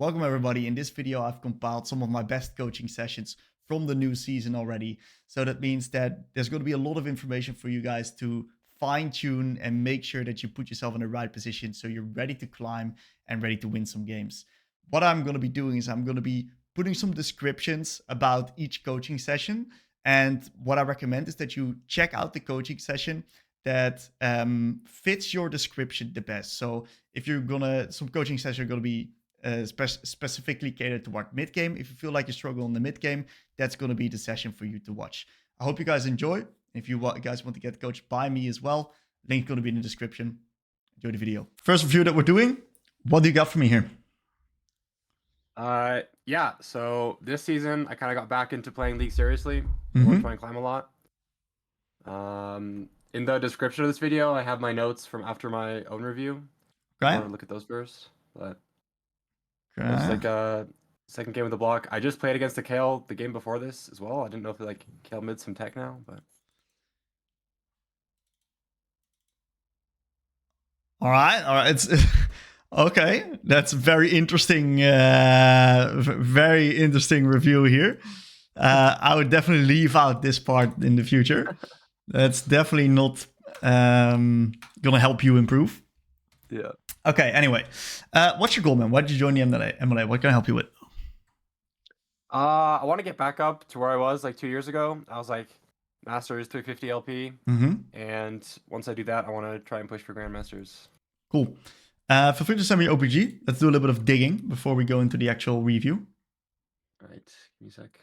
Welcome everybody. In this video, I've compiled some of my best coaching sessions from the new season already. So that means that there's going to be a lot of information for you guys to fine tune and make sure that you put yourself in the right position so you're ready to climb and ready to win some games. What I'm going to be doing is I'm going to be putting some descriptions about each coaching session. And what I recommend is that you check out the coaching session that fits your description the best. So if you're some coaching sessions are going to be specifically catered toward mid game. If you feel like you struggle in the mid game, that's going to be the session for you to watch. I hope you guys enjoy. If you guys want to get coached by me as well, link going to be in the description. Enjoy the video. First review that we're doing. What do you got for me here? Yeah, so this season I kind of got back into playing League seriously. I'm trying to climb a lot. In the description of this video, I have my notes from after my own review. Okay. I want to look at those first. But okay. It's like a second game with the block. I just played against the Kale the game before this as well. I didn't know if like Kale mid some tech now, but all right. It's okay. That's very interesting. Very interesting review here. I would definitely leave out this part in the future. That's definitely not gonna help you improve. Yeah. Okay. Anyway, what's your goal, man? Why did you join the MLA? What can I help you with? I want to get back up to where I was like 2 years ago. I was like Masters 350 LP, and once I do that, I want to try and push for Grandmasters. Cool. Feel free to send me OPG. Let's do a little bit of digging before we go into the actual review. All right, give me a sec.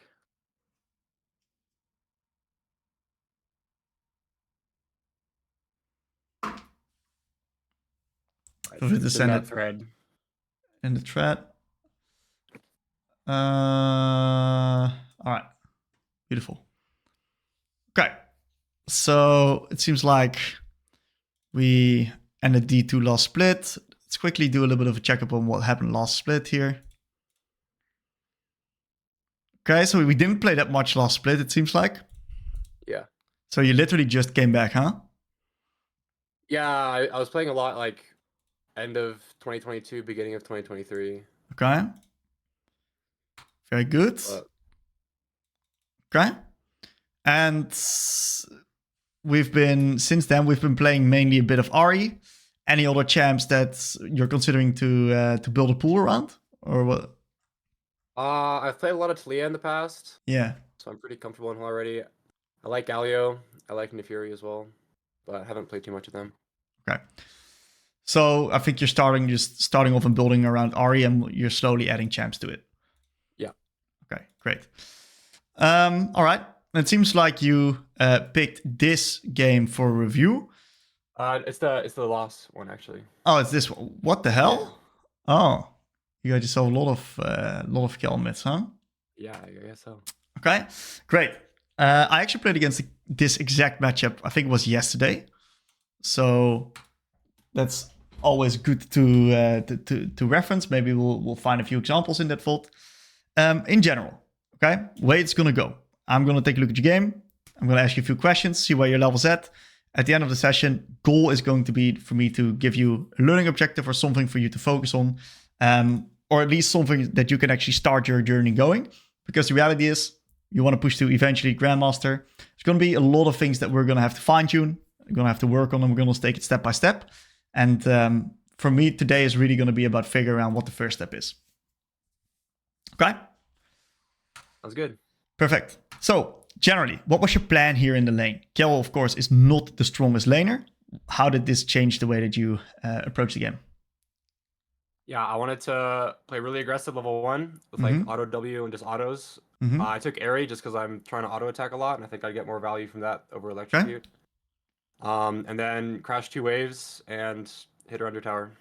Feel free to send it thread. In the thread. All right. Beautiful. Okay. So it seems like we ended D2 last split. Let's quickly do a little bit of a checkup on what happened last split here. Okay, so we didn't play that much last split, it seems like. Yeah. So you literally just came back, huh? Yeah, I was playing a lot like end of 2022, beginning of 2023. Okay. Very good. Okay. And since then, we've been playing mainly a bit of Ahri. Any other champs that you're considering to build a pool around? Or what? I've played a lot of Talia in the past. Yeah. So I'm pretty comfortable in her already. I like Galio. I like Nefuri as well. But I haven't played too much of them. Okay. So I think you're starting off and building around Ahri, and you're slowly adding champs to it. Yeah. Okay, great. All right. It seems like you picked this game for review. It's the last one actually. Oh, it's this one. What the hell? Yeah. Oh, you guys just saw a lot of kill mids, huh? Yeah, I guess so. Okay, great. I actually played against this exact matchup. I think it was yesterday. So that's always good to reference. Maybe we'll find a few examples in that vault. In general, okay, way it's gonna go. I'm gonna take a look at your game. I'm gonna ask you a few questions, see where your level's at. At the end of the session, goal is going to be for me to give you a learning objective or something for you to focus on, or at least something that you can actually start your journey going. Because the reality is, you want to push to eventually Grandmaster. There's going to be a lot of things that we're going to have to fine tune. We're going to have to work on them. We're going to take it step by step. And for me, today is really going to be about figuring out what the first step is. Okay? Sounds good. Perfect. So, generally, what was your plan here in the lane? Kale, of course, is not the strongest laner. How did this change the way that you approach the game? Yeah, I wanted to play really aggressive level 1 with like auto W and just autos. I took Ahri just because I'm trying to auto attack a lot, and I think I'd get more value from that over electrocute. Okay. And then crash 2 waves and hit her under tower.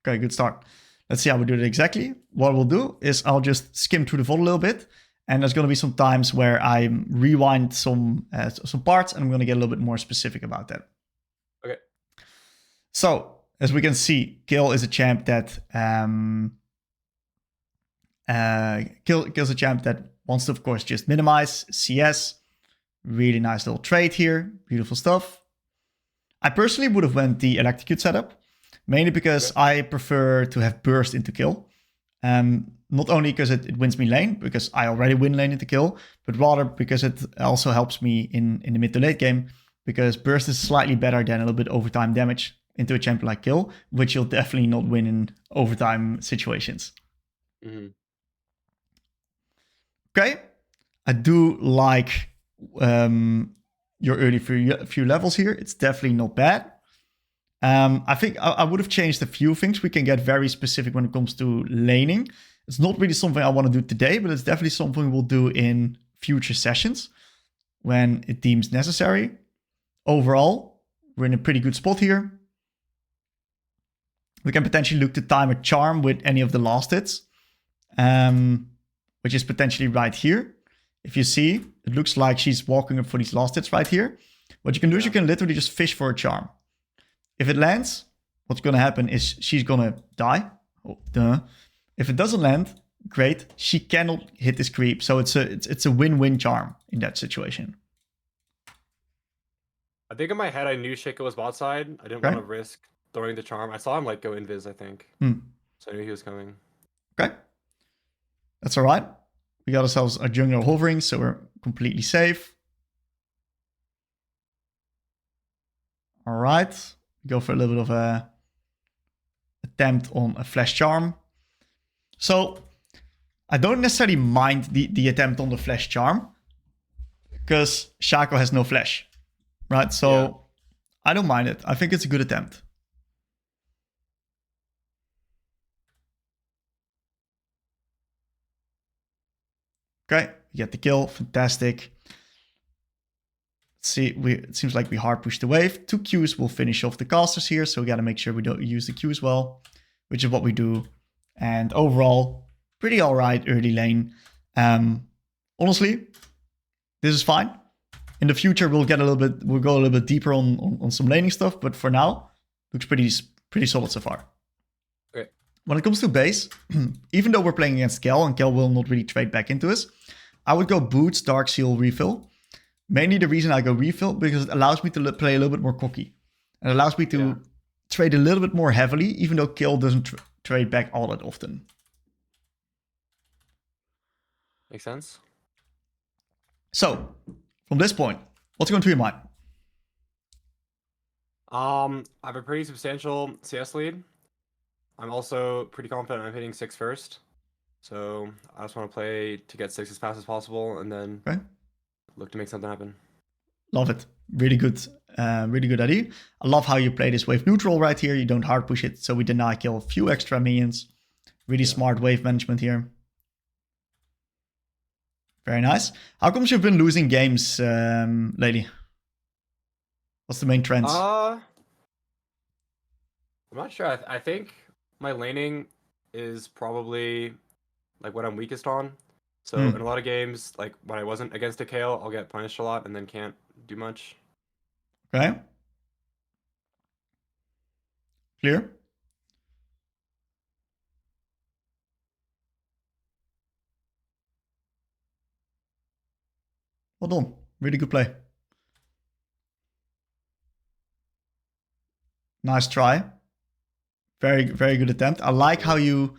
Okay, good start. Let's see how we do it exactly. What we'll do is I'll just skim through the VOD a little bit, and there's going to be some times where I rewind some parts, and I'm going to get a little bit more specific about that. Okay. So, as we can see, Kill is a champ that Kill's a champ that wants to, of course, just minimize CS. Really nice little trade here. Beautiful stuff. I personally would have went the electrocute setup, mainly because I prefer to have burst into kill. Not only because it wins me lane, because I already win lane into kill, but rather because it also helps me in the mid to late game, because burst is slightly better than a little bit overtime damage into a champion like kill, which you'll definitely not win in overtime situations. Mm-hmm. Okay, I do like your early few levels here. It's definitely not bad. I think I would have changed a few things. We can get very specific when it comes to laning. It's not really something I want to do today, but it's definitely something we'll do in future sessions when it deems necessary. Overall, we're in a pretty good spot here. We can potentially look to time a charm with any of the last hits, which is potentially right here. If you see, it looks like she's walking up for these last hits right here. What you can do is you can literally just fish for a charm. If it lands, what's going to happen is she's going to die. Oh, duh. If it doesn't land, great. She cannot hit this creep. So it's a win-win charm in that situation. I think in my head, I knew Shaco was bot side. I didn't want to risk throwing the charm. I saw him like go invis, I think. So I knew he was coming. Okay. That's all right. We got ourselves a jungler hovering, so we're completely safe. All right. Go for a little bit of a attempt on a flash charm. So I don't necessarily mind the attempt on the flash charm because Shaco has no flash, right? So I don't mind it. I think it's a good attempt. Okay, we get the kill. Fantastic. Let's see, it seems like we hard push the wave. 2 Qs will finish off the casters here, so we got to make sure we don't use the Qs well, which is what we do. And overall, pretty all right early lane. Honestly, this is fine. In the future, we'll go a little bit deeper on some laning stuff, but for now, looks pretty solid so far. Okay. When it comes to base, even though we're playing against Kel, and Kel will not really trade back into us, I would go Boots, Dark Seal, Refill. Mainly the reason I go Refill, because it allows me to play a little bit more cocky. It allows me to trade a little bit more heavily, even though Kel doesn't trade back all that often. Makes sense. So, from this point, what's going through your mind? I have a pretty substantial CS lead. I'm also pretty confident I'm hitting 6 first. So I just want to play to get 6 as fast as possible and then look to make something happen. Love it. Really good. Really good idea. I love how you play this wave neutral right here. You don't hard push it, so we deny kill a few extra minions. Really smart wave management here. Very nice. How comes you've been losing games lately? What's the main trends? I'm not sure. I think my laning is probably like what I'm weakest on. So in a lot of games, like when I wasn't against a Kayle, I'll get punished a lot and then can't do much. Okay. Clear. Well done. Really good play. Nice try. Very, very good attempt. I like how you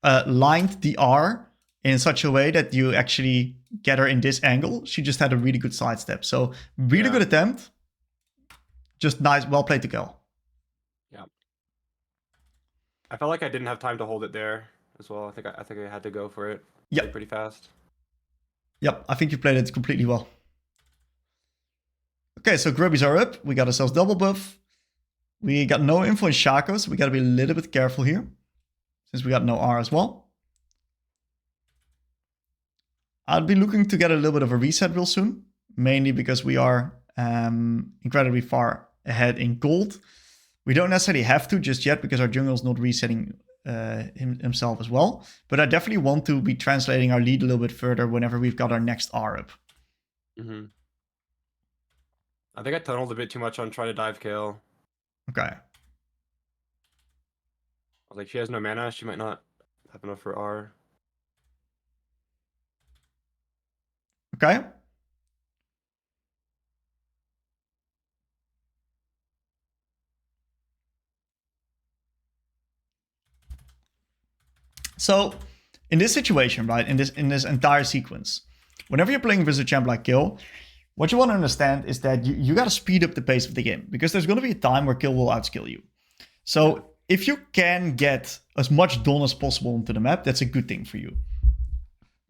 lined the R in such a way that you actually get her in this angle. She just had a really good sidestep. So really good attempt. Just nice, well played to kill. Yeah. I felt like I didn't have time to hold it there as well. I think I had to go for it. Yeah. Pretty fast. Yep, I think you played it completely well. Okay, so Grubbies are up. We got ourselves double buff. We got no info in Shaco, so we got to be a little bit careful here. Since we got no R as well. I'll be looking to get a little bit of a reset real soon. Mainly because we are incredibly far ahead in gold. We don't necessarily have to just yet because our jungle's not resetting himself as well. But I definitely want to be translating our lead a little bit further whenever we've got our next R up. I think I tunneled a bit too much on trying to dive Kayle. Okay. I was like, she has no mana. She might not have enough for R. Okay. So in this situation, right, in this entire sequence, whenever you're playing versus a champ like Kill, what you want to understand is that you got to speed up the pace of the game, because there's going to be a time where Kill will outskill you. So if you can get as much done as possible onto the map, that's a good thing for you.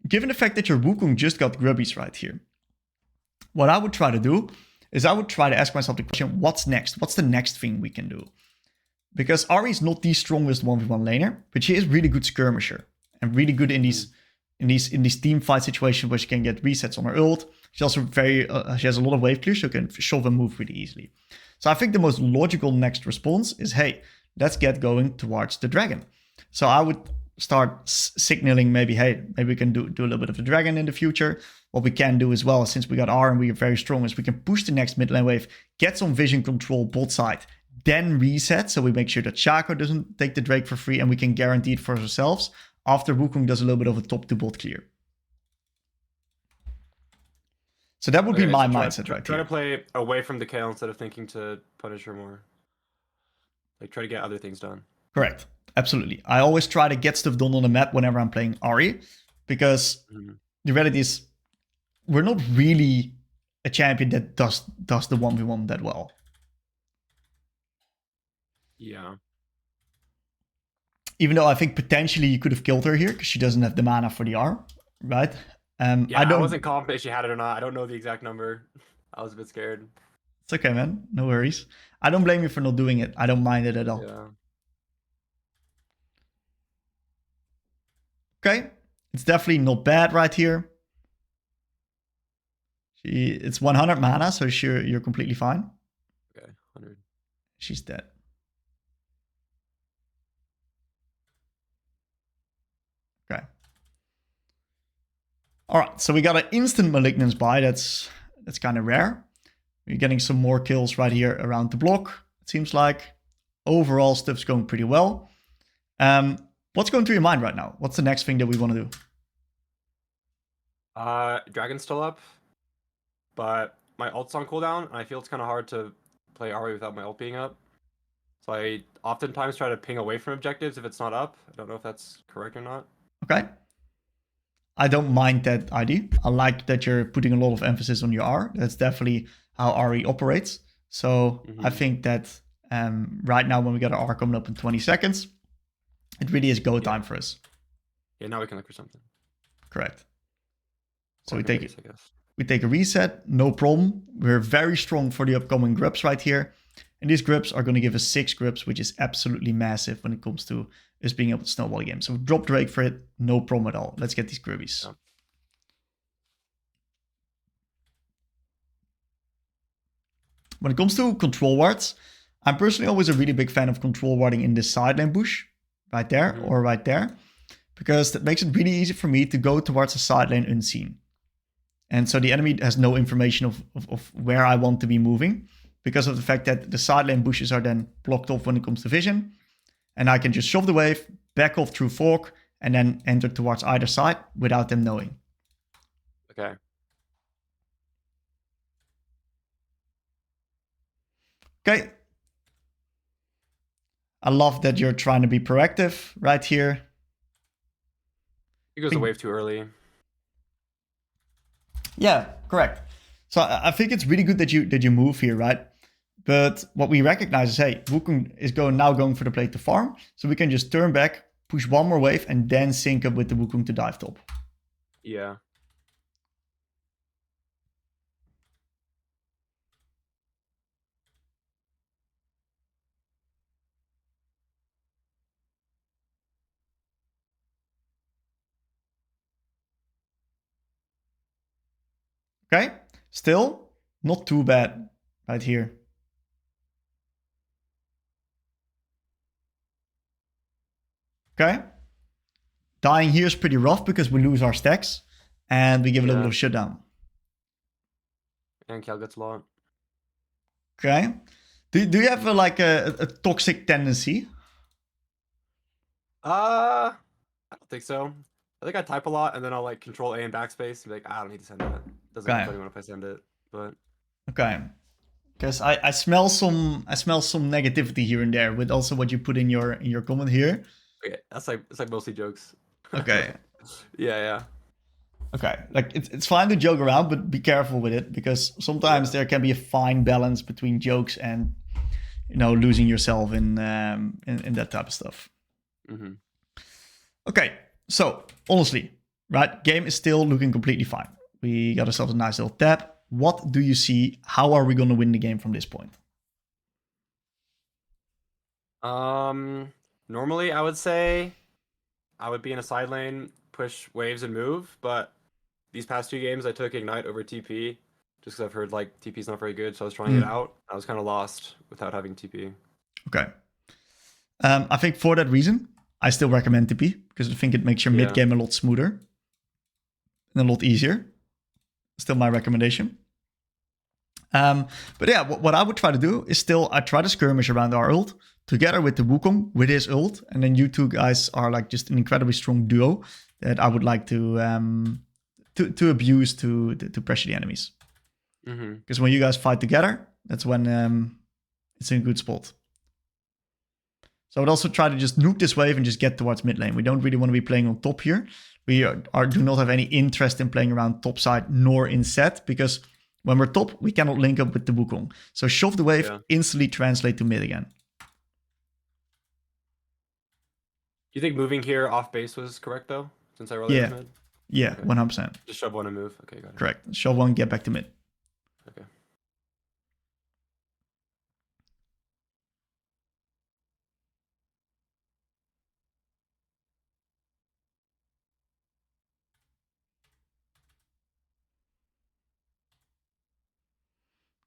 Given the fact that your Wukong just got grubbies right here, what I would try to do is I would try to ask myself the question, what's next? What's the next thing we can do? Because Ahri's not the strongest 1v1 laner, but she is really good skirmisher and really good in these team fight situations where she can get resets on her ult. She's also she has a lot of wave clear, so she can shove and move really easily. So I think the most logical next response is, hey, let's get going towards the dragon. So I would start signaling maybe, hey, maybe we can do a little bit of the dragon in the future. What we can do as well, since we got R and we are very strong, is we can push the next mid lane wave, get some vision control bot side, then reset, so we make sure that Shaco doesn't take the Drake for free, and we can guarantee it for ourselves after Wukong does a little bit of a top to bot clear. So that would be my mindset right here. Try to play away from the Kayle instead of thinking to punish her more. Like, try to get other things done. Correct. Absolutely. I always try to get stuff done on the map whenever I'm playing Ahri, because the reality is we're not really a champion that does the 1v1 that well. Yeah. Even though I think potentially you could have killed her here because she doesn't have the mana for the R, right? Yeah, I wasn't confident she had it or not. I don't know the exact number. I was a bit scared. It's okay, man. No worries. I don't blame you for not doing it. I don't mind it at all. Yeah. Okay. It's definitely not bad right here. It's 100 mana, so you're completely fine. Okay, 100. She's dead. Okay. All right, so we got an instant Malignance buy. That's kind of rare. We're getting some more kills right here around the block, it seems like. Overall, stuff's going pretty well. What's going through your mind right now? What's the next thing that we want to do? Dragon's still up, but my ult's on cooldown, and I feel it's kind of hard to play Ahri without my ult being up. So I oftentimes try to ping away from objectives if it's not up. I don't know if that's correct or not. Okay. I don't mind that idea. I like that you're putting a lot of emphasis on your R. That's definitely how Ahri operates. So I think that right now when we got our R coming up in 20 seconds, it really is go time for us. Yeah, now we can look for something. Correct. So we take a reset, no problem. We're very strong for the upcoming grubs right here. And these grubs are going to give us 6 grubs, which is absolutely massive when it comes to us being able to snowball the game. So drop Drake for it, no problem at all. Let's get these grubbies. Yeah. When it comes to control wards, I'm personally always a really big fan of control warding in this side lane bush, right there or right there, because that makes it really easy for me to go towards the side lane unseen. And so the enemy has no information of where I want to be moving, because of the fact that the side lane bushes are then blocked off when it comes to vision. And I can just shove the wave, back off through fork, and then enter towards either side without them knowing. Okay. Okay. I love that you're trying to be proactive right here. It goes a wave too early. Yeah, correct. So I think it's really good that you move here, right? But what we recognize is, hey, Wukong is now going for the plate to farm. So we can just turn back, push one more wave, and then sync up with the Wukong to dive top. Yeah. Okay, still not too bad right here. Okay. Dying here is pretty rough because we lose our stacks and we give a little bit of shutdown. And Cal gets a lot. Okay. Do you have a toxic tendency? I don't think so. I think I type a lot and then I'll like control A and backspace and be like, I don't need to send that. Doesn't help anyone if I send it, but okay. Because I smell some negativity here and there with also what you put in your comment here. Okay, it's like mostly jokes. Okay. Yeah. Okay, like it's fine to joke around, but be careful with it because sometimes there can be a fine balance between jokes and losing yourself in that type of stuff. Mm-hmm. Okay, so honestly, right, game is still looking completely fine. We got ourselves a nice little tap. What do you see? How are we going to win the game from this point? Normally I would say I would be in a side lane, push waves and move, but these past 2 games I took Ignite over TP just because I've heard like TP's not very good, so I was trying it out. I was kind of lost without having TP. Okay. I think for that reason, I still recommend TP because I think it makes your mid game a lot smoother and a lot easier. Still my recommendation. But yeah, what I would try to do is I try to skirmish around our ult together with the Wukong with his ult, and then you two guys are like just an incredibly strong duo that I would like to abuse to pressure the enemies. Because when you guys fight together, that's when it's in a good spot. So I would also try to just nuke this wave and just get towards mid lane. We don't really want to be playing on top here. We do not have any interest in playing around top side nor in set because when we're top, we cannot link up with the Wukong. So shove the wave, instantly translate to mid again. Do you think moving here off base was correct though? Since I really mid? Yeah, okay. 100%. Just shove one and move. Okay, got it. Correct. Shove one, get back to mid. Okay.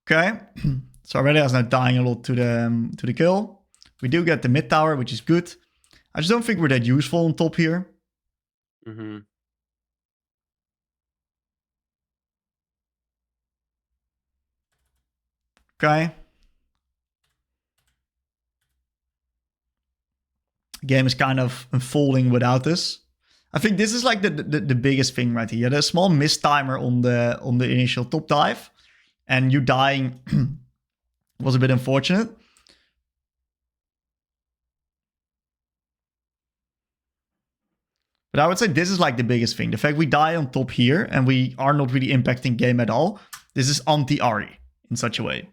Okay, so Aurelion is now dying a lot to the kill. We do get the mid tower, which is good. I just don't think we're that useful on top here. Okay. Game is kind of unfolding without us. I think this is like the biggest thing right here. There's a small mistimer on the initial top dive, and you dying was a bit unfortunate. But I would say this is like the biggest thing. The fact we die on top here and we are not really impacting game at all. This is anti-Ahri in such a way.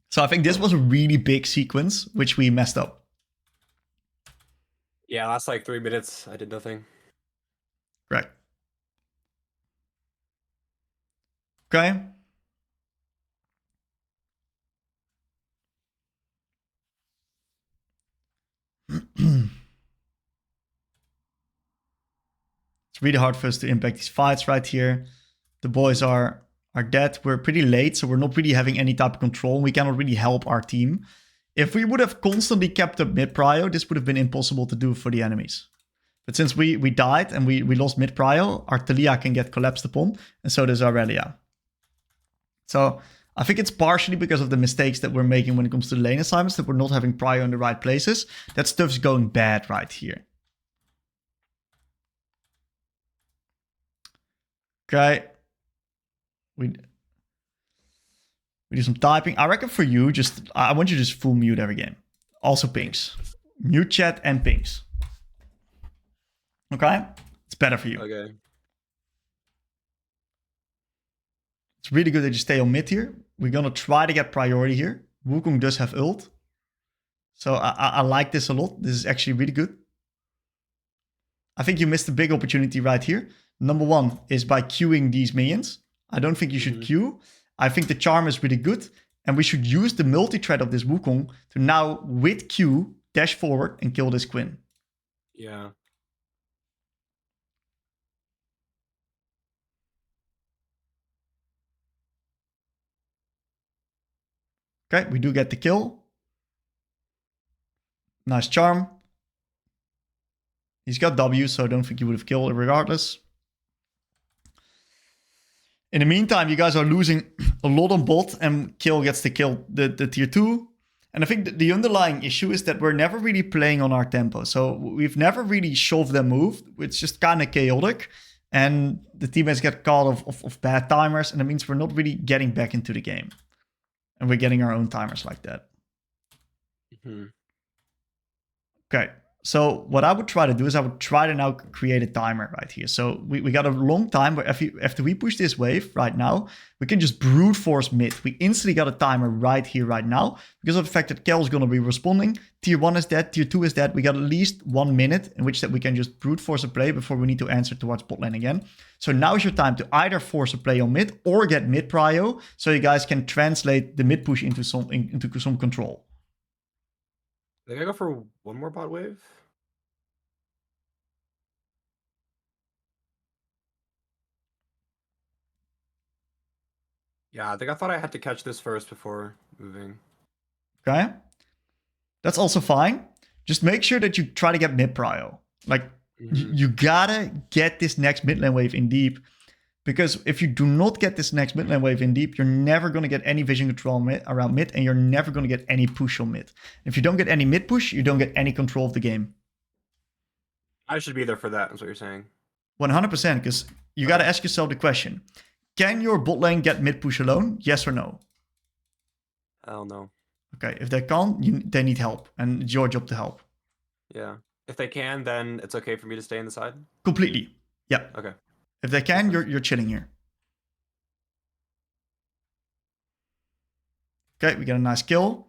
So I think this was a really big sequence, which we messed up. Yeah, last like 3 minutes, I did nothing. Correct. Okay. It's really hard for us to impact these fights right here. The boys are dead. We're pretty late, so we're not really having any type of control. We cannot really help our team. If we would have constantly kept up mid-prio, this would have been impossible to do for the enemies. But since we died and we lost mid-prio, our Talia can get collapsed upon, and so does Aurelion. So I think it's partially because of the mistakes that we're making when it comes to the lane assignments, that we're not having prio in the right places. That stuff's going bad right here. Okay. We do some typing. I reckon for you, I want you to just full mute every game. Also pings. Mute chat and pings. Okay? It's better for you. Okay. It's really good that you stay on mid here. We're going to try to get priority here. Wukong does have ult. So I like this a lot. This is actually really good. I think you missed a big opportunity right here. Number one is by queuing these minions. I don't think you should queue. I think the charm is really good. And we should use the multi-thread of this Wukong to now, with Q, dash forward and kill this Quinn. Yeah. Okay, we do get the kill. Nice charm. He's got W, so I don't think he would have killed it regardless. In the meantime, you guys are losing a lot on bot, and Kill gets to kill the tier 2. And I think the underlying issue is that we're never really playing on our tempo. So we've never really shoved their move. It's just kind of chaotic. And the teammates get caught of bad timers, and it means we're not really getting back into the game. And we're getting our own timers like that. Okay, So what I would try to do is I would try to now create a timer right here. So we got a long time, but after we push this wave right now, we can just brute force mid. We instantly got a timer right here, right now, because of the fact that Kel is going to be responding. Tier 1 is dead, Tier 2 is dead. We got at least 1 minute in which that we can just brute force a play before we need to answer towards bot lane again. So now is your time to either force a play on mid or get mid prio, so you guys can translate the mid push into some control. I think I go for one more bot wave. Yeah, I thought I had to catch this first before moving. Okay. That's also fine. Just make sure that you try to get mid prio. Like, you gotta get this next mid lane wave in deep. Because if you do not get this next mid lane wave in deep, you're never going to get any vision control around mid, and you're never going to get any push on mid. If you don't get any mid push, you don't get any control of the game. I should be there for that, is what you're saying. 100%, because you got to ask yourself the question. Can your bot lane get mid push alone? Yes or no? Hell no. Okay, if they can't, they need help, and it's your job to help. Yeah. If they can, then it's okay for me to stay in the side? Completely. Yeah. Okay. If they can, you're chilling here. Okay, we get a nice kill.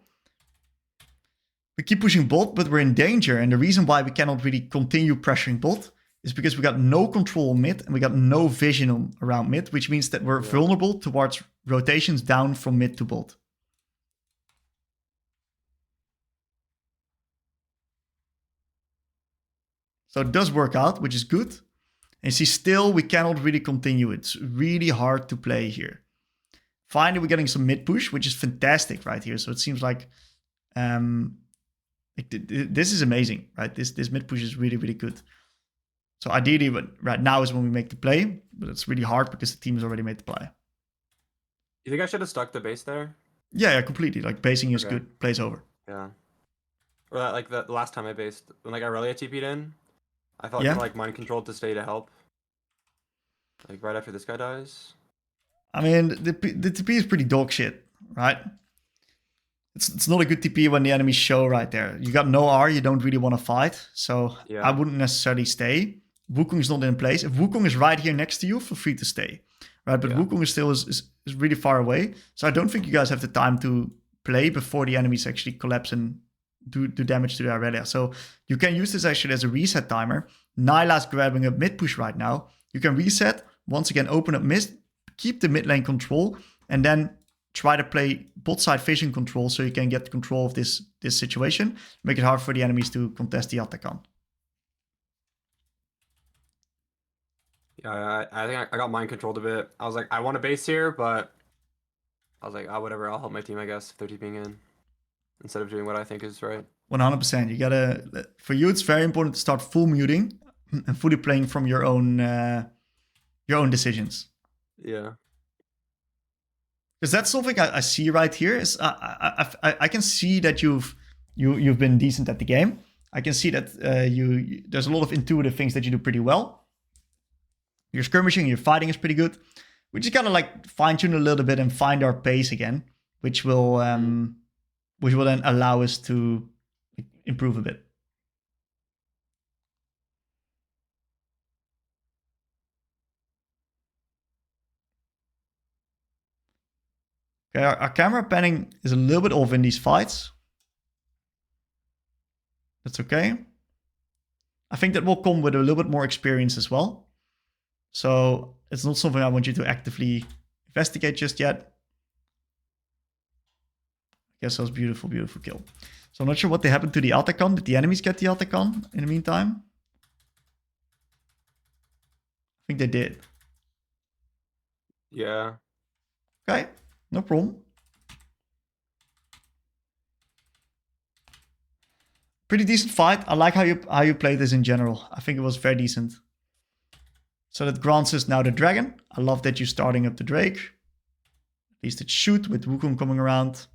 We keep pushing bot, but we're in danger. And the reason why we cannot really continue pressuring bot is because we got no control on mid and we got no vision around mid, which means that we're vulnerable towards rotations down from mid to bot. So it does work out, which is good. And see, still, we cannot really continue. It's really hard to play here. Finally, we're getting some mid push, which is fantastic right here. So it seems like this is amazing, right? This mid push is really, really good. So ideally, right now is when we make the play, but it's really hard because the team has already made the play. You think I should have stuck the base there? Yeah, completely. Like, basing is good. Plays over. Yeah. Or like the last time I based, when like Aurelia TP'd in, I felt like mind controlled to stay to help. Like right after this guy dies. I mean, the TP is pretty dog shit, right? It's not a good TP when the enemies show right there. You got no R, you don't really want to fight. So I wouldn't necessarily stay. Wukong is not in place. If Wukong is right here next to you, feel free to stay. Right, but Wukong is still is really far away. So I don't think you guys have the time to play before the enemies actually collapse and do damage to the Aurelia. So you can use this actually as a reset timer. Nyla's grabbing up mid push right now. You can reset, once again open up mid, keep the mid lane control, and then try to play bot side vision control so you can get control of this situation. Make it hard for the enemies to contest the Akshan. Yeah, I think I got mind controlled a bit. I was like, I want a base here, but I was like, whatever, I'll help my team, I guess, if they're TPing in. Instead of doing what I think is right. 100%. You gotta, for you, it's very important to start full muting and fully playing from your own decisions. Yeah. Because that's something I see right here. Is I can see that you've been decent at the game. I can see that there's a lot of intuitive things that you do pretty well. Your skirmishing, your fighting is pretty good. We just gotta like fine tune a little bit and find our pace again, which will then allow us to improve a bit. Okay, our camera panning is a little bit off in these fights. That's okay. I think that will come with a little bit more experience as well. So it's not something I want you to actively investigate just yet. I guess that was beautiful, beautiful kill. So I'm not sure what happened to the Akshan. Did the enemies get the Akshan in the meantime? I think they did. Yeah. Okay, no problem. Pretty decent fight. I like how you played this in general. I think it was very decent. So that grants us now the dragon. I love that you're starting up the Drake. At least it shoot with Wukong coming around.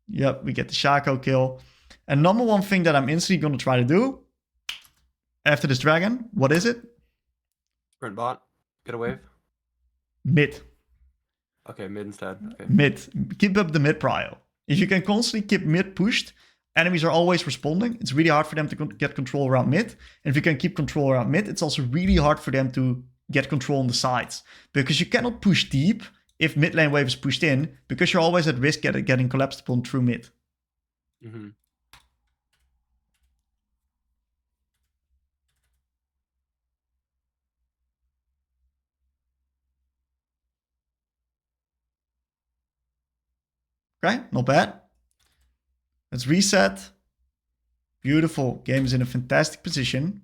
Yep, we get the Shaco kill. And number one thing that I'm instantly going to try to do after this dragon, what is it? Sprint bot. Get a wave. Mid. Okay, mid instead. Okay. Mid. Keep up the mid prio. If you can constantly keep mid pushed, enemies are always responding. It's really hard for them to get control around mid. And if you can keep control around mid, it's also really hard for them to get control on the sides. Because you cannot push deep if mid lane wave is pushed in, because you're always at risk at getting collapsed upon through mid. Mm-hmm. Okay, not bad. Let's reset. Beautiful. Game is in a fantastic position.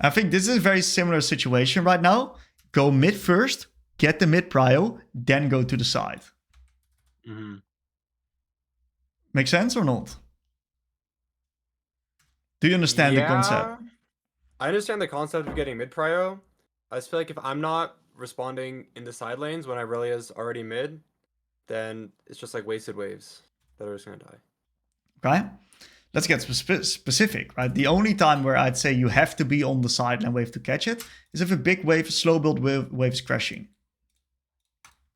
I think this is a very similar situation right now. Go mid first, get the mid prio, then go to the side. Mm-hmm. Make sense or not? Do you understand the concept? I understand the concept of getting mid prio. I just feel like if I'm not responding in the side lanes when Aurelia's already mid, then it's just like wasted waves that are just gonna die. Okay. Let's get specific, right? The only time where I'd say you have to be on the sideline wave to catch it is if a big wave, slow build wave is crashing.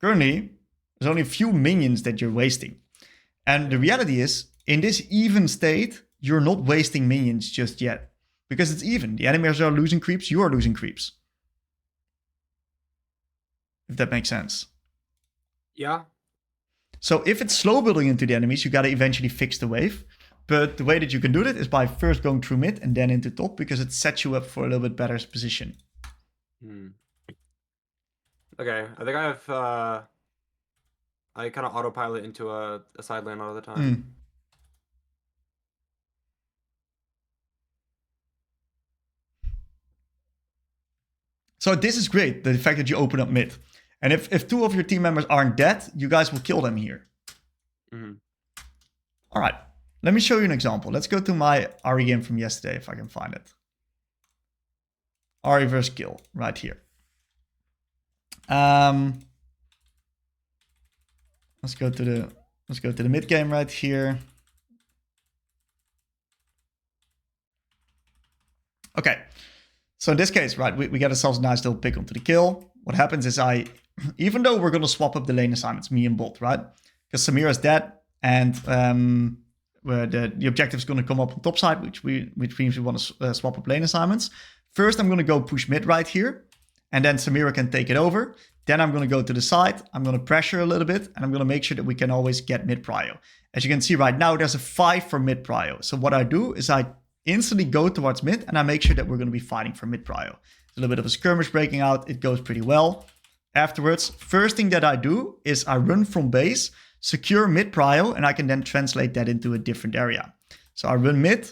Currently, there's only a few minions that you're wasting. And the reality is, in this even state, you're not wasting minions just yet. Because it's even. The enemies are losing creeps, you are losing creeps. If that makes sense. Yeah. So if it's slow building into the enemies, you gotta eventually fix the wave. But the way that you can do that is by first going through mid and then into top, because it sets you up for a little bit better position. Okay, I think I have I kind of autopilot into a side lane all the time. So this is great, the fact that you open up mid. And if two of your team members aren't dead, you guys will kill them here. All right, let me show you an example. Let's go to my Ahri game from yesterday, if I can find it. Ahri versus kill, right here. Let's go to the mid game right here. Okay, so in this case, right, we get ourselves a nice little pick onto the kill. What happens is even though we're gonna swap up the lane assignments, me and bot, right? Because Samira's dead, and where the objective is gonna come up on top side, which means we want to swap up lane assignments. First, I'm gonna go push mid right here, and then Samira can take it over. Then I'm going to go to the side, I'm going to pressure a little bit, and I'm going to make sure that we can always get mid prio. As you can see right now, there's a 5 for mid prio. So what I do is I instantly go towards mid, and I make sure that we're going to be fighting for mid prio. There's a little bit of a skirmish breaking out, it goes pretty well. Afterwards, first thing that I do is I run from base, secure mid prio, and I can then translate that into a different area. So I run mid,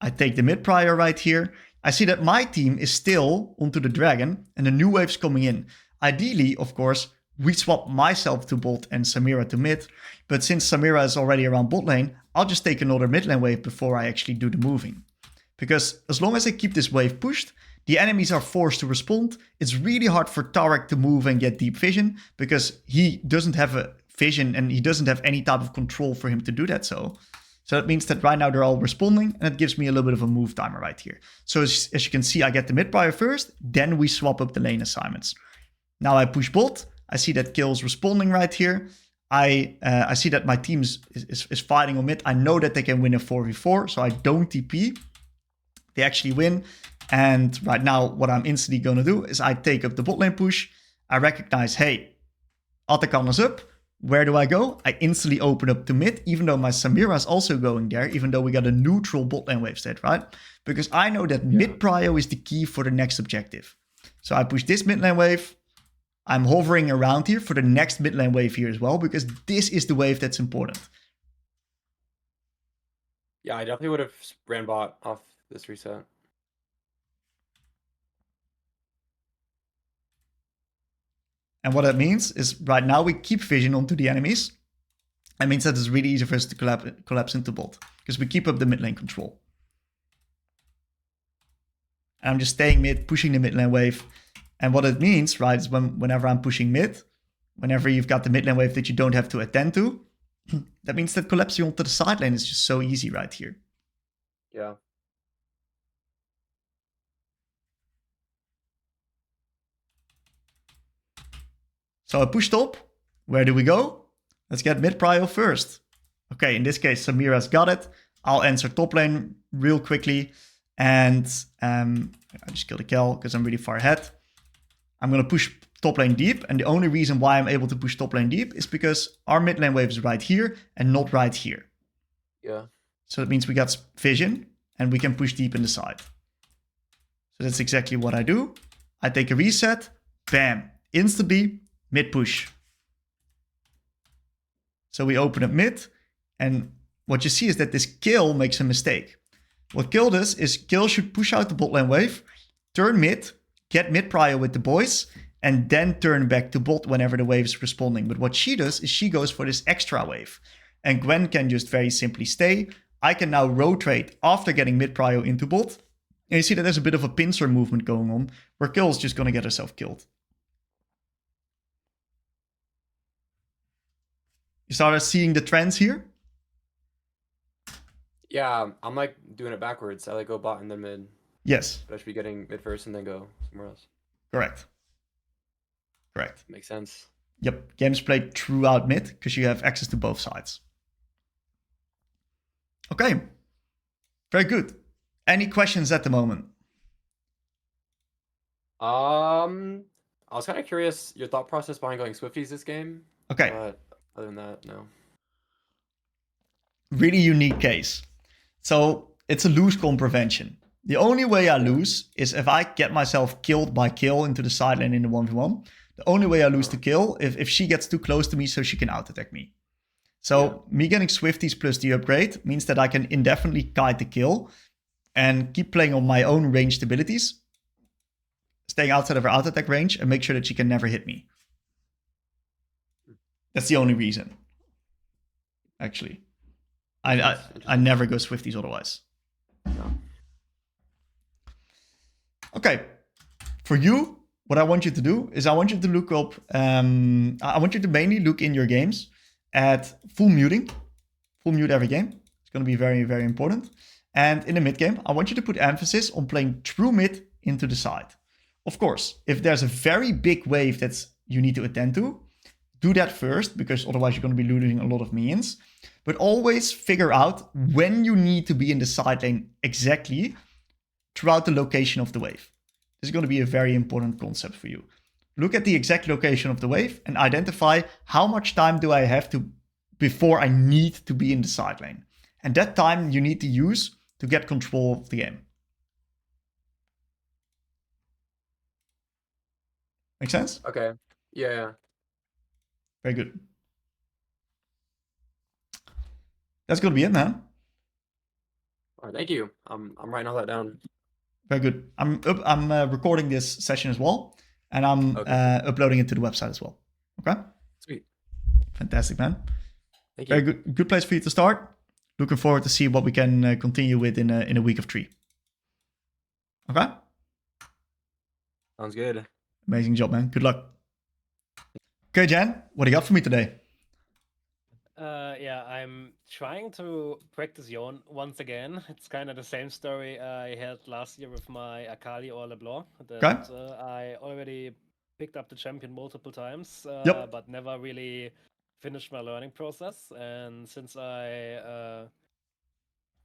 I take the mid prio right here. I see that my team is still onto the dragon, and the new wave's coming in. Ideally, of course, we swap myself to bot and Samira to mid, but since Samira is already around bot lane, I'll just take another mid lane wave before I actually do the moving. Because as long as I keep this wave pushed, the enemies are forced to respond. It's really hard for Tarek to move and get deep vision, because he doesn't have a vision and he doesn't have any type of control for him to do that so. So that means that right now they're all responding, and it gives me a little bit of a move timer right here. So as you can see, I get the mid prio first, then we swap up the lane assignments. Now I push bot, I see that kill's responding right here. I see that my team is fighting on mid. I know that they can win a 4v4, so I don't TP. They actually win. And right now, what I'm instantly going to do is I take up the bot lane push. I recognize, hey, Atakan is up. Where do I go? I instantly open up to mid, even though my Samira is also going there, even though we got a neutral bot lane wave state, right? Because I know that mid prio is the key for the next objective. So I push this mid lane wave. I'm hovering around here for the next mid lane wave here as well, because this is the wave that's important. Yeah, I definitely would have ran bot off this reset. And what that means is right now we keep vision onto the enemies. That means that it's really easy for us to collapse into bot, because we keep up the mid lane control. And I'm just staying mid, pushing the mid lane wave. And what it means, right, is whenever I'm pushing mid, whenever you've got the mid lane wave that you don't have to attend to, that means that collapsing onto the side lane is just so easy right here. Yeah. So I push top, Where do we go? Let's get mid prio first. Okay, in this case, Samira's got it. I'll answer top lane real quickly. And I just killed a Kel because I'm really far ahead. I'm going to push top lane deep. And the only reason why I'm able to push top lane deep is because our mid lane wave is right here and not right here. Yeah. So that means we got vision and we can push deep in the side. So that's exactly what I do. I take a reset. Bam. Instantly mid push. So we open up mid. And what you see is that this kill makes a mistake. What kill does is kill should push out the bot lane wave, turn mid, get mid prio with the boys, and then turn back to bot whenever the wave is responding. But what she does is she goes for this extra wave. And Gwen can just very simply stay. I can now rotate after getting mid prio into bot. And you see that there's a bit of a pincer movement going on, where Kill's just going to get herself killed. You started seeing the trends here? Yeah, I'm like doing it backwards. I like go bot and then mid. Yes. But I should be getting mid first and then go somewhere else. Correct. Correct. Makes sense. Yep. Games played throughout mid because you have access to both sides. Okay. Very good. Any questions at the moment? I was kind of curious your thought process behind going Swifties this game. Okay. But other than that, no. Really unique case. So it's a lose con prevention. The only way I lose is if I get myself killed by kill into the side lane in the 1v1. The only way I lose the kill if she gets too close to me so she can out-attack me. So me getting Swifties plus the upgrade means that I can indefinitely kite the kill and keep playing on my own ranged abilities, staying outside of her out-attack range and make sure that she can never hit me. That's the only reason, actually. I never go Swifties otherwise. No. Okay. For you, what I want you to do is I want you to look up... I want you to mainly look in your games at full muting. Full mute every game. It's going to be very, very important. And in the mid game, I want you to put emphasis on playing true mid into the side. Of course, if there's a very big wave that you need to attend to, do that first, because otherwise you're going to be losing a lot of minions. But always figure out when you need to be in the side lane exactly throughout the location of the wave. This is going to be a very important concept for you. Look at the exact location of the wave and identify how much time do I have to before I need to be in the side lane. And that time you need to use to get control of the game. Make sense? Okay. Yeah. Very good. That's going to be it, man. All right, thank you. I'm writing all that down. Very good. I'm recording this session as well, and I'm uploading it to the website as well. Okay. Sweet. Fantastic, man. Thank you. Very good. Good place for you to start. Looking forward to see what we can continue with in a week of 3. Okay. Sounds good. Amazing job, man. Good luck. Okay, Jan, what do you got for me today? Yeah, I'm trying to practice Yone once again. It's kind of the same story I had last year with my Akali or LeBlanc. That I already picked up the champion multiple times, but never really finished my learning process. And since I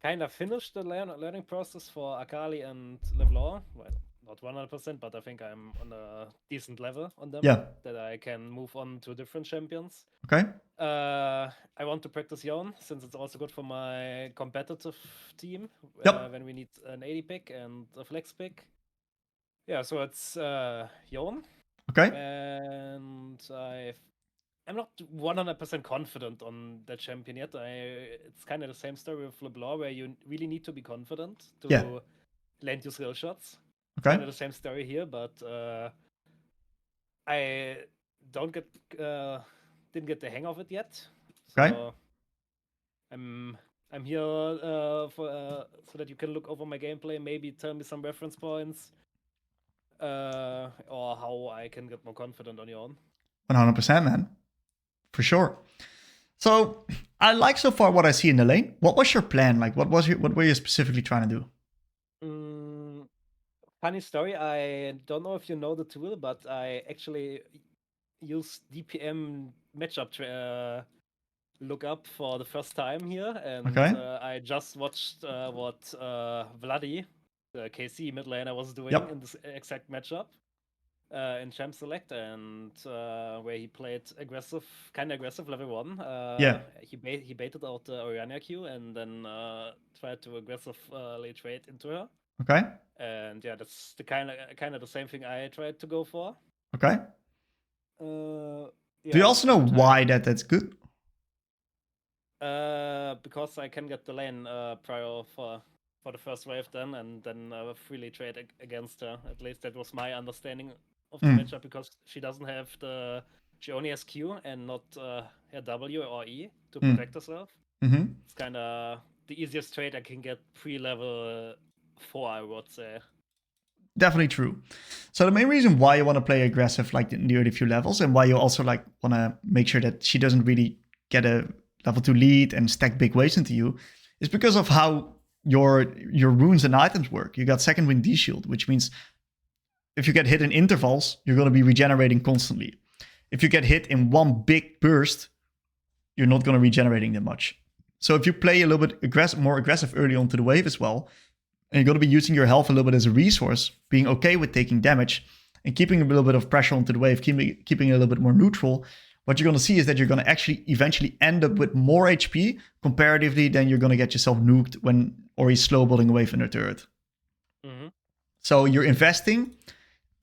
kind of finished the learning process for Akali and LeBlanc, well, not 100%, but I think I'm on a decent level on them. Yeah. That I can move on to different champions. Okay. I want to practice Yone since it's also good for my competitive team when we need an AD pick and a flex pick. Yeah, so it's Yone. Okay. And I'm not 100% confident on that champion yet. It's kind of the same story with LeBlanc, where you really need to be confident to land your skill shots. Okay. Kind of the same story here, but I didn't get the hang of it yet. So okay. I'm here so that you can look over my gameplay, maybe tell me some reference points, or how I can get more confident on your own. 100%, man. For sure. So I like so far what I see in the lane. What was your plan? Like, what were you specifically trying to do? Funny story. I don't know if you know the tool, but I actually used DPM matchup lookup for the first time here, and I just watched what Vladi, the KC mid laner, was doing in this exact matchup in Champ Select, and where he played kind of aggressive level 1. He baited out the Oriana Q and then tried to aggressively trade into her. Okay. And yeah, that's the kind of the same thing I tried to go for. Okay. Yeah, do you also know why that's good? Because I can get the lane prior for the first wave then, and then freely trade against her. At least that was my understanding of the matchup, because she doesn't have she only has Q and not her W or E to protect herself. It's kind of the easiest trade I can get pre-level 4, I would say. Definitely true. So the main reason why you want to play aggressive like in the early few levels, and why you also like want to make sure that she doesn't really get a level 2 lead and stack big waves into you, is because of how your runes and items work. You got second wind D shield, which means if you get hit in intervals, you're going to be regenerating constantly. If you get hit in one big burst, you're not going to regenerating that much. So if you play a little bit more aggressive early on to the wave as well, and you're going to be using your health a little bit as a resource, being okay with taking damage, and keeping a little bit of pressure onto the wave, keeping it a little bit more neutral, what you're going to see is that you're going to actually eventually end up with more HP comparatively than you're going to get yourself nuked when Ahri's slowballing away from her turret. So you're investing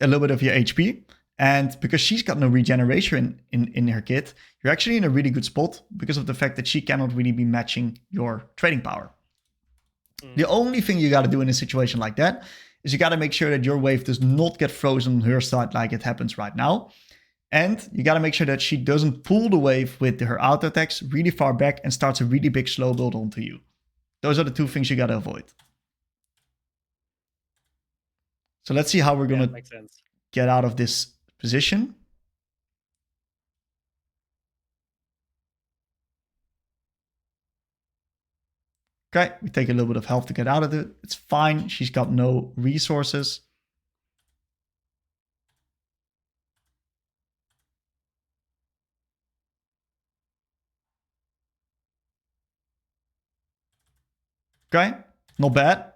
a little bit of your HP, and because she's got no regeneration in her kit, you're actually in a really good spot because of the fact that she cannot really be matching your trading power. The only thing you got to do in a situation like that is you got to make sure that your wave does not get frozen on her side like it happens right now. And you got to make sure that she doesn't pull the wave with her auto attacks really far back and starts a really big slow build onto you. Those are the two things you got to avoid. So let's see how we're going to get out of this position. Okay, we take a little bit of health to get out of it. It's fine. She's got no resources. Okay, not bad.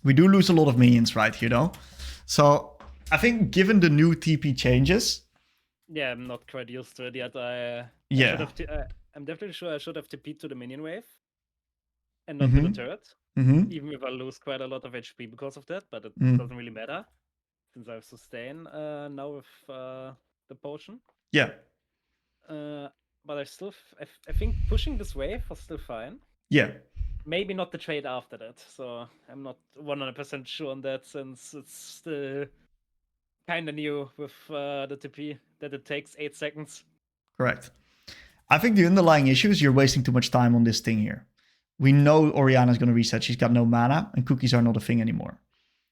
We do lose a lot of minions right here, though. So I think given the new TP changes... Yeah, I'm not quite used to it yet. I'm definitely sure I should have TP'd to the minion wave and not to the turret. Even if I lose quite a lot of HP because of that, but it doesn't really matter since I have sustain now with the potion. Yeah. But I think pushing this wave was still fine. Yeah. Maybe not the trade after that. So I'm not 100% sure on that, since it's still kind of new with the TP that it takes 8 seconds. Correct. I think the underlying issue is you're wasting too much time on this thing here. We know Oriana's going to reset. She's got no mana, and cookies are not a thing anymore.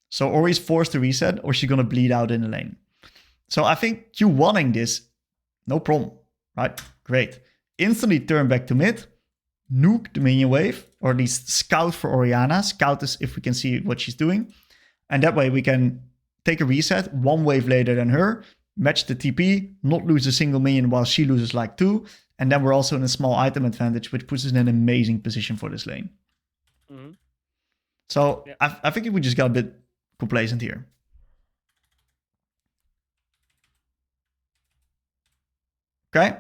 So Ahri's forced to reset, or she's going to bleed out in the lane. So I think Q1ing this, no problem, right? Great. Instantly turn back to mid, nuke the minion wave, or at least scout for Oriana. Scout us if we can see what she's doing. And that way we can take a reset one wave later than her, match the TP, not lose a single minion while she loses like 2. And then we're also in a small item advantage, which puts us in an amazing position for this lane. So yeah. I think we just got a bit complacent here. Okay.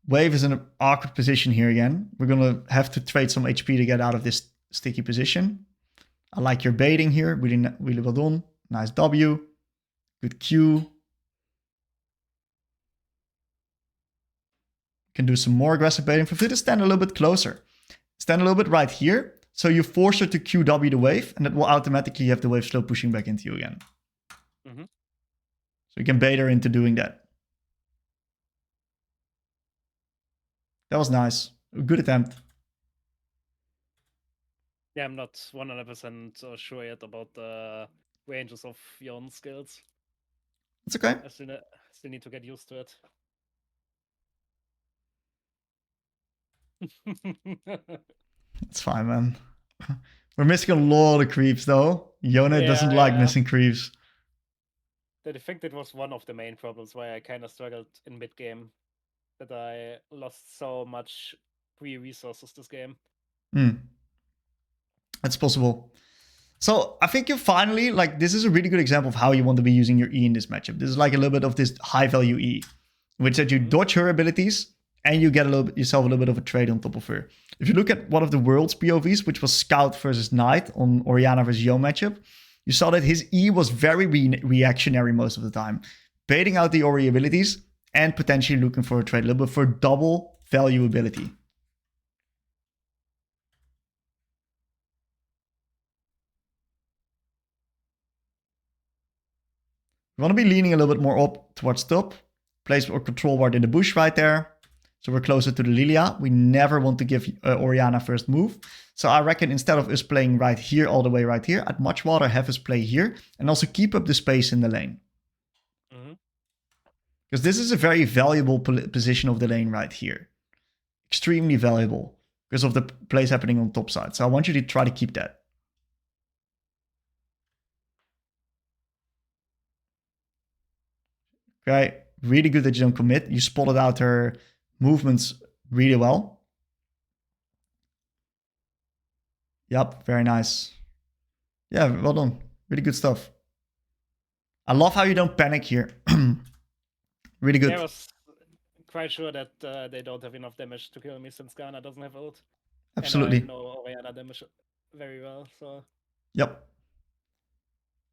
Wave is in an awkward position here again. We're going to have to trade some HP to get out of this sticky position. I like your baiting here. Really well done. Nice W. Good Q. Can do some more aggressive baiting. For to stand a little bit closer. Stand a little bit right here. So you force her to QW the wave, and that will automatically have the wave slow pushing back into you again. So you can bait her into doing that. That was nice. A good attempt. Yeah, I'm not 100% sure yet about the ranges of Yone's skills. It's okay. I still need to get used to it. It's fine, man. We're missing a lot of creeps, though. Yone doesn't like missing creeps. I think that was one of the main problems why I kind of struggled in mid game. That I lost so much free resources this game. It's possible. So I think you finally, like, this is a really good example of how you want to be using your E in this matchup. This is like a little bit of this high value E, which that you dodge her abilities and you get yourself a little bit of a trade on top of her. If you look at one of the world's POVs, which was Scout versus Knight on Orianna versus Yone matchup, you saw that his E was very reactionary most of the time, baiting out the Ori abilities and potentially looking for a trade, a little bit for double value ability. We want to be leaning a little bit more up towards top. Place our control ward in the bush right there. So we're closer to the Lilia. We never want to give Orianna first move. So I reckon instead of us playing right here, all the way right here, I'd much rather have us play here and also keep up the space in the lane. Because this is a very valuable position of the lane right here. Extremely valuable because of the plays happening on top side. So I want you to try to keep that. Okay, really good that you don't commit. You spotted out her movements really well. Yep, very nice. Yeah, well done. Really good stuff. I love how you don't panic here. Really good. Yeah, I was quite sure that they don't have enough damage to kill me since Ghana doesn't have ult. Absolutely. And I know Orianna damage very well, so... Yep.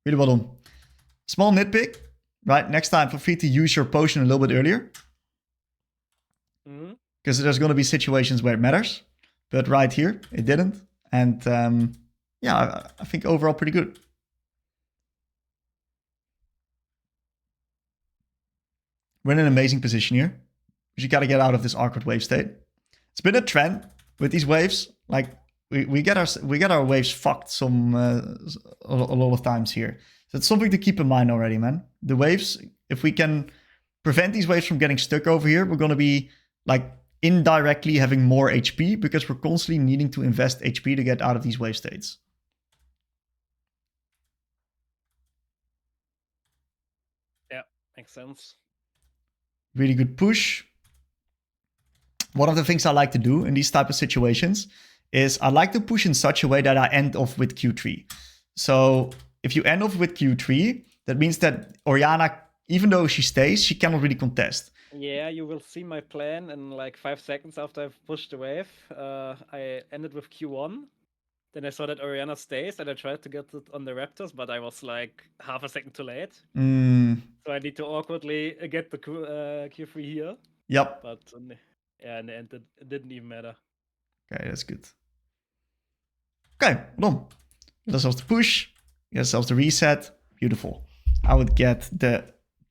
Really well done. Small nitpick. Right, next time feel free to use your potion a little bit earlier. Because there's going to be situations where it matters. But right here, it didn't. And yeah, I think overall pretty good. We're in an amazing position here. But you got to get out of this awkward wave state. It's been a trend with these waves. Like, we get our waves fucked a lot of times here. So it's something to keep in mind already, man. The waves, if we can prevent these waves from getting stuck over here, we're going to be like indirectly having more HP because we're constantly needing to invest HP to get out of these wave states. Yeah, makes sense. Really good push. One of the things I like to do in these type of situations is I like to push in such a way that I end off with Q3. So if you end off with Q3, that means that Orianna, even though she stays, she cannot really contest. Yeah, you will see my plan in like 5 seconds after I've pushed the wave. I ended with Q1. Then I saw that Orianna stays and I tried to get it on the Raptors, but I was like half a second too late. So I need to awkwardly get the Q3 here. Yep. But yeah, in the end, it didn't even matter. Okay, that's good. Okay, well done. Get ourselves the push. Get ourselves the reset. Beautiful. I would get the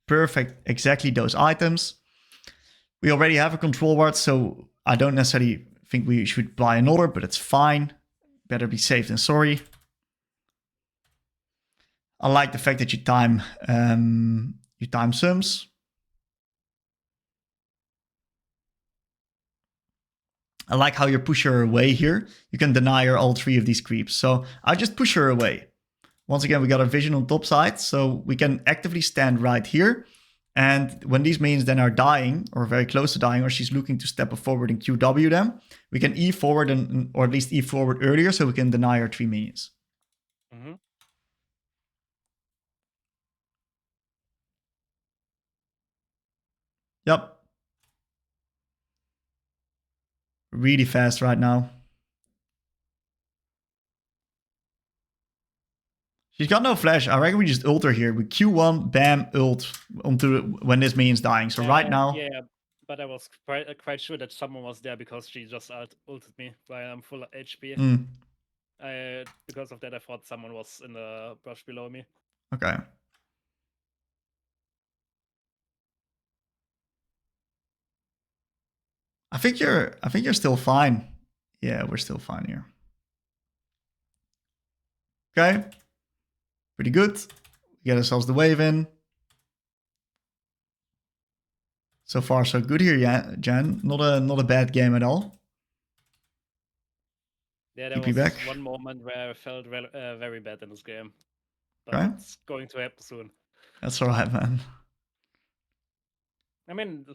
perfect, exactly those items. We already have a control ward, so I don't necessarily think we should buy another, but it's fine. Better be safe than sorry. I like the fact that you time sums. I like how you push her away here. You can deny her all 3 of these creeps. So I just push her away. Once again, we got our vision on top side, so we can actively stand right here. And when these minions then are dying, or very close to dying, or she's looking to step forward and QW them, we can E forward, or at least E forward earlier, so we can deny our 3 minions. Yep. Really fast right now. She's got no flash. I reckon we just ult her here. We Q1, bam, ult onto when this minion's dying. So right now... Yeah, but I was quite sure that someone was there because she just ulted me while I'm full HP. Because of that, I thought someone was in the brush below me. Okay. I think you're still fine. Yeah, we're still fine here. Okay. Pretty good. We get ourselves the wave in. So far, so good here, Jan. Not a bad game at all. Yeah, there was one moment where I felt very bad in this game. But it's going to happen soon. That's all right, man. I mean,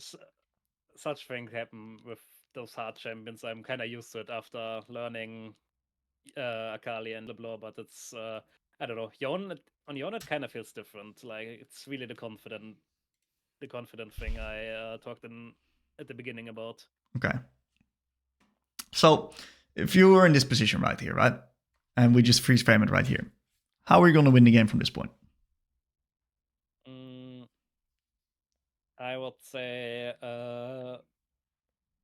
such things happen with those hard champions. I'm kind of used to it after learning Akali and LeBlanc, but it's I don't know. On Yone it kind of feels different. Like it's really the confident thing I talked at the beginning about. Okay. So if you were in this position right here, right, and we just freeze frame it right here, how are you going to win the game from this point? I would say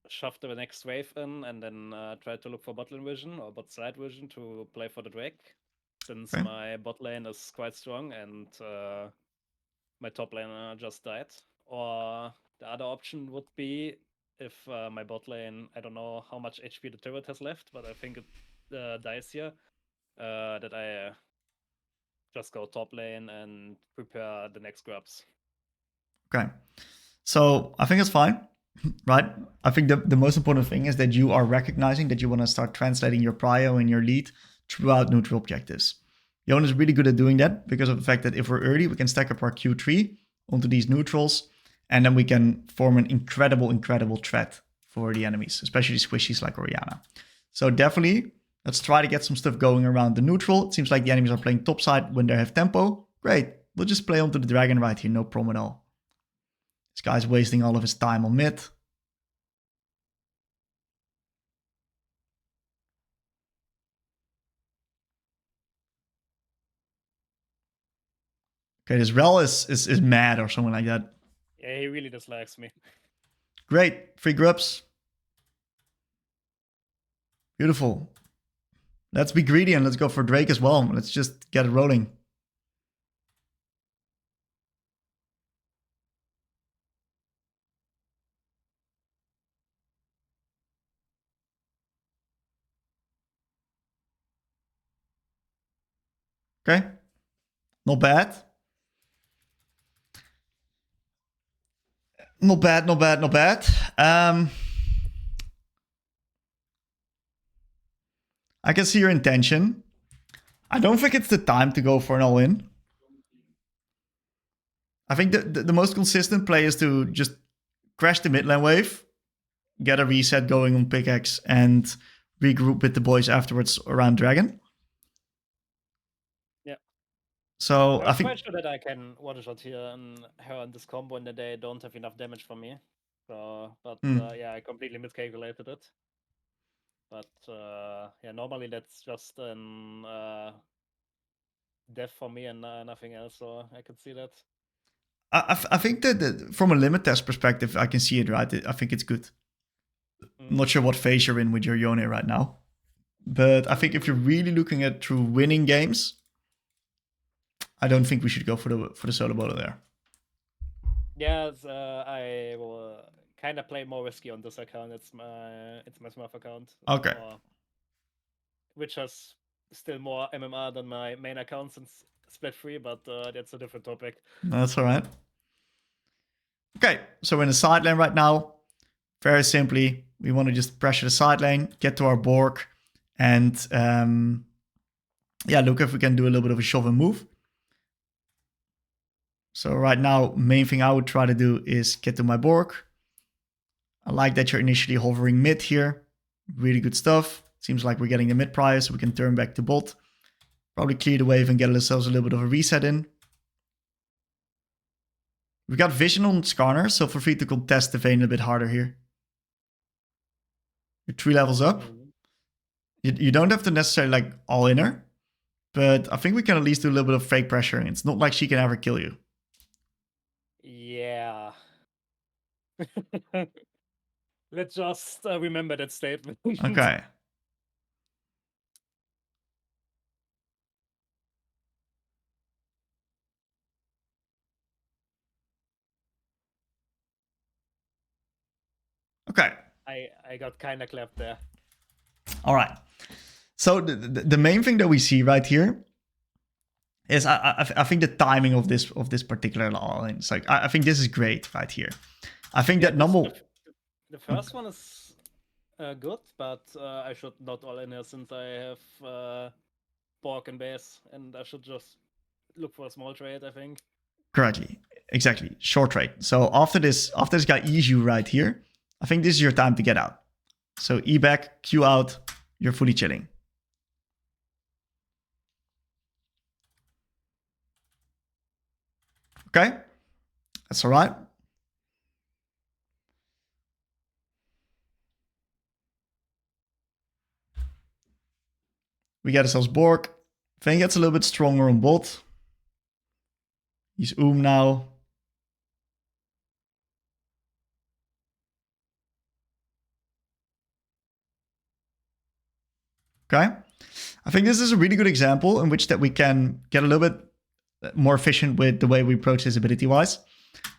shove the next wave in and then try to look for bot lane vision or bot side vision to play for the Drake, since my bot lane is quite strong and my top laner just died. Or the other option would be if my bot lane, I don't know how much HP the turret has left, but I think it dies here, that I just go top lane and prepare the next grabs. Okay. So I think it's fine, right? I think the most important thing is that you are recognizing that you want to start translating your prio and your lead throughout neutral objectives. Yone is really good at doing that because of the fact that if we're early, we can stack up our Q3 onto these neutrals, and then we can form an incredible threat for the enemies, especially squishies like Orianna. So definitely, let's try to get some stuff going around the neutral. It seems like the enemies are playing topside when they have tempo. Great, we'll just play onto the dragon right here, no problem at all. This guy's wasting all of his time on mid. Okay, this Rel is mad or something like that. Yeah, he really dislikes me. Great, free grubs. Beautiful. Let's be greedy and let's go for Drake as well. Let's just get it rolling. Okay. Not bad. Not bad, not bad, not bad. I can see your intention. I don't think it's the time to go for an all-in. I think the most consistent play is to just crash the mid lane wave, get a reset going on pickaxe, and regroup with the boys afterwards around dragon. Yeah. So I'm I think quite sure that I can one shot here and her on this combo and that they don't have enough damage for me. So, but yeah, I completely miscalculated it. But yeah, normally that's just an death for me and nothing else. So I could see that. I think that from a limit test perspective, I can see it, right? I think it's good. I'm not sure what phase you're in with your Yone right now. But I think if you're really looking at through winning games, I don't think we should go for the solo bowler there. Yeah, I will kind of play more risky on this account. It's my Smurf account. Okay. Which has still more MMR than my main account since Split 3, but that's a different topic. That's all right. Okay, so we're in the side lane right now. Very simply, we want to just pressure the side lane, get to our Borg, and yeah, look if we can do a little bit of a shove and move. So right now, main thing I would try to do is get to my Borg. I like that you're initially hovering mid here. Really good stuff. Seems like we're getting the mid prio, so we can turn back to bot. Probably clear the wave and get ourselves a little bit of a reset in. We got vision on Skarner, so feel free to contest the Vayne a bit harder here. You're 3 levels up. You don't have to necessarily like all in her, but I think we can at least do a little bit of fake pressure. It's not like she can ever kill you. Yeah. Let's just remember that statement. Okay. Okay. I got kind of clapped there. All right. So the main thing that we see right here is I think the timing of this particular all-in. It's like I think this is great right here. I think that number. The first one is good, but I should not all in here since I have Borg and base, and I should just look for a small trade, I think. Correctly. Exactly. Short trade. So after this guy E's you right here, I think this is your time to get out. So E back, Q out, you're fully chilling. Okay? That's all right. We get ourselves Borg. Vayne gets a little bit stronger on bot. He's now. Okay. I think this is a really good example in which that we can get a little bit more efficient with the way we approach this ability-wise.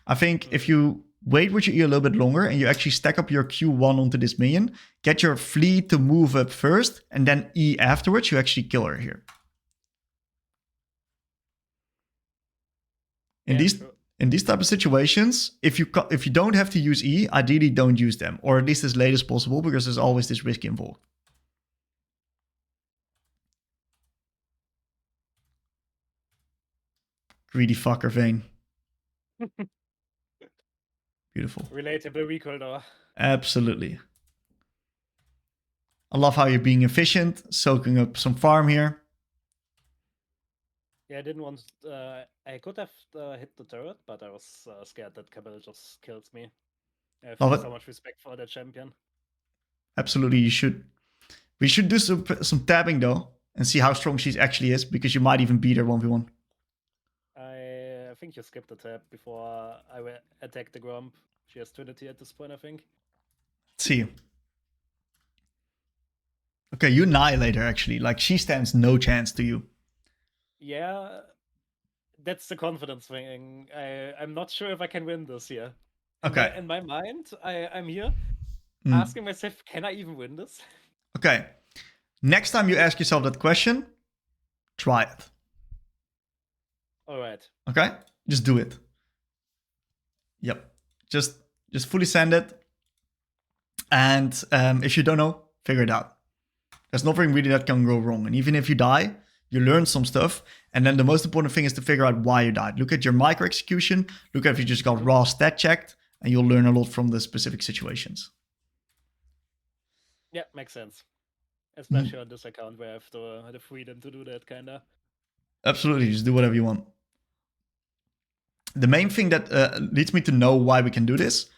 I think if you wait with your E a little bit longer and you actually stack up your Q1 onto this minion, get your fleet to move up first, and then E afterwards, you actually kill her here. In these type of situations, if you don't have to use E, ideally don't use them, or at least as late as possible, because there's always this risk involved. Greedy fucker, Vayne. Beautiful. Relatable recall though. Absolutely. I love how you're being efficient, soaking up some farm here. Yeah, I didn't want. I could have hit the turret, but I was scared that Camille just kills me. I have so much respect for that champion. Absolutely, you should. We should do some tabbing though, and see how strong she actually is, because you might even beat her 1v1. I think you skipped the tab before I attacked the Grump. She has Trinity at this point, I think. Let's see. Okay, you annihilate her actually. Like, she stands no chance to you. Yeah, that's the confidence thing. I'm not sure if I can win this here. Okay. In my mind, I'm here asking myself, can I even win this? Okay. Next time you ask yourself that question, try it. All right. Okay? Just do it. Yep. Just fully send it. And if you don't know, figure it out. There's nothing really that can go wrong. And even if you die, you learn some stuff. And then the most important thing is to figure out why you died. Look at your micro execution. Look at if you just got raw stat checked. And you'll learn a lot from the specific situations. Yeah, makes sense. Especially on this account where I have the freedom to do that, kinda. Absolutely, just do whatever you want. The main thing that leads me to know why we can do this,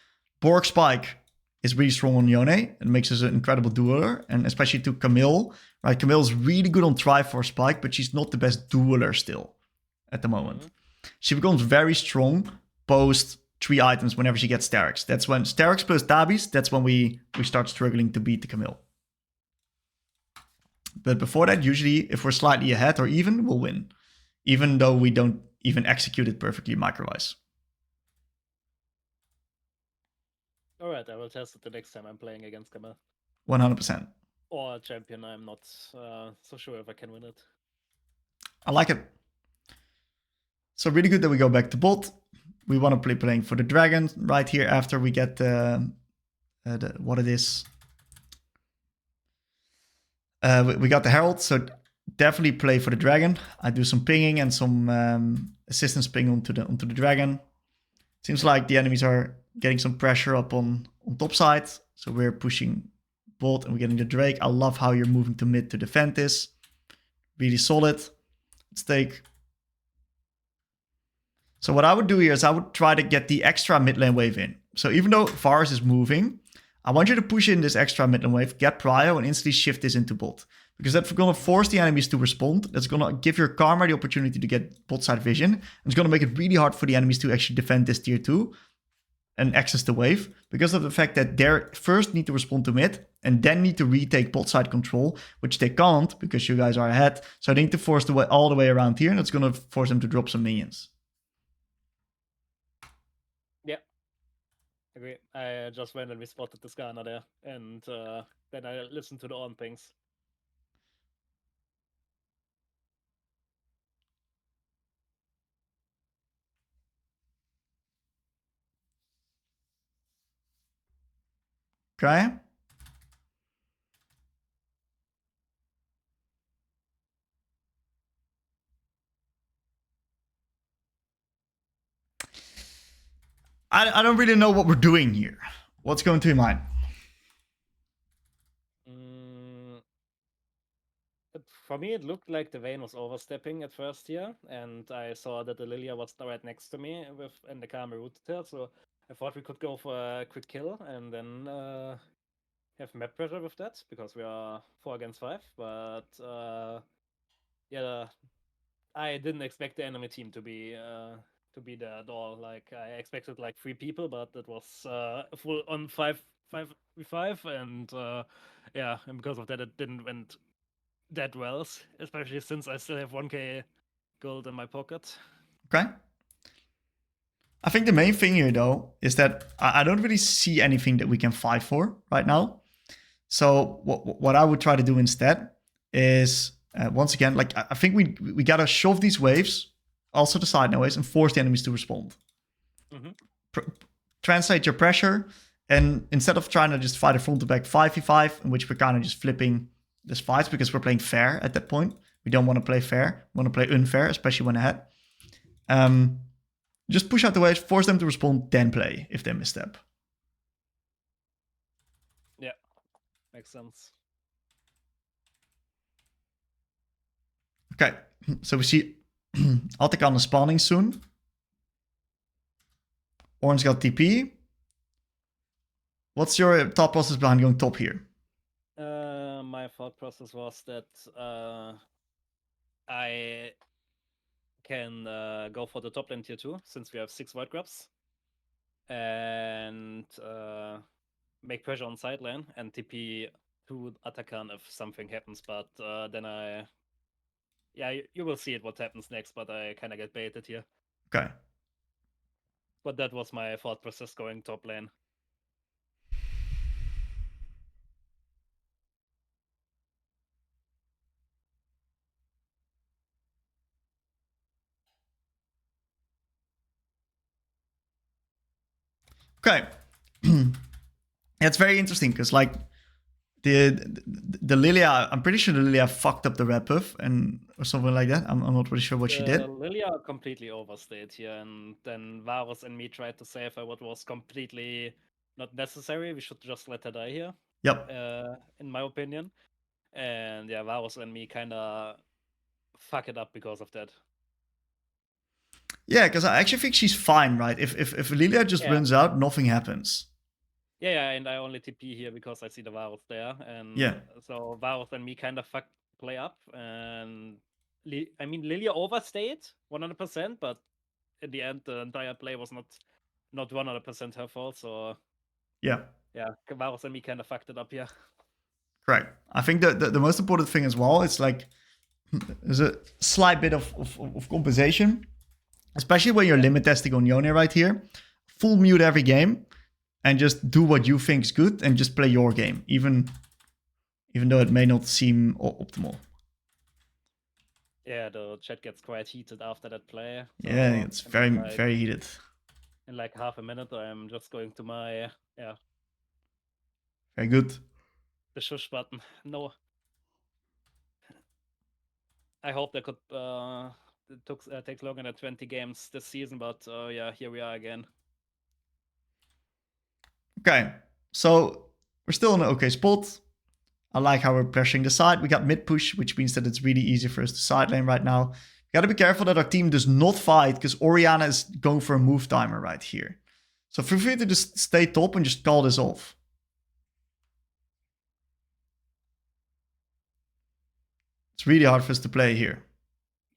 Borg Spike is really strong on Yone. It makes us an incredible dueler, and especially to Camille. Right, Camille is really good on Triforce Spike, but she's not the best dueler still at the moment. She becomes very strong post 3 items whenever she gets Starix. That's when Starix plus Tabis, that's when we start struggling to beat the Camille. But before that, usually if we're slightly ahead or even, we'll win. Even though we don't even execute it perfectly micro-wise. Alright, I will test it the next time I'm playing against Camille. 100%. Or a champion, I'm not so sure if I can win it. I like it. So really good that we go back to bot. We want to play playing for the dragon right here after we get what it is. We got the herald, so definitely play for the dragon. I do some pinging and some assistance ping onto the dragon. Seems like the enemies are getting some pressure up on top side, so we're pushing bot and we're getting the Drake. I love how you're moving to mid to defend this. Really solid. Let's take. So what I would do here is I would try to get the extra mid lane wave in. So even though Varus is moving, I want you to push in this extra mid lane wave, get prio, and instantly shift this into bot. Because that's going to force the enemies to respond. That's going to give your Karma the opportunity to get bot side vision. And it's going to make it really hard for the enemies to actually defend this tier 2 and access the wave. Because of the fact that they first need to respond to mid and then need to retake bot side control, which they can't because you guys are ahead. So they need to force the way all the way around here, and it's going to force them to drop some minions. Yeah, agree. I just randomly spotted the Skarner there, and then I listened to the on pings. Okay. I don't really know what we're doing here. What's going through your mind? For me, it looked like the Vayne was overstepping at first here, and I saw that the Lilia was right next to me and the Karma rooted her, so I thought we could go for a quick kill and then have map pressure with that, because we are 4 against 5, but yeah, I didn't expect the enemy team to be there at all. Like, I expected like 3 people, but it was full on 5v5, and yeah, and because of that, it didn't went that well, especially since I still have 1k gold in my pocket. Okay. I think the main thing here, though, is that I don't really see anything that we can fight for right now. So what I would try to do instead is, once again, like I think we gotta shove these waves, also the side waves, and force the enemies to respond. Translate your pressure, and instead of trying to just fight a front to back 5v5, in which we're kind of just flipping these fights because we're playing fair at that point. We don't want to play fair. We want to play unfair, especially when ahead. Just push out the waves, force them to respond, then play if they misstep. Yeah, makes sense. Okay, so we see Akshan is spawning soon. Orange got TP. What's your thought process behind going top here? My thought process was that I can go for the top lane tier 2, since we have 6 white grabs, and make pressure on side lane and TP to Akshan if something happens, but then yeah, you will see it what happens next, but I kind of get baited here. Okay. But that was my thought process going top lane. Okay. It's very interesting because like the Lilia, I'm pretty sure the Lilia fucked up the red buff or something like that. I'm not really sure what she did. Lilia completely overstayed here, and then Varus and me tried to save her, what was completely not necessary. We should just let her die here. Yep. In my opinion. And yeah, Varus and me kind of fuck it up because of that. Yeah, because I actually think she's fine, right? If Lilia just runs out, nothing happens. Yeah, and I only TP here because I see the Varus there, and yeah, so Varus and me kind of fuck play up, and I mean Lilia overstayed 100%, but in the end the entire play was not 100% her fault. So yeah, Varus and me kind of fucked it up here. Correct. I think the most important thing as well, it's like there's a slight bit of compensation, especially when you're limit testing on Yone right here. Full mute every game and just do what you think is good and just play your game, even though it may not seem optimal. Yeah, the chat gets quite heated after that play. So yeah, it's very heated. In like half a minute, I'm just going to my Very good. The shush button. No. I hope that could take longer than 20 games this season, but yeah, here we are again. Okay, so we're still in an okay spot. I like how we're pressuring the side. We got mid push, which means that it's really easy for us to side lane right now. We gotta be careful that our team does not fight, because Orianna is going for a move timer right here. So feel free to just stay top and just call this off. It's really hard for us to play here.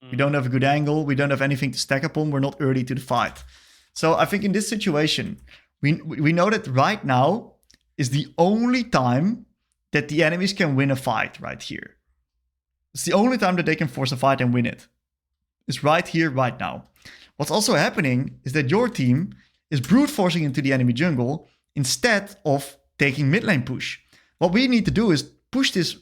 We don't have a good angle. We don't have anything to stack upon. We're not early to the fight. So I think in this situation, we know that right now is the only time that the enemies can win a fight right here. It's the only time that they can force a fight and win it. It's right here, right now. What's also happening is that your team is brute forcing into the enemy jungle instead of taking mid lane push. What we need to do is push this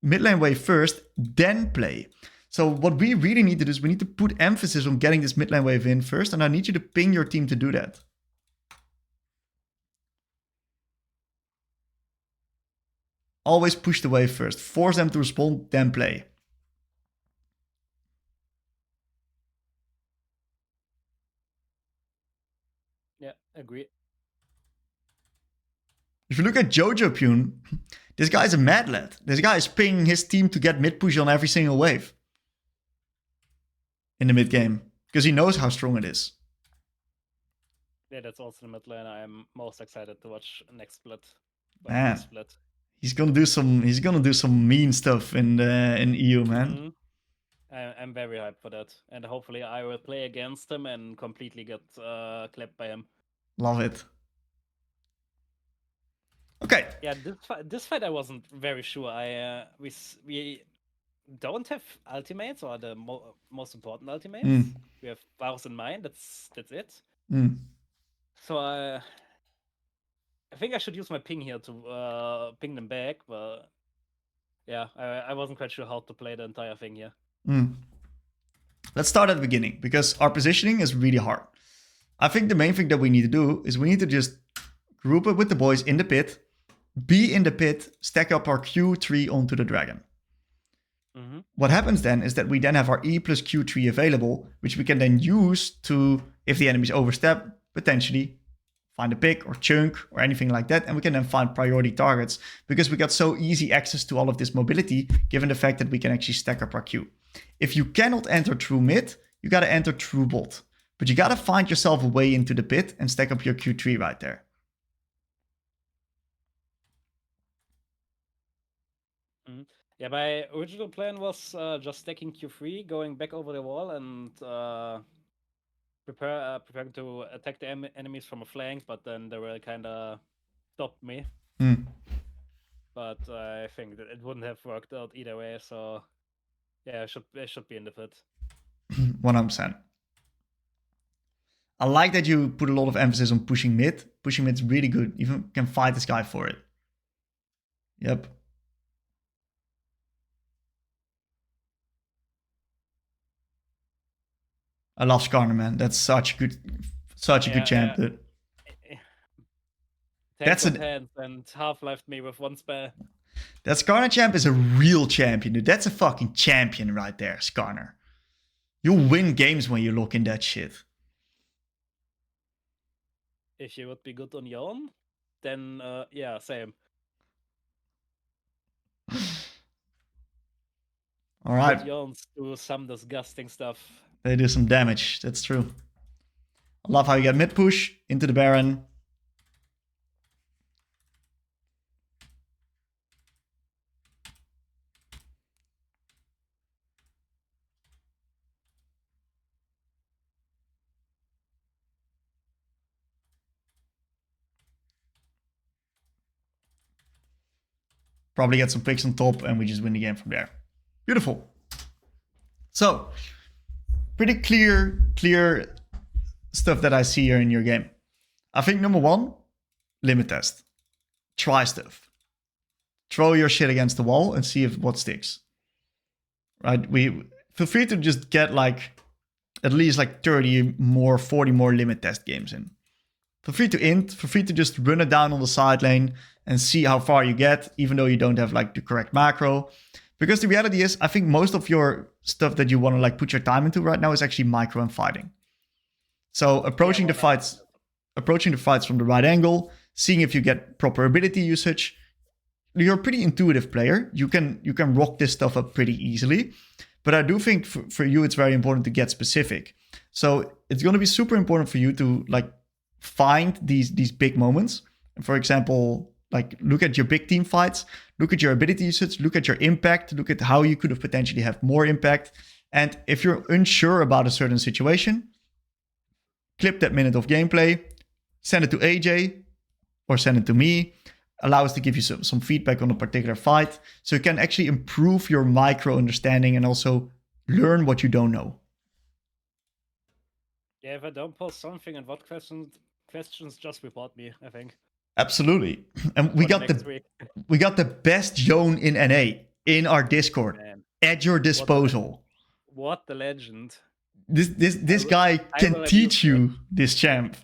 mid lane wave first, then play. So what we really need to do is we need to put emphasis on getting this mid lane wave in first, and I need you to ping your team to do that. Always push the wave first. Force them to respond, then play. Yeah, Agree. If you look at Jojo Pune, this guy's a mad lad. This guy is pinging his team to get mid push on every single wave in the mid game because he knows how strong it is. Yeah, that's also the mid lane I'm most excited to watch next split. Man, split. He's gonna do some mean stuff in EU, man. Mm-hmm. I'm very hyped for that, and hopefully I will play against him and completely get clipped by him. Love it. Okay. Yeah, this fight I wasn't very sure. We don't have ultimates or the most important ultimates. We have Varus in mind. That's it. So I think I should use my ping here to ping them back, but yeah, I wasn't quite sure how to play the entire thing here. Let's start at the beginning because our positioning is really hard. I think the main thing that we need to do is we need to just group up with the boys in the pit, be in the pit, stack up our Q3 onto the dragon. What happens then is that we then have our E plus Q3 available, which we can then use to, if the enemies overstep, potentially find a pick or chunk or anything like that. And we can then find priority targets because we got so easy access to all of this mobility, given the fact that we can actually stack up our Q. If you cannot enter through mid, you got to enter through bot. But you got to find yourself a way into the pit and stack up your Q3 right there. Yeah, my original plan was just stacking Q3, going back over the wall and preparing to attack the enemies from a flank, but then they will kind of stop me. But I think that it wouldn't have worked out either way, so yeah, I should be in the pit. 100%. I like that you put a lot of emphasis on pushing mid. Pushing mid's really good. You even can fight this guy for it. Yep. I love Skarner, man. That's such a good champ, dude. That's hands and half left me with one spare. That Skarner champ is a real champion, dude. That's a fucking champion right there, Skarner. You'll win games when you look in that shit. If you would be good on Yone, then yeah, same. All right. But Yones do some disgusting stuff. They do some damage. That's true. I love how you get mid push into the Baron. Probably get some picks on top and we just win the game from there. Beautiful. So, pretty clear stuff that I see here in your game. I think number one, limit test. Try stuff. Throw your shit against the wall and see if what sticks. Right? We feel free to just get like at least like 30 more, 40 more limit test games in. Feel free to int, feel free to just run it down on the side lane and see how far you get, even though you don't have like the correct macro. Because the reality is, I think most of your stuff that you want to like put your time into right now is actually micro and fighting. So approaching the fights from the right angle, seeing if you get proper ability usage. You're a pretty intuitive player. You can rock this stuff up pretty easily. But I do think for you, it's very important to get specific. So it's going to be super important for you to like find these big moments. For example, like look at your big team fights, look at your ability usage, look at your impact, look at how you could have potentially have more impact. And if you're unsure about a certain situation, clip that minute of gameplay, send it to AJ or send it to me, allow us to give you some feedback on a particular fight. So you can actually improve your micro understanding and also learn what you don't know. Yeah, if I don't post something and what questions just report me, I think. Absolutely. And we got the best Yone in NA in our Discord. Man. At your disposal. What the legend. This guy can teach you this champ.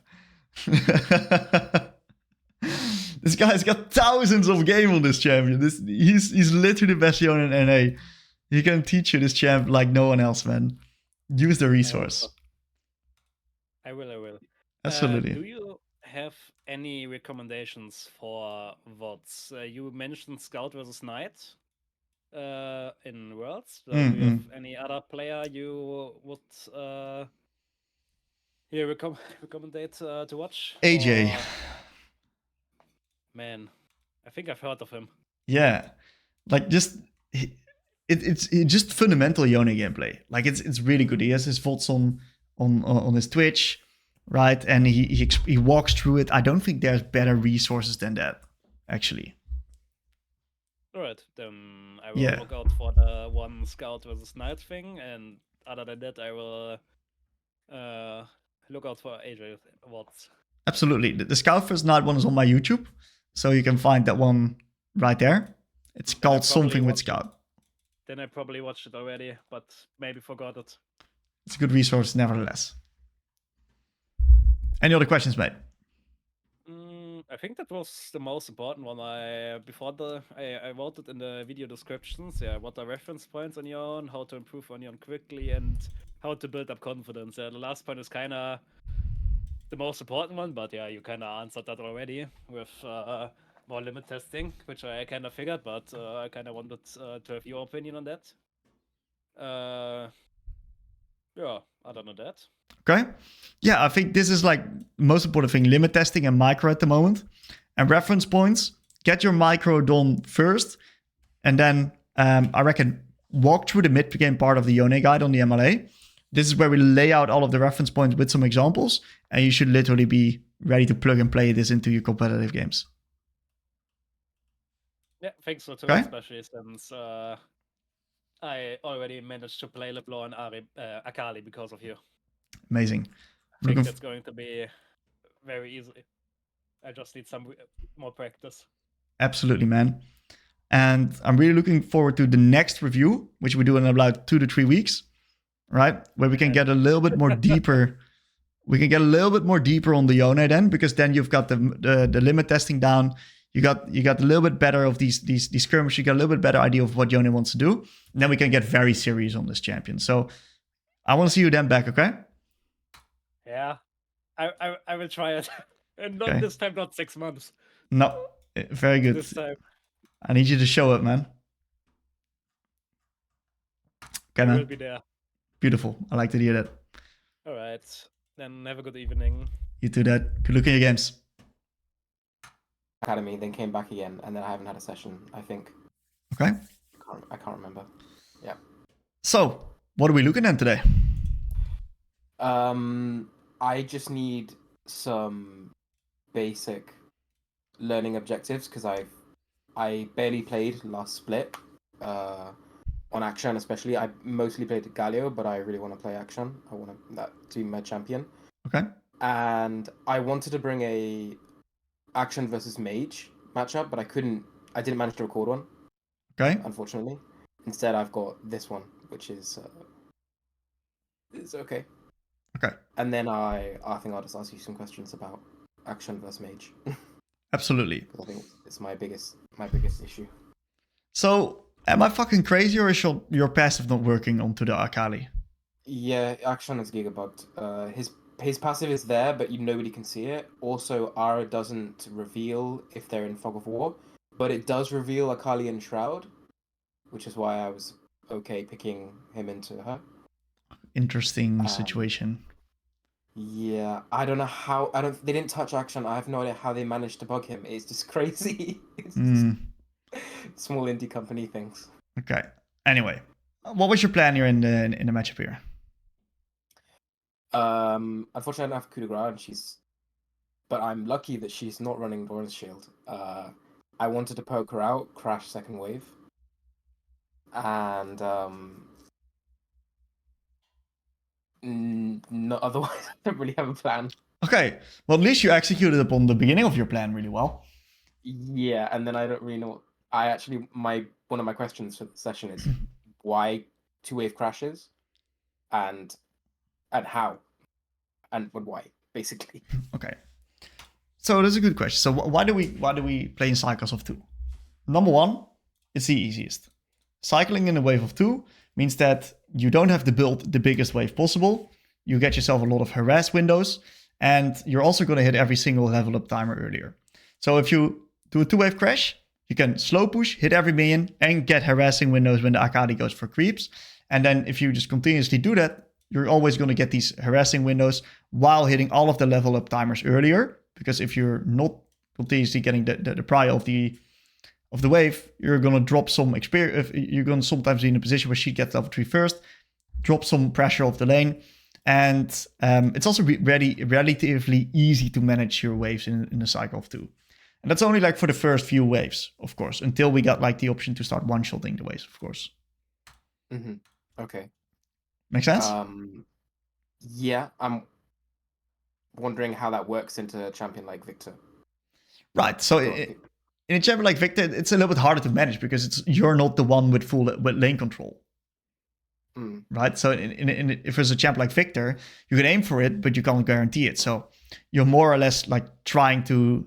This guy's got thousands of game on this champion. He's literally the best Yone in NA. He can teach you this champ like no one else, man. Use the resource. I will. Absolutely. Do you have any recommendations for VODs? You mentioned Scout versus Knight in Worlds. Do you have any other player you would recommendate to watch? AJ. Or... Man, I think I've heard of him. Yeah, like just it's just fundamental Yone gameplay. Like it's really good. He has his VODs on his Twitch, right? And he walks through it. I don't think there's better resources than that, actually. All right, then I will look out for the one Scout versus Knight thing, and other than that, I will look out for AJ VODs. Absolutely. The Scout versus Knight one is on my YouTube, so you can find that one right there. It's called something with Scout. Then I probably watched it already, but maybe forgot it. It's a good resource, nevertheless. Any other questions, mate? I think that was the most important one. I wrote it in the video descriptions. Yeah, what are reference points on Yone, how to improve on Yone quickly, and how to build up confidence. The last point is kind of the most important one, but yeah, you kind of answered that already with more limit testing, which I kind of figured, but I kind of wanted to have your opinion on that. Yeah, other than that. Okay. Yeah, I think this is like most important thing, limit testing and micro at the moment. And reference points, get your micro done first. And then I reckon walk through the mid-game part of the Yone guide on the MLA. This is where we lay out all of the reference points with some examples. And you should literally be ready to plug and play this into your competitive games. Yeah, thanks for too, especially since I already managed to play LeBlanc and Akali because of you. Amazing. I think that's going to be very easy. I just need some more practice. Absolutely, man. And I'm really looking forward to the next review, which we do in about 2 to 3 weeks, right? Where we can get a little bit more deeper. We can get a little bit more deeper on the Yone then, because then you've got the limit testing down. You got a little bit better of these skirmishes. You got a little bit better idea of what Yone wants to do. And then we can get very serious on this champion. So I want to see you then back, okay? Yeah, I will try it. And not this time, not 6 months. No, very good. This time. I need you to show it, man. Okay, man. I will be there. Beautiful. I like to hear that. All right. Then have a good evening. You too, Dad. Good luck in your games. Academy, then came back again, and then I haven't had a session, I think. Okay. I can't remember. Yeah. So, what are we looking at today? I just need some basic learning objectives because I barely played last split on Akshan especially. I mostly played Galio, but I really want to play Akshan. I want that to be my champion. Okay. And I wanted to bring a Akshan versus Mage matchup, but I didn't manage to record one. Okay. Unfortunately. Instead, I've got this one, which is okay. Okay. And then I think I'll just ask you some questions about Akshan versus Mage. Absolutely. I think it's my biggest issue. So, am I fucking crazy, or is your passive not working onto the Akali? Yeah, Akshan is gigabugged. His passive is there, but nobody can see it. Also, Ahri doesn't reveal if they're in Fog of War, but it does reveal Akali and Shroud, which is why I was okay picking him into her. Interesting situation. Yeah, I don't know how. They didn't touch Akshan. I have no idea how they managed to bug him. It's just crazy. It's just small indie company things. Okay. Anyway, what was your plan here in the matchup here? Unfortunately, I don't have coup de grace, but I'm lucky that she's not running Doran's Shield. I wanted to poke her out, crash second wave, and no, otherwise I don't really have a plan. Okay, well, at least you executed upon the beginning of your plan really well. Yeah, and then I don't really know. One of my questions for the session is why 2-wave crashes, and how, and why, basically. Okay, so that's a good question. So why do we play in cycles of 2? Number one, it's the easiest. Cycling in a wave of 2 means that you don't have to build the biggest wave possible. You get yourself a lot of harass windows, And you're also going to hit every single level up timer earlier. So if you do a 2-wave crash, you can slow push, hit every minion, and get harassing windows when the Akali goes for creeps. And then if you just continuously do that, you're always going to get these harassing windows while hitting all of the level up timers earlier. Because if you're not continuously getting the prio of the wave, you're going to drop some experience. You're going to sometimes be in a position where she gets level 3 first, drop some pressure off the lane. And it's also relatively easy to manage your waves in a cycle of 2. And that's only like for the first few waves, of course, until we got like the option to start one-shotting the waves, of course. Mm-hmm. Okay. Make sense? Yeah, I'm wondering how that works into a champion like Victor. Right. So in a champion like Victor, it's a little bit harder to manage because you're not the one with with lane control. Right. So if there's a champ like Victor, you can aim for it, but you can't guarantee it. So you're more or less like trying to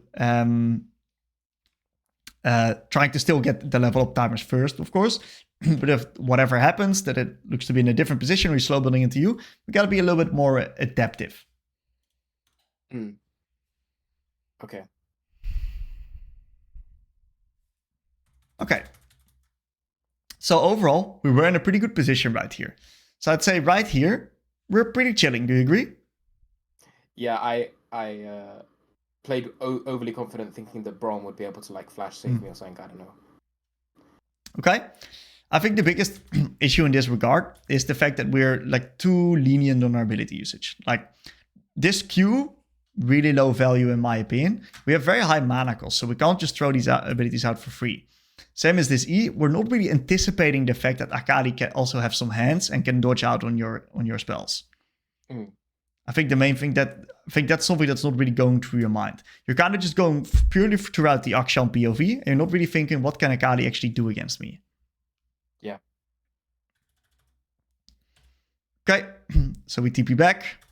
still get the level up timers first, of course. But if whatever happens, that it looks to be in a different position, we're slow building into you, we got to be a little bit more adaptive. Okay. Okay. So overall, we were in a pretty good position right here. So I'd say right here, we're pretty chilling. Do you agree? Yeah, I played overly confident, thinking that Braum would be able to like flash save me or something. I don't know. Okay. I think the biggest issue in this regard is the fact that we're like too lenient on our ability usage. Like this Q, really low value in my opinion. We have very high mana cost, so we can't just throw these abilities out for free. Same as this E, we're not really anticipating the fact that Akali can also have some hands and can dodge out on your spells. I think the main thing that's something that's not really going through your mind. You're kind of just going purely throughout the Akshan POV, and you're not really thinking, what can Akali actually do against me? Yeah. Okay, so we TP back.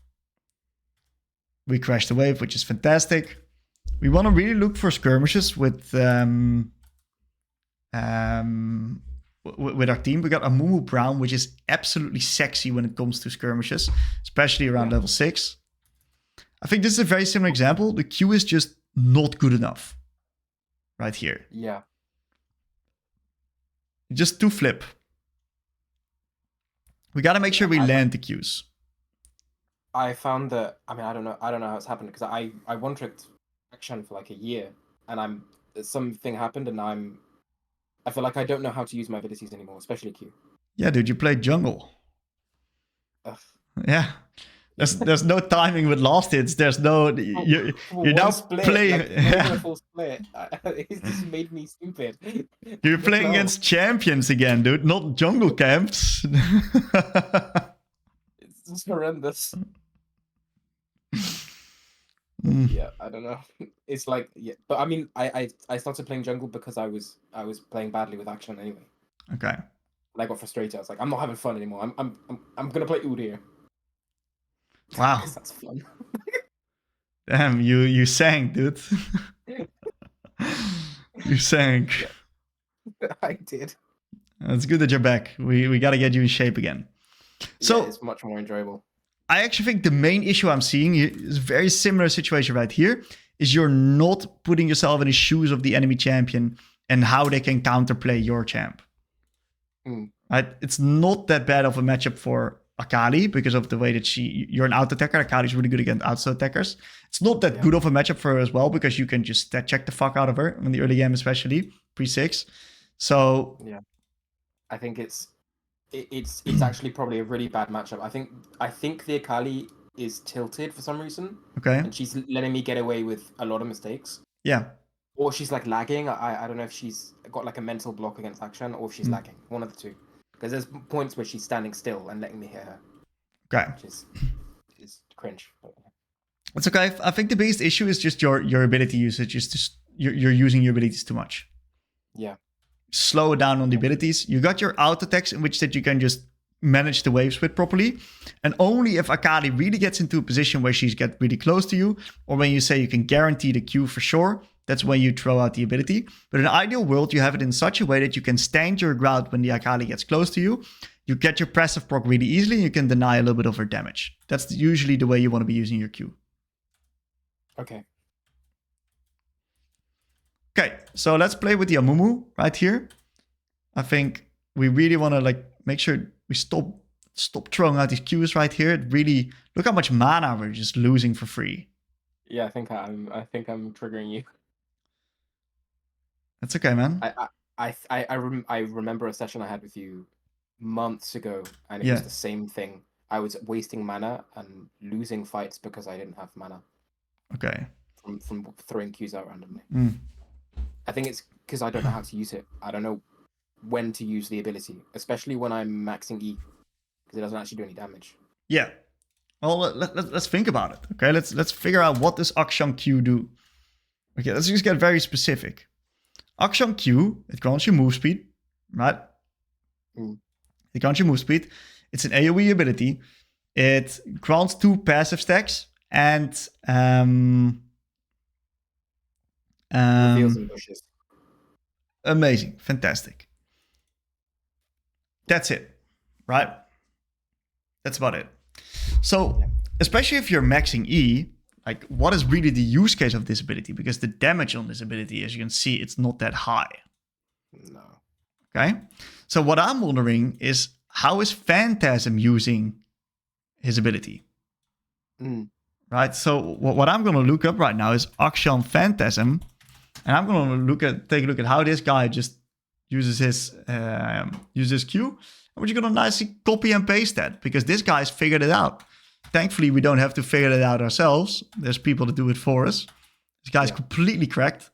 We crash the wave, which is fantastic. We want to really look for skirmishes with our team. We got a Mumu Brown, which is absolutely sexy when it comes to skirmishes, especially around level 6. I think this is a very similar example. The Q is just not good enough right here. Yeah. Just to flip. We got to make sure we land the Qs. I found that, I mean, I don't know how it's happened, because I one-tricked Akshan for like a year, and something happened, and I feel like I don't know how to use my abilities anymore, especially Q. Yeah, dude, you played jungle. Ugh. Yeah. There's no timing with last hits. There's no you're now playing like, full split. It just made me stupid. You're playing against champions again, dude, not jungle camps. It's just horrendous. Yeah, I don't know. It's like, yeah, but I mean, I started playing jungle because I was playing badly with Akshan anyway. Okay. And I got frustrated. I was like, I'm not having fun anymore. I'm gonna play Oud here. Wow. That's fun. Damn, you sank, dude. You sank. I did. It's good that you're back. We gotta get you in shape again. So yeah, it's much more enjoyable. I actually think the main issue I'm seeing is a very similar situation right here, is you're not putting yourself in the shoes of the enemy champion and how they can counterplay your champ. Right? It's not that bad of a matchup for Akali because of the way that you're an auto attacker. Akali's really good against auto attackers. It's not that good of a matchup for her as well because you can just check the fuck out of her in the early game, especially pre-6. So yeah, I think it's actually probably a really bad matchup. I think the Akali is tilted for some reason. Okay. And she's letting me get away with a lot of mistakes. Yeah. Or she's like lagging. I don't know if she's got like a mental block against Akshan or if she's lagging. One of the two. Because there's points where she's standing still and letting me hit her. Okay. Which is cringe. It's okay. I think the biggest issue is just your ability usage. Is just you're using your abilities too much. Yeah. Slow it down on the abilities. You got your auto attacks in which that you can just manage the waves with properly. And only if Akali really gets into a position where she's get really close to you, or when you say you can guarantee the Q for sure, that's when you throw out the ability. But in an ideal world, you have it in such a way that you can stand your ground when the Akali gets close to you. You get your passive proc really easily, and you can deny a little bit of her damage. That's usually the way you want to be using your Q. Okay. Okay, so let's play with the Amumu right here. I think we really want to like make sure we stop throwing out these Qs right here. It really look how much mana we're just losing for free. Yeah, I think I'm triggering you. That's okay, man. I remember a session I had with you months ago, and it Yeah. was the same thing. I was wasting mana and losing fights because I didn't have mana Okay. from throwing Qs out randomly. Mm. I think it's because I don't know how to use it. I don't know when to use the ability, especially when I'm maxing E, because it doesn't actually do any damage. Yeah. Well, let's think about it. Okay, let's figure out what does Akshan Q do. Okay, let's just get very specific. Akshan Q, it grants you move speed, right? Mm. It grants you move speed. It's an AoE ability. It grants 2 passive stacks and Reveals and bushes. amazing, fantastic. That's it, right? That's about it. So, especially if you're maxing E, like what is really the use case of this ability? Because the damage on this ability, as you can see, it's not that high. No. Okay. So what I'm wondering is how is Phantasm using his ability? Mm. Right. So what I'm going to look up right now is Akshan Phantasm, and I'm going to take a look at how this guy just uses his Q. And we're just going to nicely copy and paste that because this guy's figured it out. Thankfully, we don't have to figure it out ourselves. There's people to do it for us. This guy's completely cracked.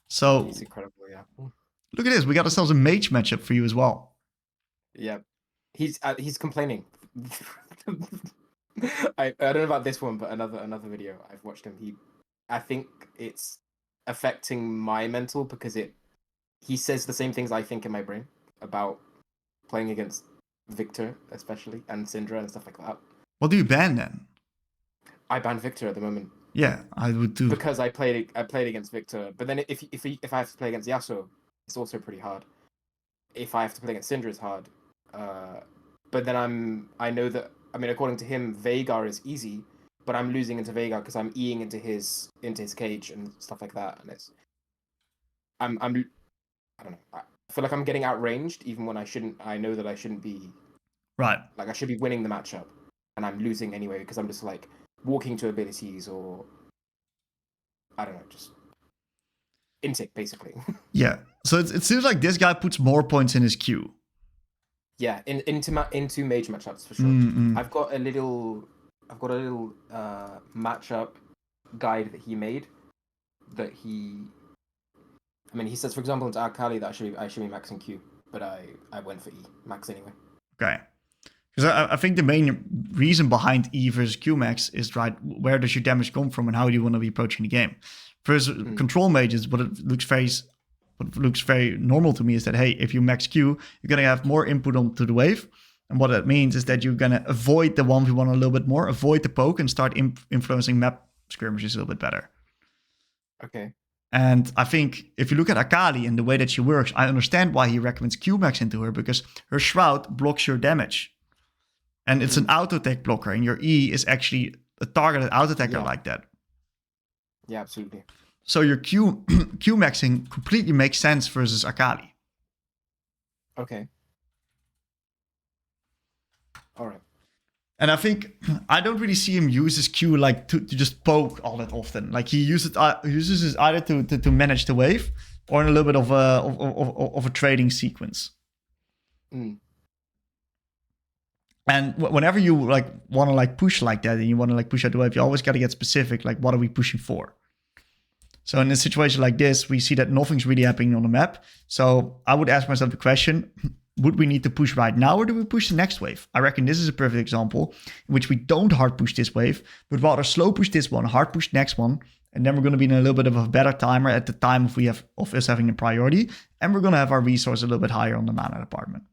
So He's incredible, yeah. Look at this. We got ourselves a mage matchup for you as well. Yeah. He's complaining. I don't know about this one, but another video I've watched him. I think it's affecting my mental because he says the same things I think in my brain about playing against Victor, especially, and Syndra and stuff like that. What do you ban then? I ban Victor at the moment. Yeah, I would too. Because I played against Victor, but then if I have to play against Yasuo, it's also pretty hard. If I have to play against Syndra, it's hard. But then I know that, I mean, according to him, Veigar is easy, but I'm losing into Veigar because I'm Eing into his cage and stuff like that, and I don't know. I feel like I'm getting outranged even when I shouldn't. I know that I shouldn't be. Right. Like I should be winning the matchup, and I'm losing anyway because I'm just like walking to abilities or I don't know, just intic basically. Yeah. So it seems like this guy puts more points in his queue. Yeah, into mage matchups for sure. Mm-mm. I've got a little matchup guide that he made. That he says, for example, into Akali that I should be maxing Q, but I went for E max anyway. Okay. Because I think the main reason behind E versus Q max is right. Where does your damage come from, and how do you want to be approaching the game? First, control mages, what looks very normal to me is that, hey, if you max Q, you're going to have more input onto the wave. And what that means is that you're going to avoid the 1v1 a little bit more, avoid the poke, and start influencing map skirmishes a little bit better. Okay. And I think if you look at Akali and the way that she works, I understand why he recommends Q max into her, because her Shroud blocks your damage. And it's an auto attack blocker, and your E is actually a targeted auto attacker like that. Yeah, absolutely. So your Q maxing completely makes sense versus Akali. Okay. All right. And I think I don't really see him use his Q like to just poke all that often. Like he uses it either to manage the wave or in a little bit of a trading sequence. Mm. And whenever you like want to like push like that and you want to like push out the wave, you always got to get specific. Like, what are we pushing for? So in a situation like this, we see that nothing's really happening on the map. So I would ask myself the question, would we need to push right now or do we push the next wave? I reckon this is a perfect example in which we don't hard push this wave, but rather slow push this one, hard push next one. And then we're going to be in a little bit of a better timer at the time of us having a priority. And we're going to have our resource a little bit higher on the mana department.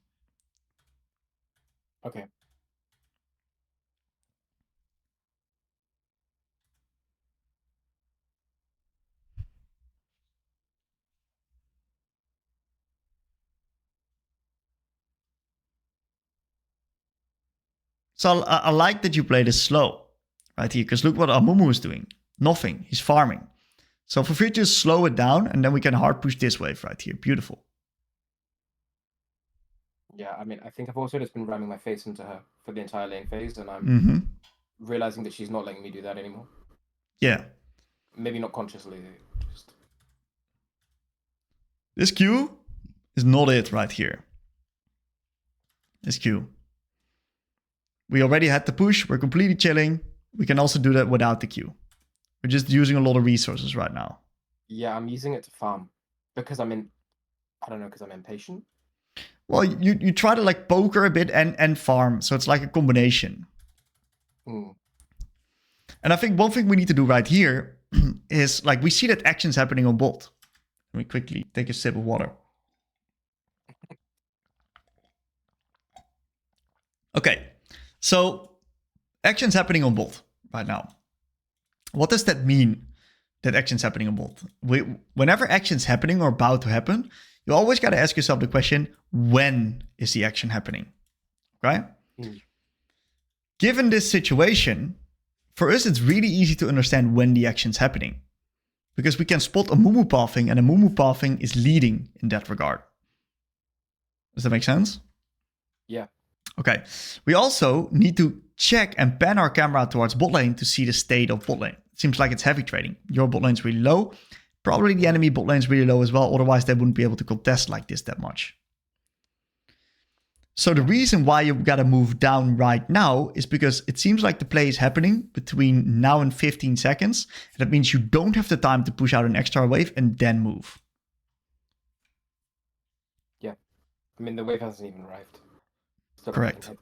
Okay. So I like that you play this slow right here, because look what Amumu is doing. Nothing. He's farming. So for free to just slow it down, and then we can hard push this wave right here. Beautiful. Yeah, I mean, I think I've also just been ramming my face into her for the entire lane phase, and I'm realizing that she's not letting me do that anymore. Yeah. Maybe not consciously. Just... This Q is not it right here. This Q. We already had the push. We're completely chilling. We can also do that without the Q. We're just using a lot of resources right now. Yeah, I'm using it to farm because I'm impatient. Well, you try to like poker a bit and farm. So it's like a combination. Mm. And I think one thing we need to do right here is like we see that action's happening on bot. Let me quickly take a sip of water. Okay, so action's happening on bot right now. What does that mean, that action's happening on bot? Whenever action's happening or about to happen, you always got to ask yourself the question, when is the action happening? Right? Mm. Given this situation, for us, it's really easy to understand when the action's happening. Because we can spot a Mumu pathing, and a Mumu pathing is leading in that regard. Does that make sense? Yeah. Okay. We also need to check and pan our camera towards bot lane to see the state of bot lane. It seems like it's heavy trading. Your bot lane's really low. Probably the enemy bot lane's really low as well. Otherwise, they wouldn't be able to contest like this that much. So the reason why you gotta move down right now is because it seems like the play is happening between now and 15 seconds. And that means you don't have the time to push out an extra wave and then move. Yeah. I mean, the wave hasn't even arrived. Still Correct.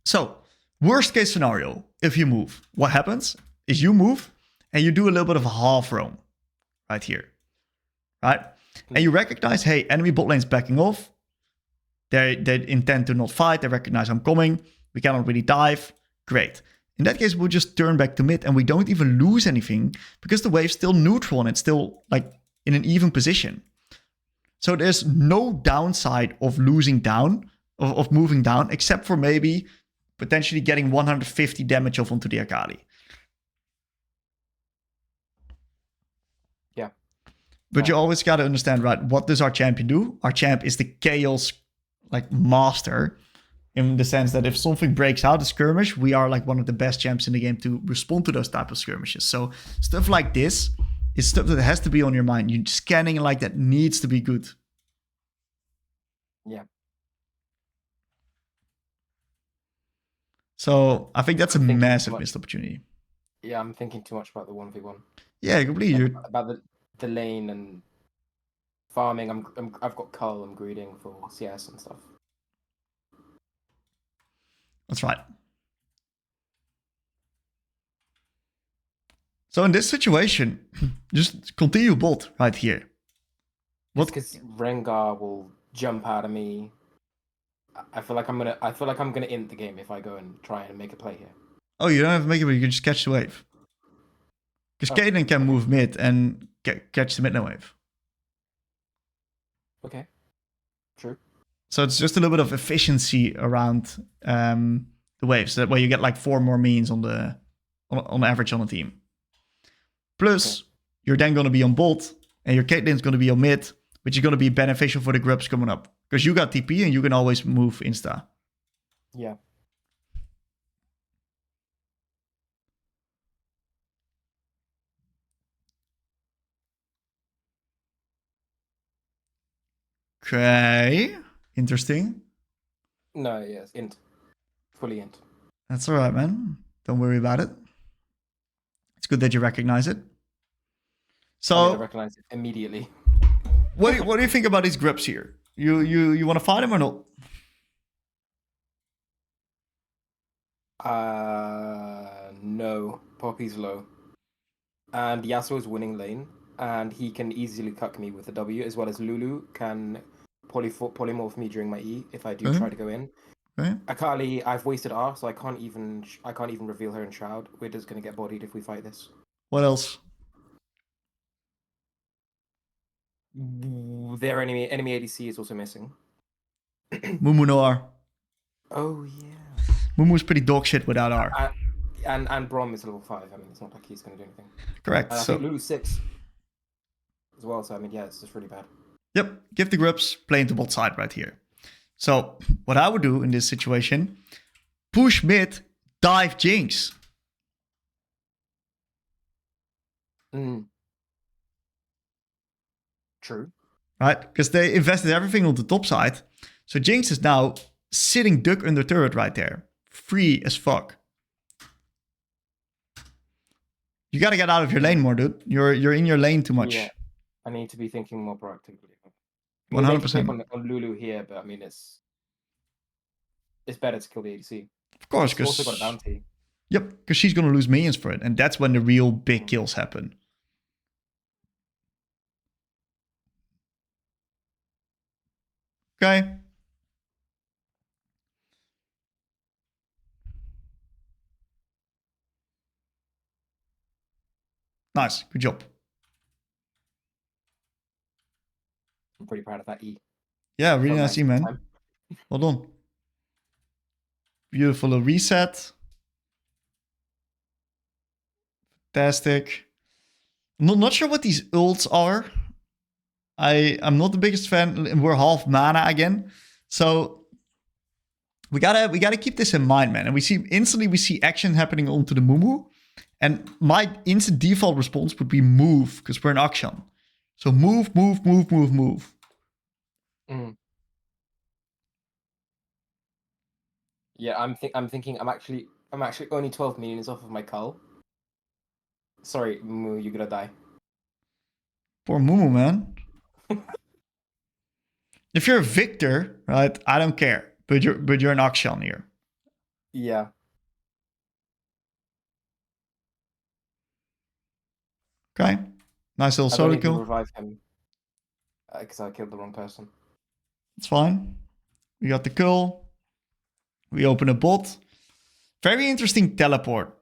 So, worst case scenario, if you move, what happens is you move and you do a little bit of a half roam right here, right? And you recognize, hey, enemy bot lane's backing off. They intend to not fight. They recognize I'm coming. We cannot really dive. Great. In that case, we'll just turn back to mid and we don't even lose anything because the wave's still neutral and it's still like in an even position. So there's no downside of losing down, of moving down, except for maybe potentially getting 150 damage off onto the Akali. Yeah. But you always got to understand, right? What does our champion do? Our champ is the chaos like master, in the sense that if something breaks out of skirmish, we are like one of the best champs in the game to respond to those type of skirmishes. So stuff like this is stuff that has to be on your mind. You scanning like that needs to be good. Yeah. So I think that's a thinking massive too much. missed opportunity. Yeah, I'm thinking too much about the 1v1. Yeah, completely. Like, about the lane and farming. I've got Cull. I'm greeting for CS and stuff. That's right. So in this situation, just continue bot right here. What? Because Rengar will jump out of me. I feel like I'm gonna end the game if I go and try and make a play here. Oh, you don't have to make it, but you can just catch the wave. Because Caitlyn can move mid and catch the mid lane wave. Okay. True. So it's just a little bit of efficiency around the waves. That way you get like 4 more means on average on a team. Plus, you're then going to be on bot, and your Caitlyn's going to be on mid, which is going to be beneficial for the grubs coming up. Because you got TP and you can always move insta. Yeah. Okay. Interesting. No, yes, int. Fully int. That's all right, man. Don't worry about it. It's good that you recognize it. So I recognize it immediately. What do you think about these grubs here? You want to fight them or not? No. Poppy's low. And Yasuo's winning lane. And he can easily cuck me with a W, as well as Lulu can polymorph me during my E if I do try to go in. Okay. Akali, I've wasted R, so I can't even reveal her in Shroud. We're just gonna get bodied if we fight this. What else? Their enemy ADC is also missing. Mumu no R. Oh yeah. Mumu's pretty dog shit without R. And Brom is level 5. I mean, it's not like he's going to do anything. Correct. I So think Lulu's 6 as well. So I mean, yeah, it's just really bad. yep, give the grips, play into bot side right here. So what I would do in this situation, push mid, dive Jinx. True. Right? Because they invested everything on the top side. So Jinx is now sitting duck under turret right there. Free as fuck. You gotta get out of your lane more, dude. You're in your lane too much. Yeah. I need to be thinking more proactively. 100%. On Lulu here, but I mean, it's better to kill the ADC. Of course, She's because also got a bounty. Yep, because she's gonna lose minions for it, and that's when the real big kills happen. Okay. Nice, good job. I'm pretty proud of that E. Yeah, really Felt nice, this man. time. Well done. Beautiful little reset. Fantastic. I'm not sure what these ults are. I'm not the biggest fan. We're half mana again. So we gotta keep this in mind, man. And we see action happening onto the Mumu. And my instant default response would be move, because we're in Akshan. So move, move, move, move, move. Yeah, I'm thinking I'm actually only 12 minions off of my cull. Sorry, Moo, you're gonna die. Poor Mumu, man. If you're a victor, right, I don't care. But you're an Akshan here. Yeah. Okay. Nice little I don't solo need to kill. revive him because I killed the wrong person. It's fine. We got the kill. We open a bot. Very interesting teleport.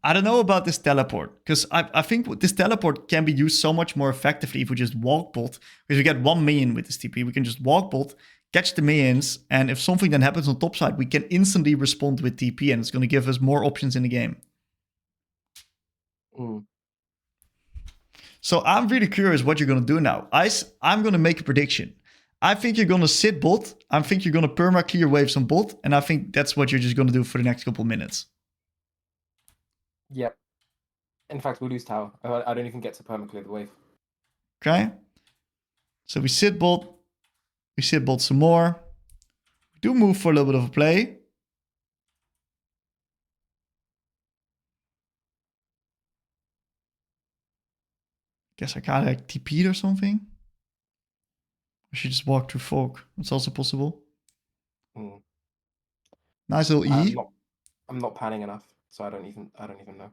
I don't know about this teleport, because I think this teleport can be used so much more effectively if we just walk bot. Because we get 1 minion with this TP. We can just walk bot, catch the minions, and if something then happens on top side, we can instantly respond with TP, and it's going to give us more options in the game. So I'm really curious what you're going to do now. I'm going to make a prediction. I think you're going to sit bot. I think you're going to perma clear waves on bot. And I think that's what you're just going to do for the next couple minutes. Yep. In fact, we'll lose tower. I don't even get to perma clear the wave. Okay. So we sit bot. We sit bot some more. We do move for a little bit of a play. Guess I got like TP'd or something. I should just walk through fog. That's also possible. Nice little E. I'm not panning enough, so I don't even know.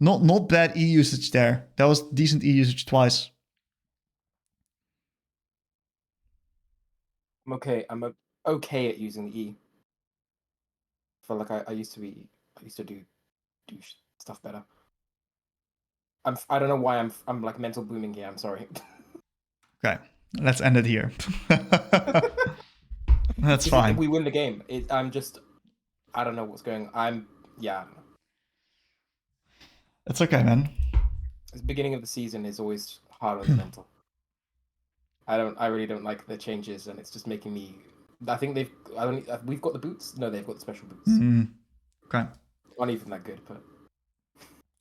Not bad E usage there. That was decent E usage twice. I'm okay at using the E. I feel like I used to do stuff better. I don't know why I'm like mental booming here. I'm sorry. Okay, let's end it here. That's Even fine. if we win the game, I don't know what's going on. I don't know. It's okay, man. The beginning of the season is always harder than mental. I really don't like the changes, and it's just making me. I think we've got the boots. No, they've got the special boots. Okay. Not even that good, but.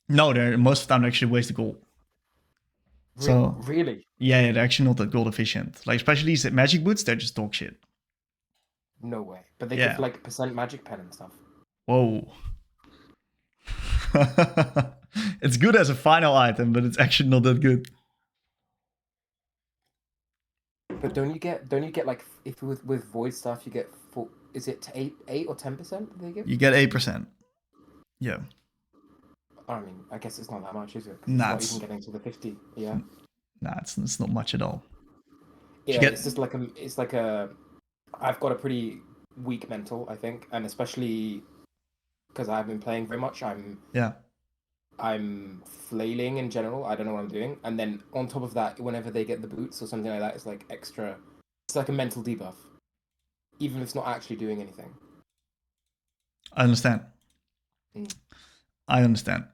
No, they're most of the time actually waste the gold. So really? Yeah, they're actually not that gold efficient. Like especially these magic boots, they're just dog shit. No way. But they give like % magic pen and stuff. Whoa. It's good as a final item, but it's actually not that good. But don't you get like if with void stuff you get is it 8 or 10% they give? You get 8%. Yeah. I mean, I guess it's not that much, is it? Nah, it's not even getting to the 50. Yeah. Nah, it's not much at all. Yeah, it's just like I've got a pretty weak mental, I think, and especially because I've been playing very much. I'm flailing in general. I don't know what I'm doing, and then on top of that, whenever they get the boots or something like that, it's like extra. It's like a mental debuff, even if it's not actually doing anything. I understand. Mm. I understand.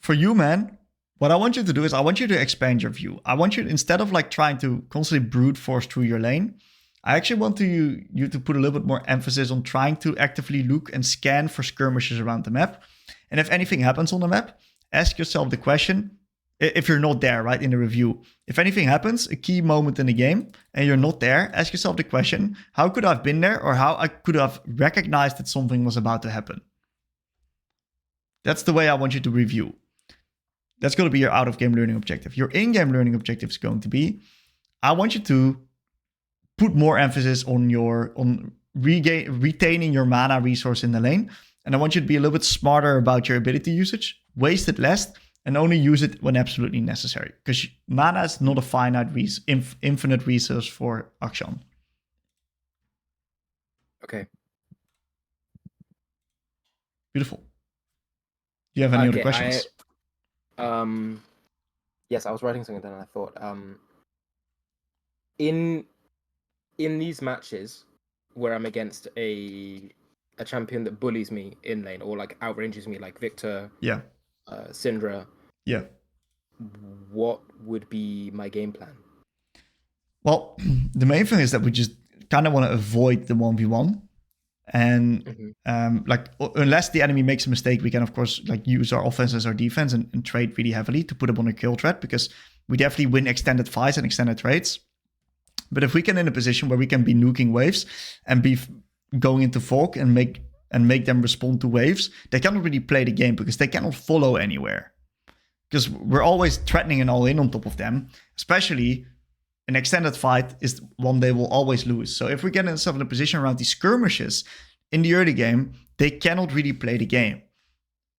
For you, man, what I want you to do is I want you to expand your view. I want you, instead of like trying to constantly brute force through your lane, I actually want you to put a little bit more emphasis on trying to actively look and scan for skirmishes around the map. And if anything happens on the map, ask yourself the question, if you're not there, right, in the review, if anything happens, a key moment in the game, and you're not there, ask yourself the question, how could I have been there, or how I could have recognized that something was about to happen? That's the way I want you to review. That's going to be your out-of-game learning objective. Your in-game learning objective is going to be, I want you to put more emphasis on retaining your mana resource in the lane. And I want you to be a little bit smarter about your ability usage, waste it less, and only use it when absolutely necessary. Because mana is not a finite infinite resource for Akshan. Okay. Beautiful. Do you have any other questions? Yes, I was writing something down and I thought, in these matches where I'm against a champion that bullies me in lane or like outranges me, like Victor, Yeah. Syndra, Yeah. what would be my game plan? Well, the main thing is that we just kind of want to avoid the 1v1. And like, unless the enemy makes a mistake, we can, of course, like use our offense as our defense and trade really heavily to put them on a kill threat, because we definitely win extended fights and extended trades. But if we can in a position where we can be nuking waves and be going into Volk and make them respond to waves, they cannot really play the game because they cannot follow anywhere. Because we're always threatening an all-in on top of them, especially an extended fight is one they will always lose. So if we get ourselves in a position around these skirmishes in the early game, they cannot really play the game.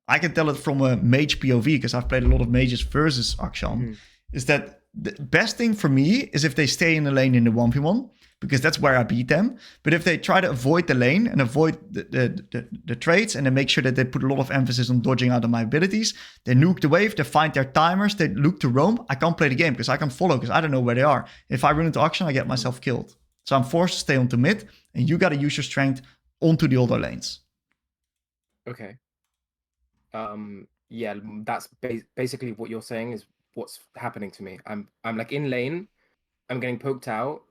I can tell it from a mage POV, because I've played a lot of mages versus Akshan, is that the best thing for me is if they stay in the lane in the 1v1, because that's where I beat them. But if they try to avoid the lane and avoid the trades, and they make sure that they put a lot of emphasis on dodging out of my abilities, they nuke the wave, they find their timers, they look to roam, I can't play the game because I can't follow, because I don't know where they are. If I run into Akshan, I get myself killed. So I'm forced to stay onto mid, and you got to use your strength onto the other lanes. Okay. Yeah, that's basically what you're saying is what's happening to me. I'm like in lane, I'm getting poked out.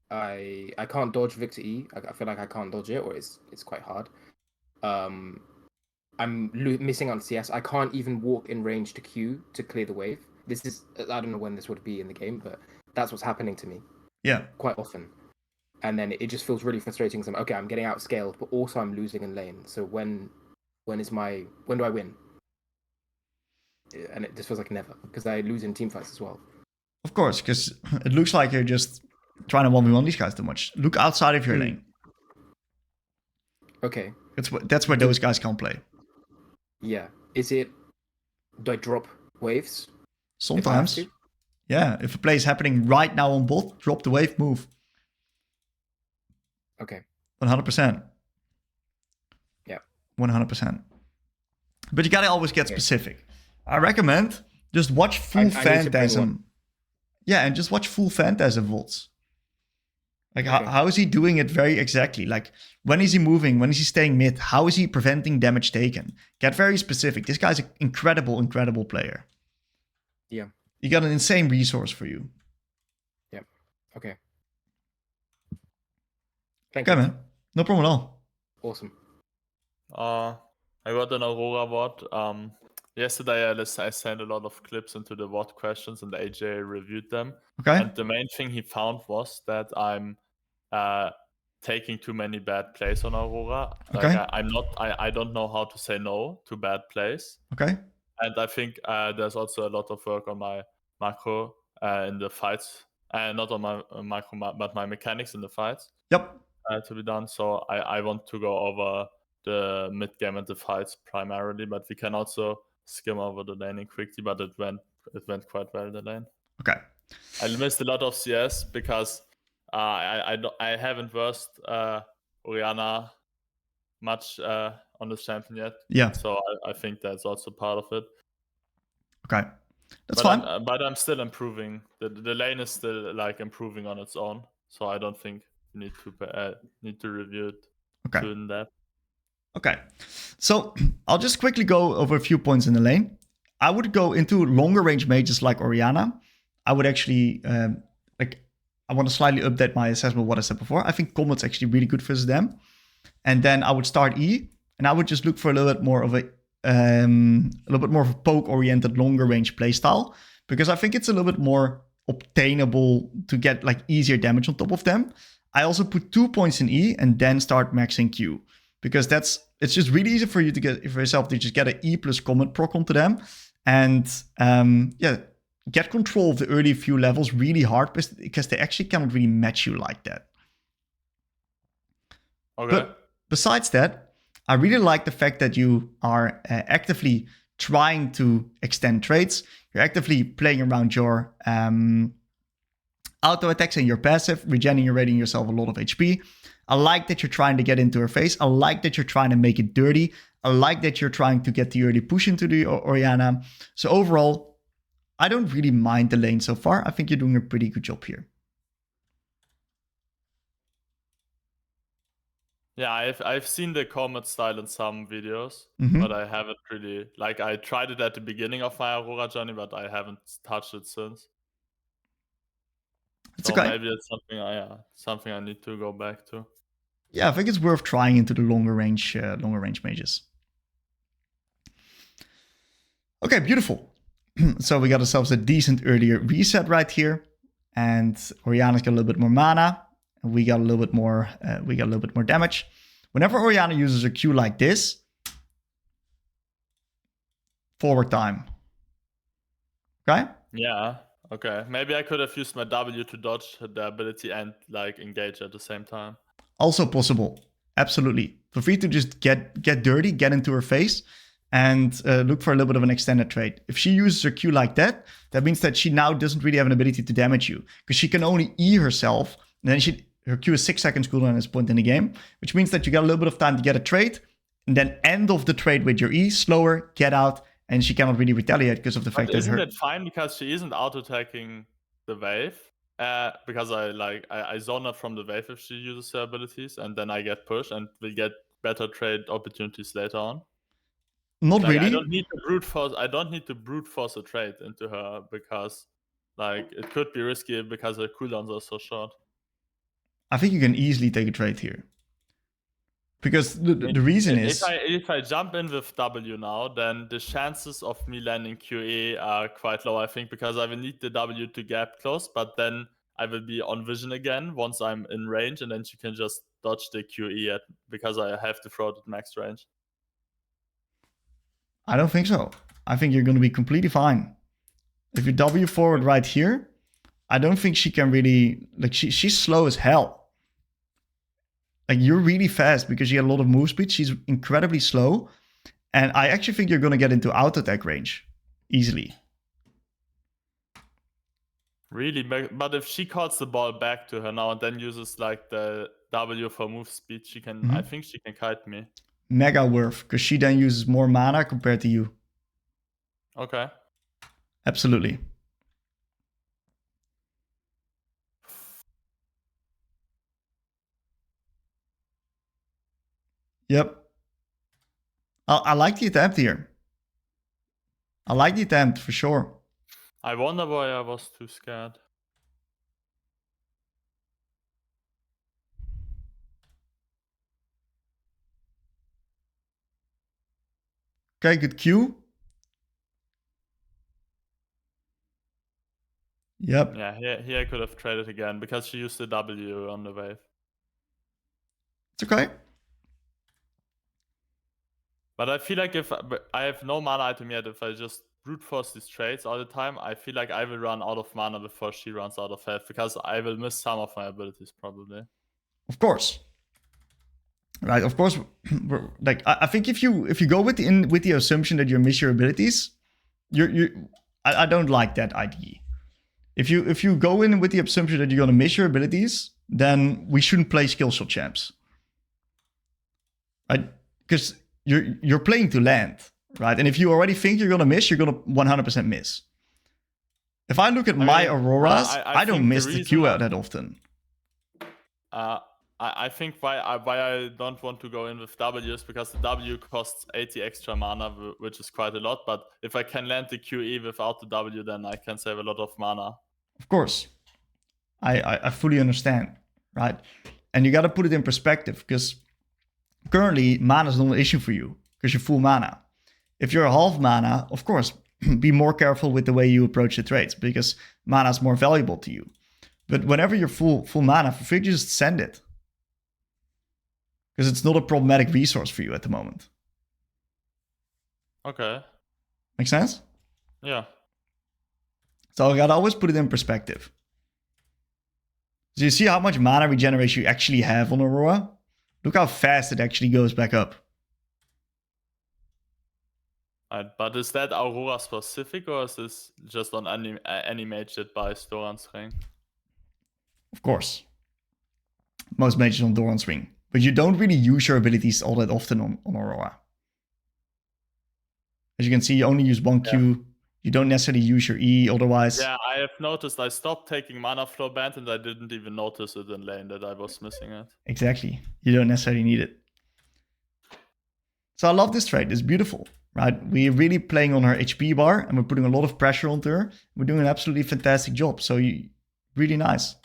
I can't dodge Victor E. I feel like I can't dodge it, or it's quite hard. I'm missing on CS. I can't even walk in range to Q to clear the wave. This is, I don't know when this would be in the game, but that's what's happening to me. Yeah. Quite often. And then it just feels really frustrating. So I'm getting outscaled, but also I'm losing in lane. So when do I win? And it just feels like never, because I lose in team fights as well. Of course, because it looks like you're just trying to 1v1 these guys too much. Look outside of your lane. Okay. That's where those guys can't play. Yeah. Do I drop waves? Sometimes. Yeah, if a play is happening right now on bot, drop the wave, move. Okay. 100%. Yeah. 100%. But you gotta always get specific. I recommend just watch full Phantasm. Yeah, and just watch full Phantasm VODs. Like, how is he doing it very exactly? Like, when is he moving? When is he staying mid? How is he preventing damage taken? Get very specific. This guy's an incredible, incredible player. Yeah. You got an insane resource for you. Yeah. Okay. Thank you. Okay, man. No problem at all. Awesome. I got an Aurora VOD. Yesterday I sent a lot of clips into the VOD questions and AJ reviewed them. Okay. And the main thing he found was that I'm taking too many bad plays on Aurora. Okay. Like I don't know how to say no to bad plays. Okay. And I think there's also a lot of work on my macro in the fights. Not on my macro, but my mechanics in the fights. Yep. To be done. So I want to go over the mid game and the fights primarily, but we can also skim over the laning quickly. But it went quite well, the lane. Okay. I missed a lot of CS because I haven't versed Orianna much on the champion yet. Yeah. So I think that's also part of it. Okay. That's fine. But I'm still improving. The lane is still like improving on its own. So I don't think we need to review it too in depth. Okay, so I'll just quickly go over a few points in the lane. I would go into longer range mages like Orianna. I would actually, I want to slightly update my assessment of what I said before. I think Comet's actually really good versus them. And then I would start E, and I would just look for a little bit more of a poke-oriented, longer range playstyle, because I think it's a little bit more obtainable to get like easier damage on top of them. I also put 2 points in E and then start maxing Q, because it's just really easy for you to get for yourself to just get an E plus Comet proc onto them, and get control of the early few levels really hard, because they actually cannot really match you like that. Okay. But besides that, I really like the fact that you are actively trying to extend trades. You're actively playing around your auto attacks and your passive, regenerating yourself a lot of HP. I like that you're trying to get into her face. I like that you're trying to make it dirty. I like that you're trying to get the early push into the Orianna. So overall, I don't really mind the lane so far. I think you're doing a pretty good job here. Yeah, I've seen the Comet style in some videos, but I haven't really, like, I tried it at the beginning of my Aurora journey, but I haven't touched it since. It's so okay. Maybe it's something I need to go back to. Yeah, I think it's worth trying into the longer range mages. Okay, beautiful. So we got ourselves a decent earlier reset right here, and Orianna's got a little bit more mana, and we got a little bit more. Damage. Whenever Orianna uses a Q like this, forward time. Okay. Yeah. Okay. Maybe I could have used my W to dodge the ability and like engage at the same time. Also possible. Absolutely. Feel free to just get dirty, get into her face, and look for a little bit of an extended trade. If she uses her Q like that, that means that she now doesn't really have an ability to damage you, because she can only E herself, and then her Q is 6 seconds cooldown at this point in the game, which means that you got a little bit of time to get a trade, and then end of the trade with your E, slower, get out, and she cannot really retaliate because of the fact that isn't it fine because she isn't auto-attacking the wave? Because I zone her from the wave if she uses her abilities, and then I get pushed, and we get better trade opportunities later on. Not like, really. I don't need to brute force a trade into her, because like it could be risky because her cooldowns are so short. I think you can easily take a trade here, because the reason is if I jump in with W now, then the chances of me landing QE are quite low, I think, because I will need the W to gap close, but then I will be on vision again once I'm in range, and then she can just dodge the QE because I have to throw it at max range. I don't think so. I think you're going to be completely fine. If you W forward right here, I don't think she can really... Like, she's slow as hell. Like, you're really fast because you have a lot of move speed. She's incredibly slow. And I actually think you're going to get into auto attack range easily. Really? But if she calls the ball back to her now and then uses like the W for move speed, she can... I think she can kite me. Mega worth, because she then uses more mana compared to you. Okay. Absolutely. Yep. I like the attempt here. I like the attempt for sure. I wonder why I was too scared. Okay, good Q. Yep. Yeah, here I could have traded again because she used the W on the wave. It's okay. But I feel like if I have no mana item yet, if I just brute force these trades all the time, I feel like I will run out of mana before she runs out of health, because I will miss some of my abilities probably. Of course. Right, of course. Like, I think if you go with the assumption that you miss your abilities, I don't like that idea. If you go in with the assumption that you're gonna miss your abilities, then we shouldn't play skill shot champs. Right? Because you're playing to land, right? And if you already think you're gonna miss, you're gonna 100% miss. If I look at my Auroras, I don't miss the Q out that often. I think why I don't want to go in with W is because the W costs 80 extra mana, which is quite a lot. But if I can land the QE without the W, then I can save a lot of mana. Of course. I fully understand, right? And you got to put it in perspective, because currently mana is not an issue for you because you're full mana. If you're half mana, of course, be more careful with the way you approach the trades, because mana is more valuable to you. But whenever you're full mana, for free, just send it, because it's not a problematic resource for you at the moment. Okay. Make sense? Yeah. So I gotta always put it in perspective. So you see how much mana regeneration you actually have on Aurora? Look how fast it actually goes back up. But is that Aurora specific, or is this just on any mage that buys Doran's Ring? Of course. Most mages on Doran's Ring. But you don't really use your abilities all that often on Aurora. As you can see, you only use one Q. You don't necessarily use your E otherwise. Yeah, I have noticed I stopped taking mana flow band and I didn't even notice it in lane that I was missing it. Exactly. You don't necessarily need it. So I love this trade. It's beautiful, right? We're really playing on her HP bar and we're putting a lot of pressure onto her. We're doing an absolutely fantastic job. So really nice.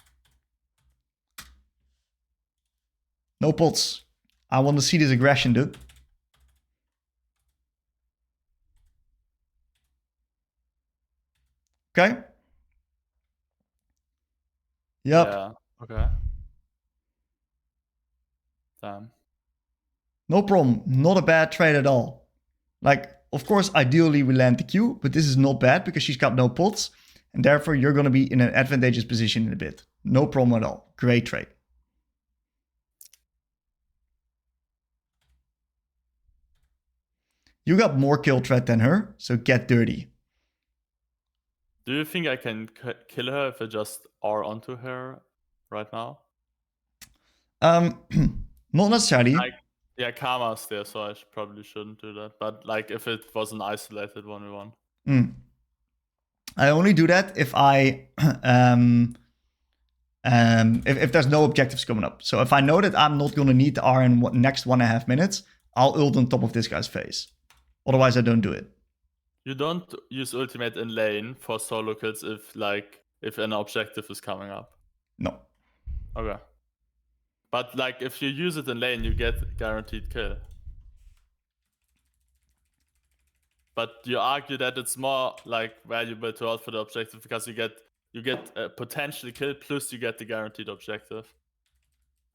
No pots. I want to see this aggression, dude. Okay. Yep. Yeah. Okay. Damn. No problem. Not a bad trade at all. Like, of course, ideally we land the Q, but this is not bad because she's got no pots. And therefore, you're going to be in an advantageous position in a bit. No problem at all. Great trade. You got more kill threat than her, so get dirty. Do you think I can kill her if I just R onto her right now? Not necessarily. Yeah, Karma's there, so I probably shouldn't do that. But like, if it was an isolated 1v1. I only do that if I if there's no objectives coming up. So if I know that I'm not gonna need the R in next 1.5 minutes, I'll ult on top of this guy's face. Otherwise, I don't do it. You don't use ultimate in lane for solo kills if an objective is coming up. No. Okay. But like, if you use it in lane, you get guaranteed kill. But you argue that it's more like valuable to ult for the objective because you get a potential kill plus you get the guaranteed objective.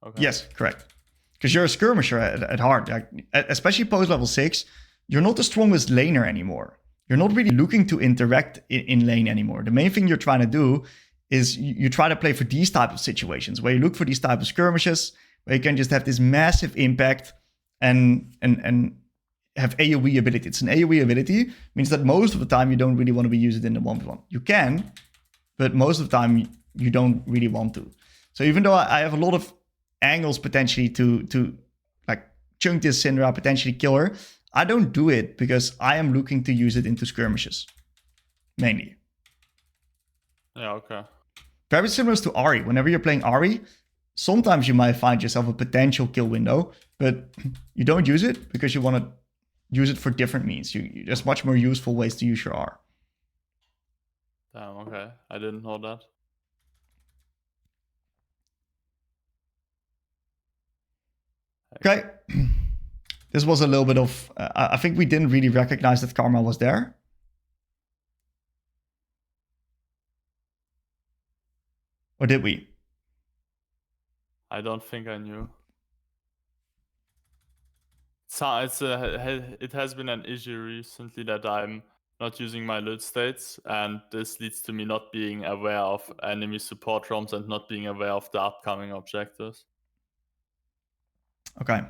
Okay. Yes, correct. Because you're a skirmisher at heart. Like, especially post level 6, you're not the strongest laner anymore. You're not really looking to interact in lane anymore. The main thing you're trying to do is you try to play for these type of situations where you look for these type of skirmishes where you can just have this massive impact and have AoE ability. It's an AoE ability, means that most of the time you don't really want to be using it in the 1v1. You can, but most of the time you don't really want to. So even though I have a lot of angles potentially to like chunk this Syndra, potentially kill her, I don't do it because I am looking to use it into skirmishes, mainly. Yeah, okay. Very similar to Ahri. Whenever you're playing Ahri, sometimes you might find yourself a potential kill window, but you don't use it because you want to use it for different means. There's much more useful ways to use your R. Damn, okay. I didn't know that. Okay. This was a little bit of... I think we didn't really recognize that Karma was there. Or did we? I don't think I knew. So it has been an issue recently that I'm not using my loot states, and this leads to me not being aware of enemy support roams and not being aware of the upcoming objectives. Okay.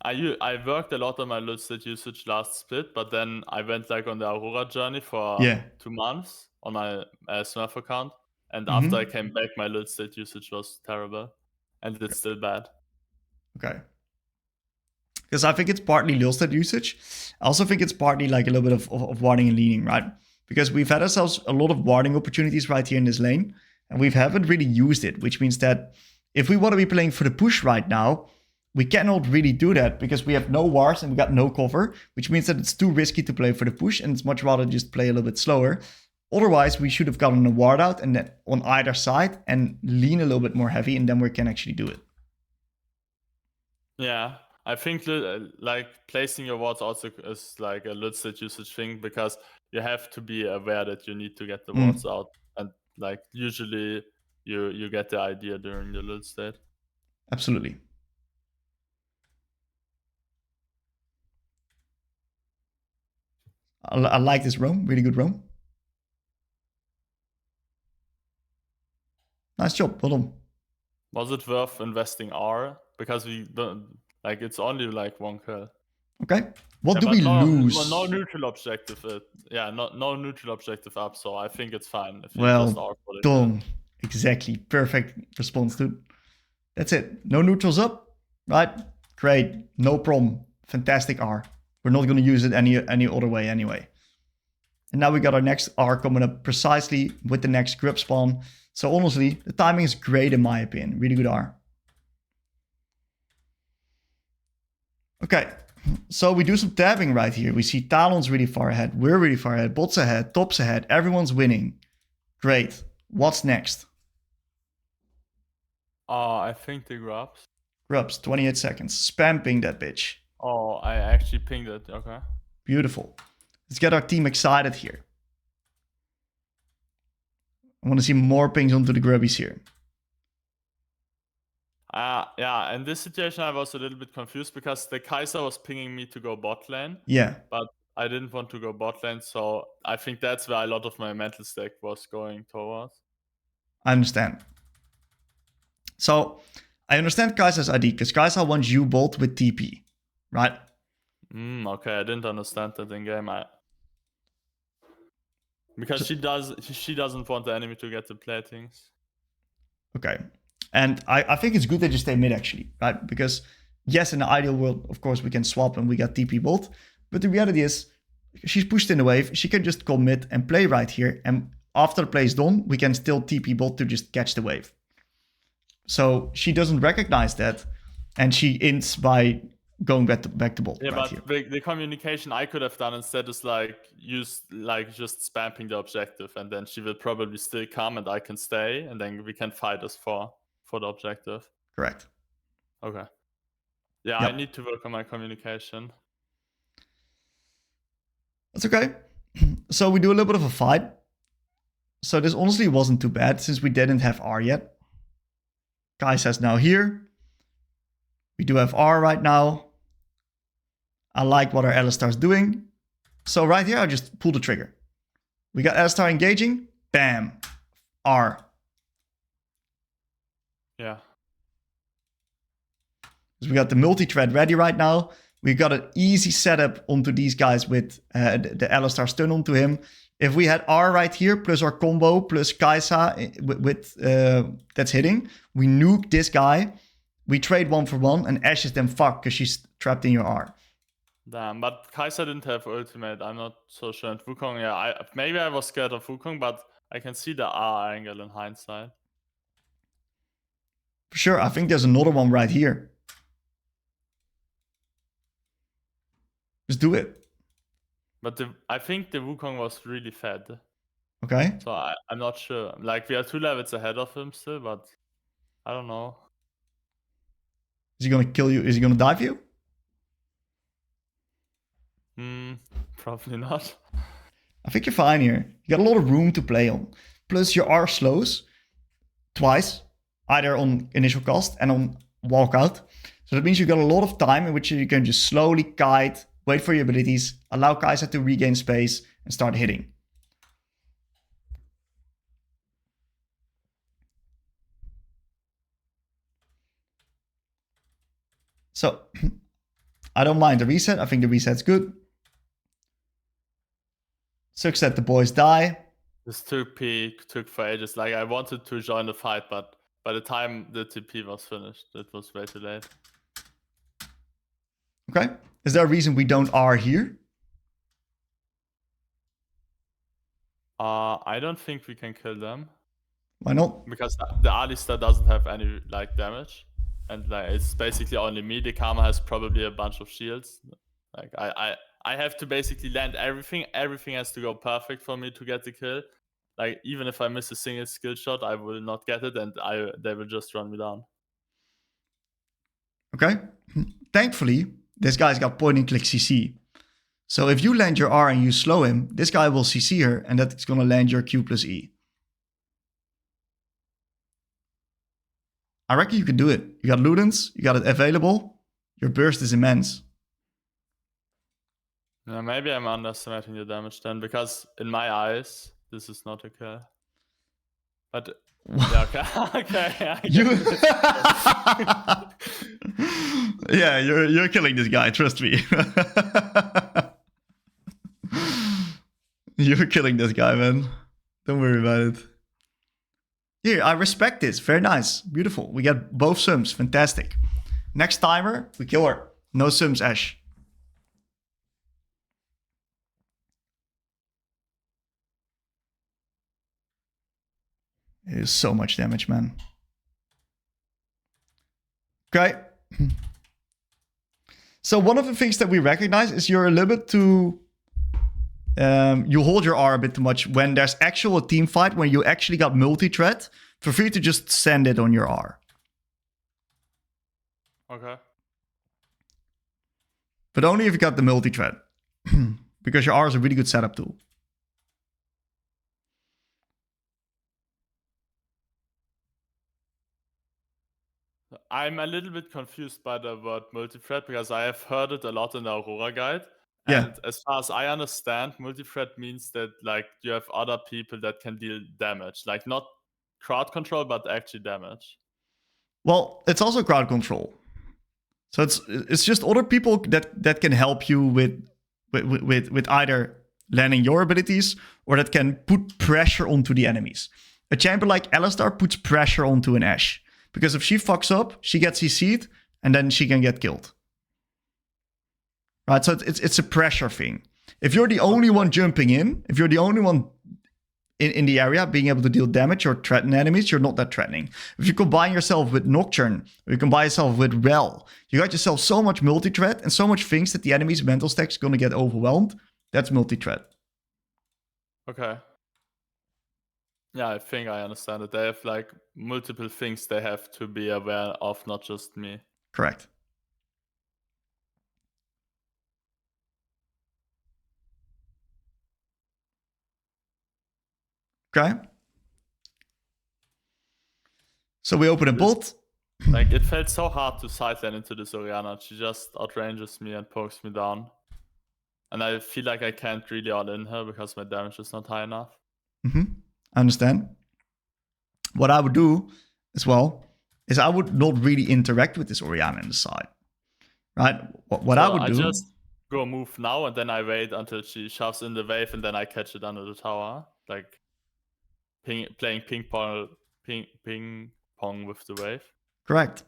I worked a lot on my loot state usage last split, but then I went like on the Aurora journey for 2 months on my Smurf account, and after I came back, my loot state usage was terrible, and it's still bad. Okay. Because I think it's partly loot state usage. I also think it's partly like a little bit of warding and leaning, right? Because we've had ourselves a lot of warding opportunities right here in this lane, and we haven't really used it, which means that if we want to be playing for the push right now, we cannot really do that because we have no wards and we got no cover, which means that it's too risky to play for the push, and it's much rather just play a little bit slower. Otherwise, we should have gotten a ward out and then on either side and lean a little bit more heavy, and then we can actually do it. Yeah, I think like placing your wards also is like a lute state usage thing, because you have to be aware that you need to get the wards out, and like usually you get the idea during the lute state. Absolutely. I like this roam, really good roam. Nice job, well done. Was it worth investing R? Because we don't, like, it's only like 1 kill. Okay, what do we lose? No neutral objective. No neutral objective up, so I think it's fine. If Well just R for the done. Exactly, perfect response, dude. That's it. No neutrals up, right? Great, no problem. Fantastic R. We're not going to use it any other way anyway. And now we got our next R coming up precisely with the next grub spawn. So honestly, the timing is great in my opinion. Really good R. Okay, so we do some tabbing right here. We see Talon's really far ahead. We're really far ahead. Bot's ahead. Top's ahead. Everyone's winning. Great. What's next? I think the grubs. Grubs, 28 seconds. Spam ping that bitch. Oh, I actually pinged it. Okay. Beautiful. Let's get our team excited here. I want to see more pings onto the grubbies here. Yeah, in this situation I was a little bit confused because the Kaiser was pinging me to go bot lane. Yeah. But I didn't want to go bot lane, so I think that's where a lot of my mental stack was going towards. I understand. So, I understand Kaiser's ID, because Kaiser wants you bot with TP, right? Okay, I didn't understand that in game. Because she doesn't want the enemy to get the platings. Okay. And I think it's good that you stay mid actually, right? Because yes, in the ideal world, of course, we can swap and we got TP bot. But the reality is, she's pushed in the wave. She can just come mid and play right here. And after the play is done, we can still TP bot to just catch the wave. So she doesn't recognize that. And she ints by going back to bot. Yeah, right but here. the communication I could have done instead is like just spamming the objective, and then she will probably still come and I can stay, and then we can fight us for the objective. Correct. Okay. Yeah, Yep. I need to work on my communication. That's okay. So we do a little bit of a fight. So this honestly wasn't too bad since we didn't have R yet. Kai says now here. We do have R right now. I like what our Alistar's doing. So right here, I just pull the trigger. We got Alistar engaging. Bam. R. Yeah. So we got the multi-thread ready right now. We got an easy setup onto these guys with the Alistar stun onto him. If we had R right here, plus our combo, plus Kaisa with that's hitting, we nuke this guy. We trade 1-for-1 and Ashe is then fucked because she's trapped in your R. Damn, but Kaiser didn't have ultimate. I'm not so sure. And Wukong, yeah, maybe I was scared of Wukong, but I can see the R angle in hindsight. For sure, I think there's another one right here. Just do it. But I think the Wukong was really fed. Okay. So I'm not sure. Like, we are 2 levels ahead of him still, but I don't know. Is he gonna kill you? Is he gonna dive you? Probably not. I think you're fine here. You got a lot of room to play on. Plus your R slows twice, either on initial cast and on walkout. So that means you got a lot of time in which you can just slowly kite, wait for your abilities, allow Kai'Sa to regain space and start hitting. So I don't mind the reset. I think the reset's good. Sucks that the boys die. This took for ages. Like, I wanted to join the fight, but by the time the TP was finished, it was way too late. Okay. Is there a reason we don't R here? I don't think we can kill them. Why not? Because the Alistar doesn't have any like damage, and like it's basically only me. The Karma has probably a bunch of shields. Like I have to basically land everything. Everything has to go perfect for me to get the kill. Like even if I miss a single skill shot, I will not get it, and they will just run me down. Okay. Thankfully, this guy's got point and click CC. So if you land your R and you slow him, this guy will CC her, and that's gonna land your Q plus E. I reckon you can do it. You got Ludens, you got it available. Your burst is immense. Yeah, maybe I'm underestimating the damage then, because in my eyes, this is not a kill. But yeah, okay, okay. Yeah, you're killing this guy. Trust me. You're killing this guy, man. Don't worry about it. Here, I respect this. Very nice. Beautiful. We get both sums. Fantastic. Next timer, we kill her. No sums, Ash. It is so much damage, man. Okay. So one of the things that we recognize is you're a little bit too... you hold your R a bit too much when there's actual team fight, when you actually got multi-threat. Feel free to just send it on your R. Okay. But only if you got the multi-threat. Because your R is a really good setup tool. I'm a little bit confused by the word multi-threat because I have heard it a lot in the Aurora guide. Yeah. And as far as I understand, multi-threat means that like you have other people that can deal damage, like not crowd control, but actually damage. Well, it's also crowd control. So it's just other people that can help you with either landing your abilities or that can put pressure onto the enemies. A champion like Alistar puts pressure onto an Ashe. Because if she fucks up, she gets CC'd, and then she can get killed. Right, so it's a pressure thing. If you're the only one jumping in, if you're the only one in the area being able to deal damage or threaten enemies, you're not that threatening. If you combine yourself with Nocturne, or you combine yourself with Rel, you got yourself so much multi-threat and so much things that the enemy's mental stack is going to get overwhelmed. That's multi-threat. Okay. Yeah, I think I understand it. They have like multiple things they have to be aware of, not just me. Correct. Okay. So we open a bot. Like, it felt so hard to sideline into this Orianna. She just outranges me and pokes me down. And I feel like I can't really all-in her because my damage is not high enough. I understand. What I would do as well is I would not really interact with this Orianna in the side. Right? What I would do... I just go move now and then I wait until she shoves in the wave and then I catch it under the tower. Like, playing ping pong with the wave. Correct.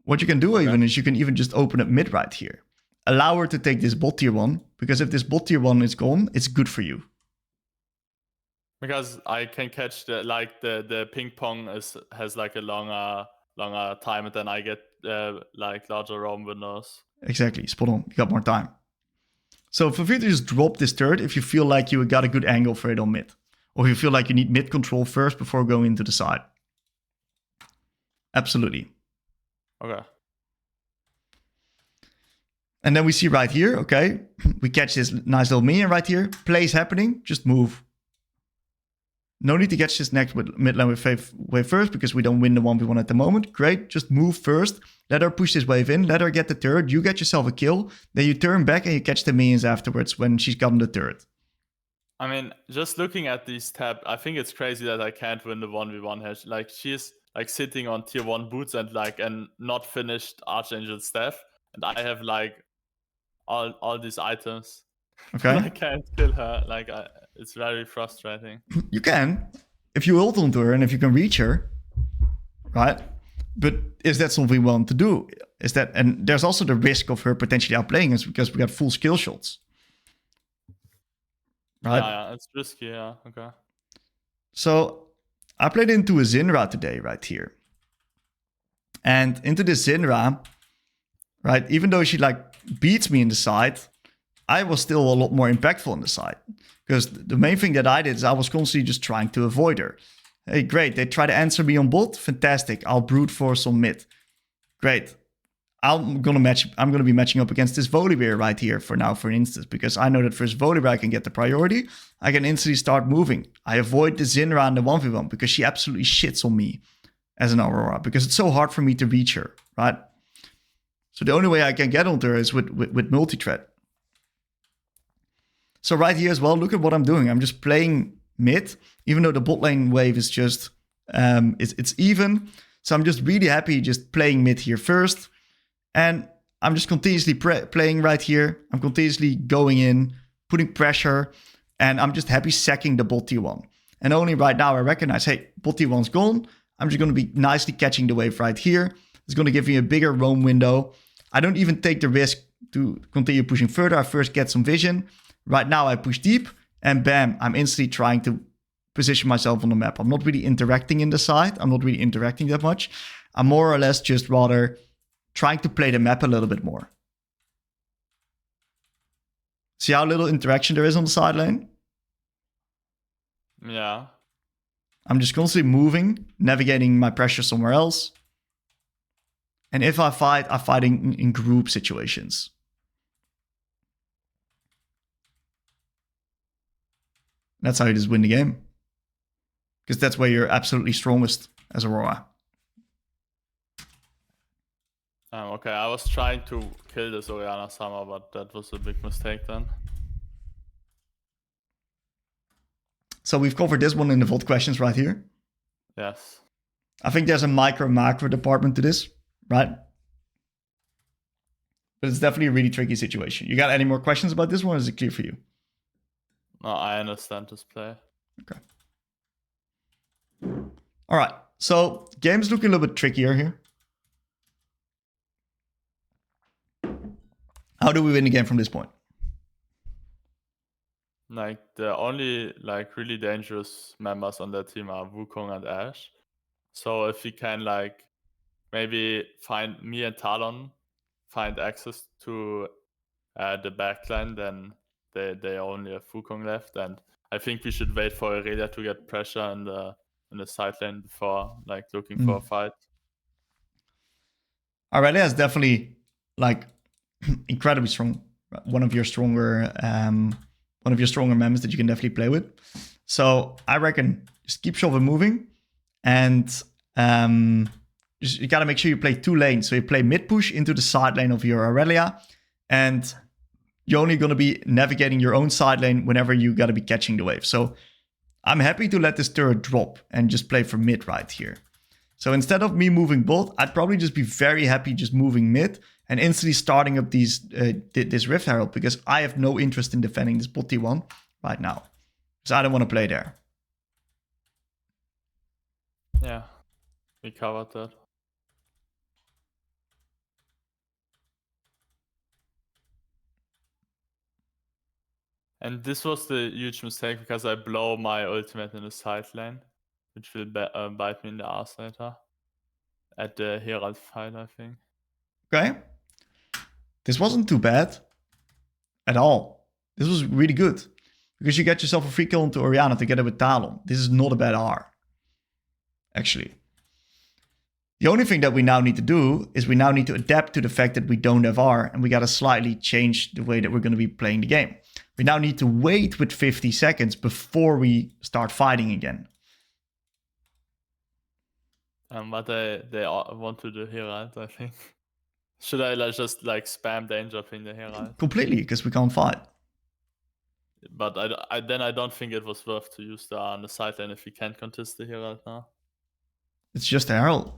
What you can do even is you can even just open up mid right here. Allow her to take this bot tier 1, because if this bot tier 1 is gone, it's good for you. Because I can catch the ping pong has like a longer time, and then I get like larger roam windows. Exactly, spot on. You got more time. So feel free to just drop this turret if you feel like you got a good angle for it on mid. Or if you feel like you need mid control first before going into the side. Absolutely. Okay. And then we see right here, okay, we catch this nice little minion right here. Plays happening, just move. No need to catch this next mid lane wave first because we don't win the 1v1 at the moment. Great, just move first. Let her push this wave in, let her get the turret. You get yourself a kill. Then you turn back and you catch the minions afterwards when she's gotten the turret. I mean, just looking at these tab, I think it's crazy that I can't win the 1v1 hash. Like, she's like sitting on tier 1 boots and like and not finished Archangel staff. And I have like all these items. Okay. I can't kill her. Like, it's very frustrating. You can, if you ult onto her and if you can reach her, right? But is that something we want to do? Is that, and there's also the risk of her potentially outplaying us because we got full skill shots, right? Yeah, it's risky. Yeah, okay. So I played into a Zinra today, right here. And into this Zinra, right, even though she like beats me in the side, I was still a lot more impactful on the side. Because the main thing that I did is I was constantly just trying to avoid her. Hey, great, they try to answer me on bot, fantastic. I'll brute force on mid. Great. I'm gonna be matching up against this Volibear right here for now, for instance, because I know that first Volibear I can get the priority. I can instantly start moving. I avoid the Zinra and the 1v1 because she absolutely shits on me as an Aurora, because it's so hard for me to reach her, right? So the only way I can get onto her is with multi-thread. So right here as well, look at what I'm doing. I'm just playing mid, even though the bot lane wave is just, it's even. So I'm just really happy just playing mid here first. And I'm just continuously playing right here. I'm continuously going in, putting pressure, and I'm just happy sacking the bot T1. And only right now I recognize, hey, bot T1's gone. I'm just going to be nicely catching the wave right here. It's going to give me a bigger roam window. I don't even take the risk to continue pushing further. I first get some vision. Right now I push deep, and bam, I'm instantly trying to position myself on the map. I'm not really interacting in the side. I'm not really interacting that much. I'm more or less just rather trying to play the map a little bit more. See how little interaction there is on the side lane? Yeah. I'm just constantly moving, navigating my pressure somewhere else. And if I fight, I fight in group situations. That's how you just win the game. Because that's where you're absolutely strongest as Aurora. Okay, I was trying to kill this Orianna somehow, but that was a big mistake then. So we've covered this one in the VOD questions right here. Yes. I think there's a micro-macro department to this, right? But it's definitely a really tricky situation. You got any more questions about this one, or is it clear for you? No, I understand this play. Okay. All right. So game's looking a little bit trickier here. How do we win the game from this point? Like, the only like really dangerous members on that team are Wukong and Ashe. So if we can like maybe find me and Talon find access to the backline, then they only have Wukong left, and I think we should wait for Aurelia to get pressure in the side lane before like looking for a fight. Aurelia is definitely like incredibly strong. One of your stronger members that you can definitely play with. So I reckon just keep Shovel moving, and you gotta make sure you play two lanes. So you play mid push into the side lane of your Aurelia, and you're only gonna be navigating your own side lane whenever you gotta be catching the wave. So I'm happy to let this turret drop and just play for mid right here. So instead of me moving bot, I'd probably just be very happy just moving mid and instantly starting up this Rift Herald, because I have no interest in defending this bot T1 right now. So I don't want to play there. Yeah, we covered that. And this was the huge mistake, because I blow my ultimate in the side lane, which will bite me in the ass later. At the Herald fight, I think. Okay. This wasn't too bad at all. This was really good, because you get yourself a free kill into Orianna together with Talon. This is not a bad R, actually. The only thing that we now need to do is we now need to adapt to the fact that we don't have R, and we got to slightly change the way that we're going to be playing the game. We now need to wait with 50 seconds before we start fighting again. But they want to do Herald, I think. Should I just like spam danger ping the Herald? Completely, because we can't fight. But I don't think it was worth to use the R on the side lane if we can't contest the Herald now. It's just a Herald.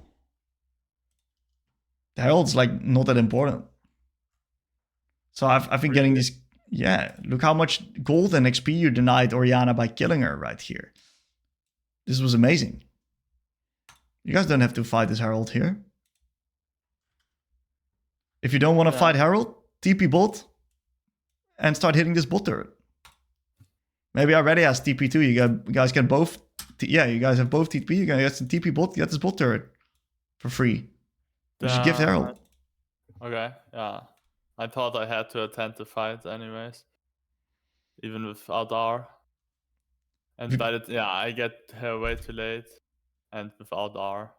The Herald's like not that important. So I've been getting these. Yeah, look how much gold and XP you denied Orianna by killing her right here. This was amazing. You guys don't have to fight this Herald here. If you don't want to fight Herald, TP bot and start hitting this bot turret. Maybe I already has TP too. You guys can both Yeah, you guys have both TP. You guys get some TP bot. Get this bot turret for free. You should give Herald. Okay, yeah. I thought I had to attend the fight anyways. Even without R. And by the I get her way too late. And without R.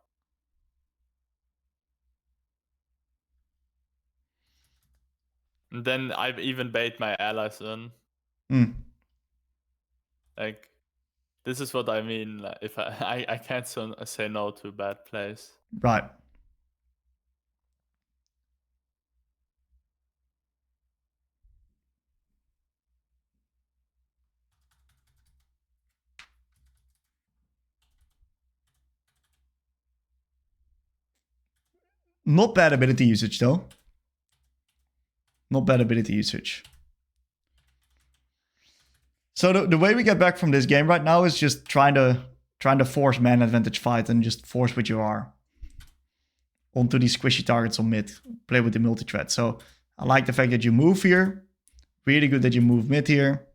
And then I've even bait my allies in. Like, this is what I mean. Like, if I can't say no to bad plays. Right. Not bad ability usage, though. Not bad ability usage. So the way we get back from this game right now is just trying to force man advantage fight and just force with your R onto these squishy targets on mid. Play with the multi-threat. So I like the fact that you move here. Really good that you move mid here.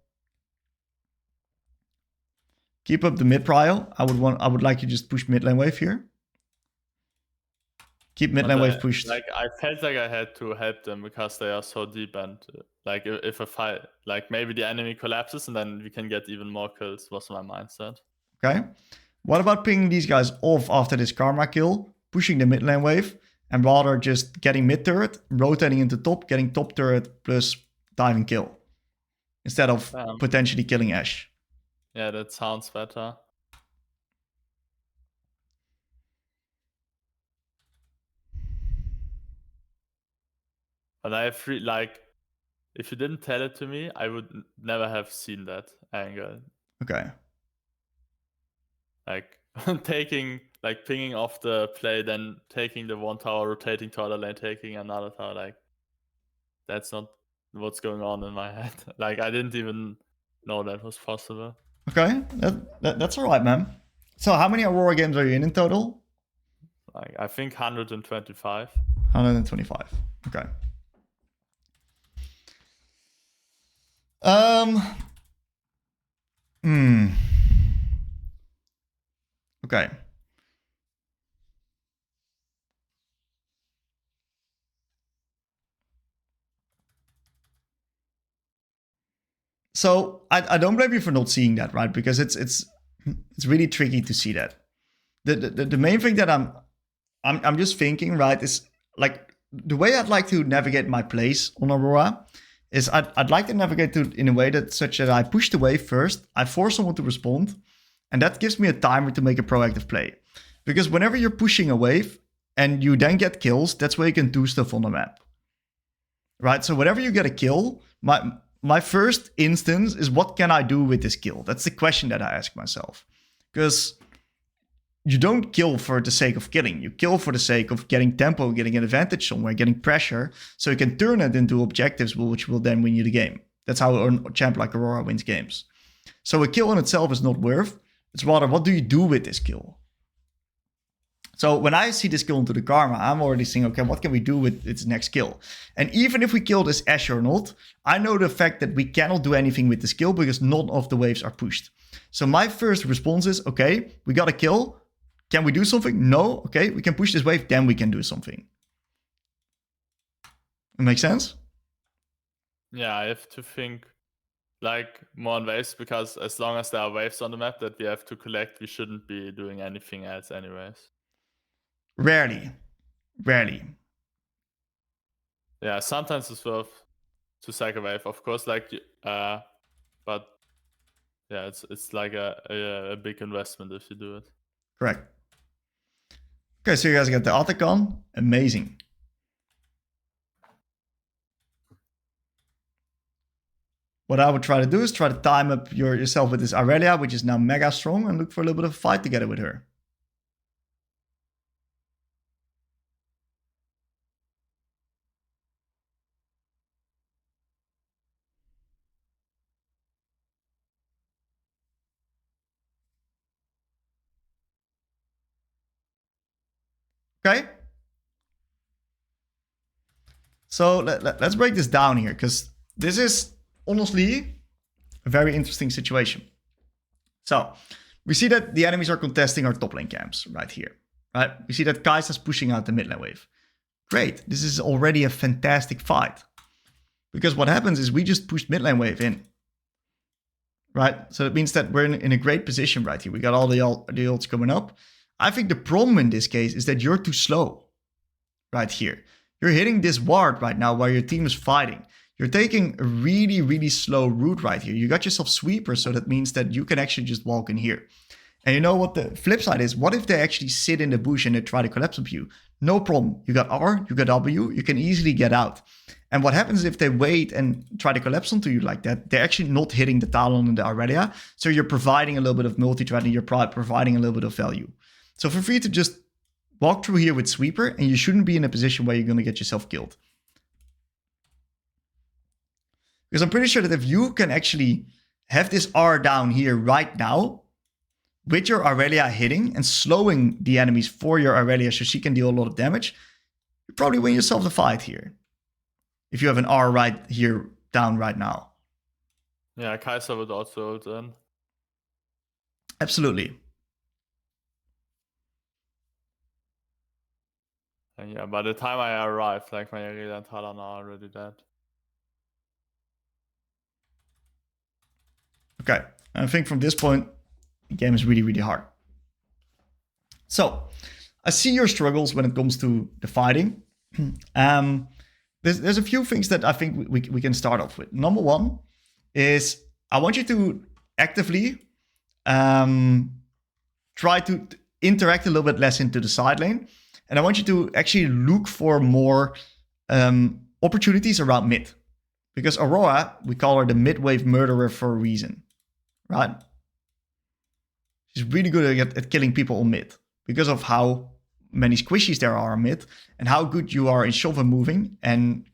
Keep up the mid prio. I would like you just push mid lane wave here. Keep mid lane wave pushed. Like, I felt like I had to help them because they are so deep, and like if a fight, like maybe the enemy collapses and then we can get even more kills, was my mindset. Okay. What about pinging these guys off after this karma kill, pushing the mid lane wave, and rather just getting mid turret, rotating into top, getting top turret plus diving kill, instead of potentially killing Ashe? Yeah, that sounds better. But I have like, if you didn't tell it to me, I would never have seen that angle. Okay. Like pinging off the play, then taking the one tower, rotating to other lane, taking another tower. Like, that's not what's going on in my head. Like, I didn't even know that was possible. Okay, that's all right, man. So how many Aurora games are you in total? Like, I think 125. 125. Okay. Okay. So I don't blame you for not seeing that, right? Because it's really tricky to see that. The main thing that I'm just thinking, right, is like the way I'd like to navigate my plays on Aurora is I'd like to navigate to in a way that such that I push the wave first, I force someone to respond, and that gives me a timer to make a proactive play. Because whenever you're pushing a wave and you then get kills, that's where you can do stuff on the map. Right? So whenever you get a kill, my first instance is, what can I do with this kill? That's the question that I ask myself. Because you don't kill for the sake of killing. You kill for the sake of getting tempo, getting an advantage somewhere, getting pressure, so you can turn it into objectives, which will then win you the game. That's how a champ like Aurora wins games. So a kill in itself is not worth. It's rather, what do you do with this kill? So when I see this kill into the karma, I'm already thinking, okay, what can we do with its next kill? And even if we kill this Ashe or not, I know the fact that we cannot do anything with this kill because none of the waves are pushed. So my first response is, okay, we got a kill. Can we do something? No. Okay, we can push this wave, then we can do something. It makes sense? Yeah, I have to think like more on waves, because as long as there are waves on the map that we have to collect, we shouldn't be doing anything else anyways. Rarely. Yeah, sometimes it's worth to sack a wave, of course, like, but yeah, it's like a big investment if you do it. Correct. Okay, so you guys get the Atacon. Amazing. What I would try to do is try to time up yourself with this Aurelia, which is now mega strong, and look for a little bit of a fight together with her. Okay. So let's break this down here, because this is honestly a very interesting situation. So we see that the enemies are contesting our top lane camps right here. Right? We see that Kai'Sa's pushing out the mid lane wave. Great. This is already a fantastic fight. Because what happens is we just pushed mid lane wave in. Right? So it means that we're in a great position right here. We got all the ults coming up. I think the problem in this case is that you're too slow. Right here. You're hitting this ward right now while your team is fighting. You're taking a really, really slow route right here. You got yourself sweeper, so that means that you can actually just walk in here. And you know what the flip side is? What if they actually sit in the bush and they try to collapse on you? No problem. You got R, you got W, you can easily get out. And what happens if they wait and try to collapse onto you like that? They're actually not hitting the Talon and the Aurelia. So you're providing a little bit of multi-threat and you're providing a little bit of value. So feel free to just walk through here with Sweeper, and you shouldn't be in a position where you're going to get yourself killed. Because I'm pretty sure that if you can actually have this R down here right now, with your Aurelia hitting and slowing the enemies for your Aurelia so she can deal a lot of damage, you probably win yourself the fight here. If you have an R right here down right now. Yeah, Kai'Sa would also ult in. Absolutely. And yeah, by the time I arrive, like my Aurelion and Talon are already dead. Okay, and I think from this point, the game is really, really hard. So, I see your struggles when it comes to the fighting. There's a few things that I think we can start off with. Number one is I want you to actively try to interact a little bit less into the side lane. And I want you to actually look for more opportunities around mid. Because Aurora, we call her the mid-wave murderer for a reason. Right? She's really good at killing people on mid. Because of how many squishies there are on mid. And how good you are in shove and moving. And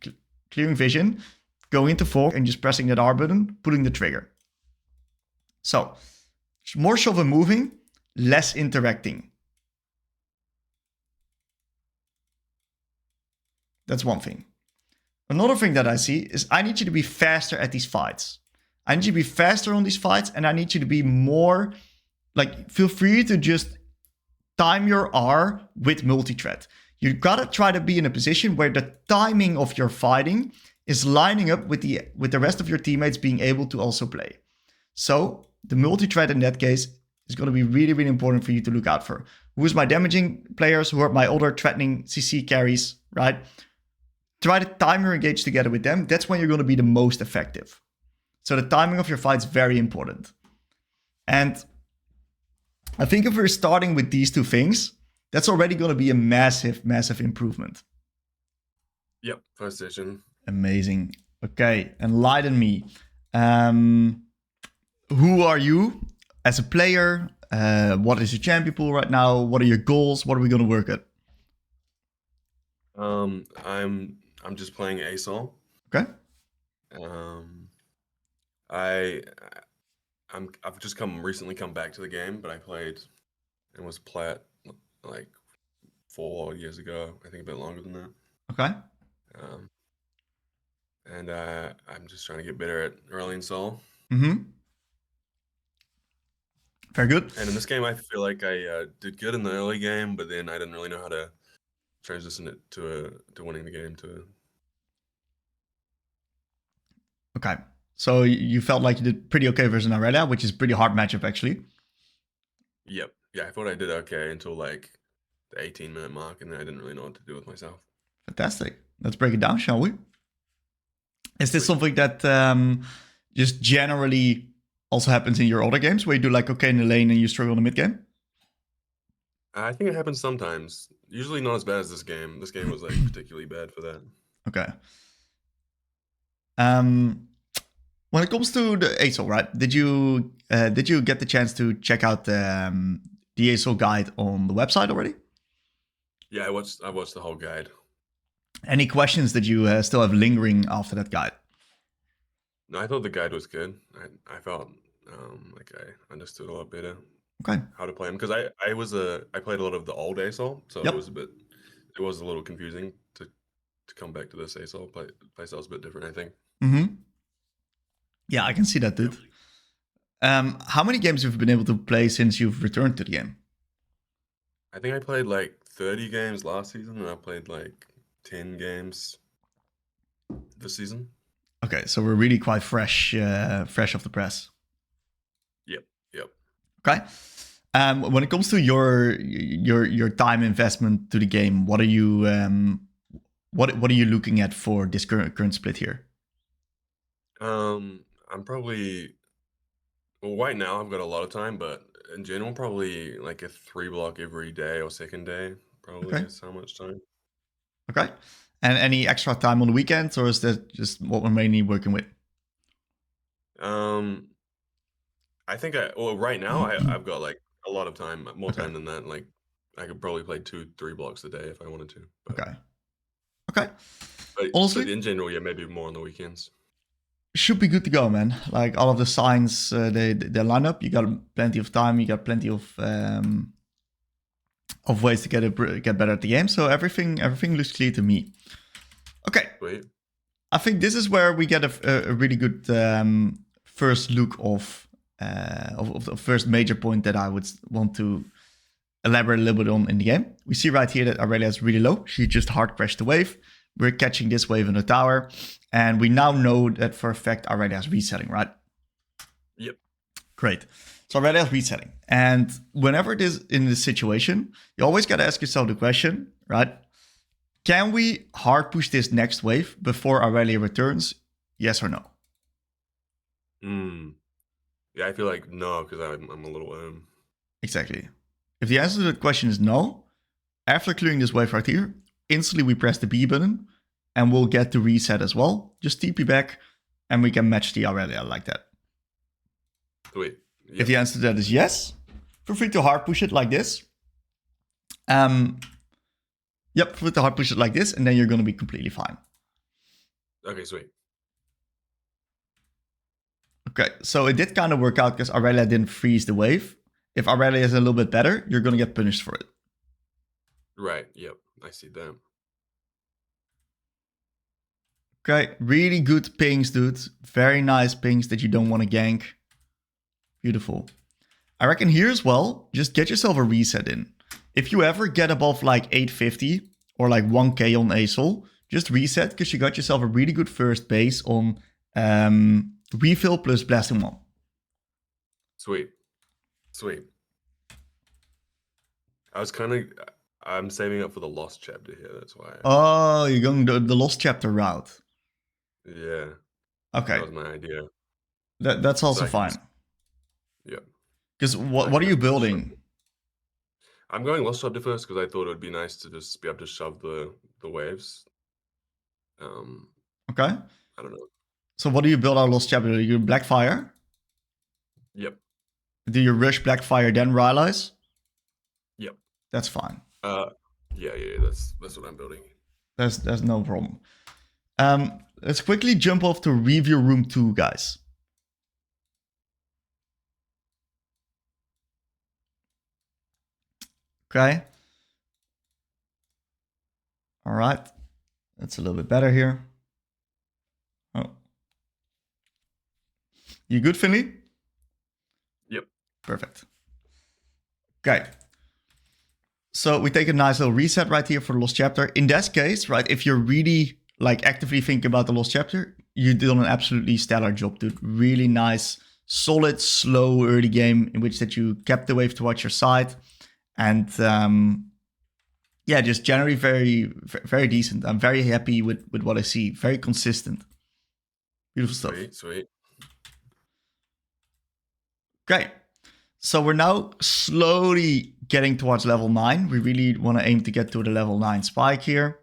clearing vision. Going into fog and just pressing that R button. Pulling the trigger. So, more shove and moving. Less interacting. That's one thing. Another thing that I see is I need you to be faster at these fights. I need you to be faster on these fights, and I need you to be more, like, feel free to just time your R with multi-threat. You gotta try to be in a position where the timing of your fighting is lining up with the rest of your teammates being able to also play. So the multi-threat in that case is gonna be really, really important for you to look out for. Who's my damaging players? Who are my other threatening CC carries, right? Try to time your engage together with them. That's when you're going to be the most effective. So the timing of your fight is very important. And I think if we're starting with these two things, that's already going to be a massive, massive improvement. Yep, first edition. Amazing. Okay, enlighten me. Who are you as a player? What is your champion pool right now? What are your goals? What are we going to work at? I'm just playing Asol. Okay. I've just recently come back to the game, but I played and was plat like 4 years ago. I think a bit longer than that. Okay. And I'm just trying to get better at Aurelion Sol. Mm-hmm. Very good. And in this game, I feel like I did good in the early game, but then I didn't really know how to transition it to winning the game. Okay. So you felt like you did pretty okay versus Aurelia, which is a pretty hard matchup actually. Yep. Yeah, I thought I did okay until like the 18-minute mark, and then I didn't really know what to do with myself. Fantastic. Let's break it down, shall we? Is this something that just generally also happens in your other games, where you do like okay in the lane and you struggle in the mid game? I think it happens sometimes. Usually not as bad as this game. This game was like particularly bad for that. Okay. When it comes to the ASOL, right? Did you get the chance to check out the ASOL guide on the website already? Yeah, I watched the whole guide. Any questions that you still have lingering after that guide? No, I thought the guide was good. I felt like I understood a lot better. Okay. How to play him, because I played a lot of the old ASOL, so Yep. it was a little confusing to come back to this ASOL. Play style's a bit different, I think. Mm-hmm. Yeah, I can see that, dude. How many games have you been able to play since you've returned to the game? I think I played like 30 games last season, and I played like 10 games this season. Okay, so we're really quite fresh off the press. Yep. Okay. When it comes to your time investment to the game, what are you what are you looking at for this current split here? I'm probably right now I've got a lot of time, but in general, probably like a 3 block every day or second day. Probably is how much time. Okay. And any extra time on the weekends, or is that just what we're mainly working with? I think right now I've got like a lot of time, more time than that. Like I could probably play 2-3 blocks a day if I wanted to. But, Okay. But honestly, in general, yeah, maybe more on the weekends. Should be good to go, man. Like all of the signs, they line up. You got plenty of time. You got plenty of ways to get better at the game. So everything looks clear to me. Okay. Wait. I think this is where we get a really good first look of the first major point that I would want to elaborate a little bit on in the game. We see right here that Aurelia is really low. She just hard crashed the wave. We're catching this wave in the tower. And we now know that for a fact Aurelia is resetting, right? Yep. Great. So Aurelia is resetting. And whenever it is in this situation, you always got to ask yourself the question, right? Can we hard push this next wave before Aurelia returns? Yes or no? Yeah, I feel like no, because I'm a little Exactly. If the answer to the question is no, after clearing this wave right here, instantly we press the B button and we'll get to reset as well. Just TP back and we can match the Aurelia like that. Wait. Yep. If the answer to that is yes, feel free to hard push it like this. Yep, feel free to hard push it like this and then you're going to be completely fine. Okay, sweet. Okay, so it did kind of work out because Aurelia didn't freeze the wave. If Aurelia is a little bit better, you're going to get punished for it. Right, yep, I see that. Okay, really good pings, dude. Very nice pings that you don't want to gank. Beautiful. I reckon here as well, just get yourself a reset in. If you ever get above like 850 or like 1k on ASOL, just reset because you got yourself a really good first base on refill plus blasting 1. Sweet. I'm saving up for the lost chapter here, that's why. Oh, you're going the lost chapter route. Yeah. Okay. That was my idea. That's also fine. Yeah. Because what are you building? I'm going lost chapter first because I thought it would be nice to just be able to shove the waves. Okay. I don't know. So what do you build out of lost chapter? Do you Blackfire? Yep. Do you rush Blackfire then realize? Yep. That's fine. Yeah, that's what I'm building. There's no problem. Let's quickly jump off to review room 2, guys. Okay. All right. That's a little bit better here. Oh. You good, Finley? Yep. Perfect. Okay. So we take a nice little reset right here for the lost chapter. In this case, right, if you're really like actively thinking about the lost chapter, you did an absolutely stellar job, dude. Really nice, solid, slow early game in which that you kept the wave towards your side. And yeah, just generally very, very decent. I'm very happy with what I see. Very consistent. Beautiful stuff. Sweet. Great. So we're now slowly getting towards level 9. We really want to aim to get to the level 9 spike here.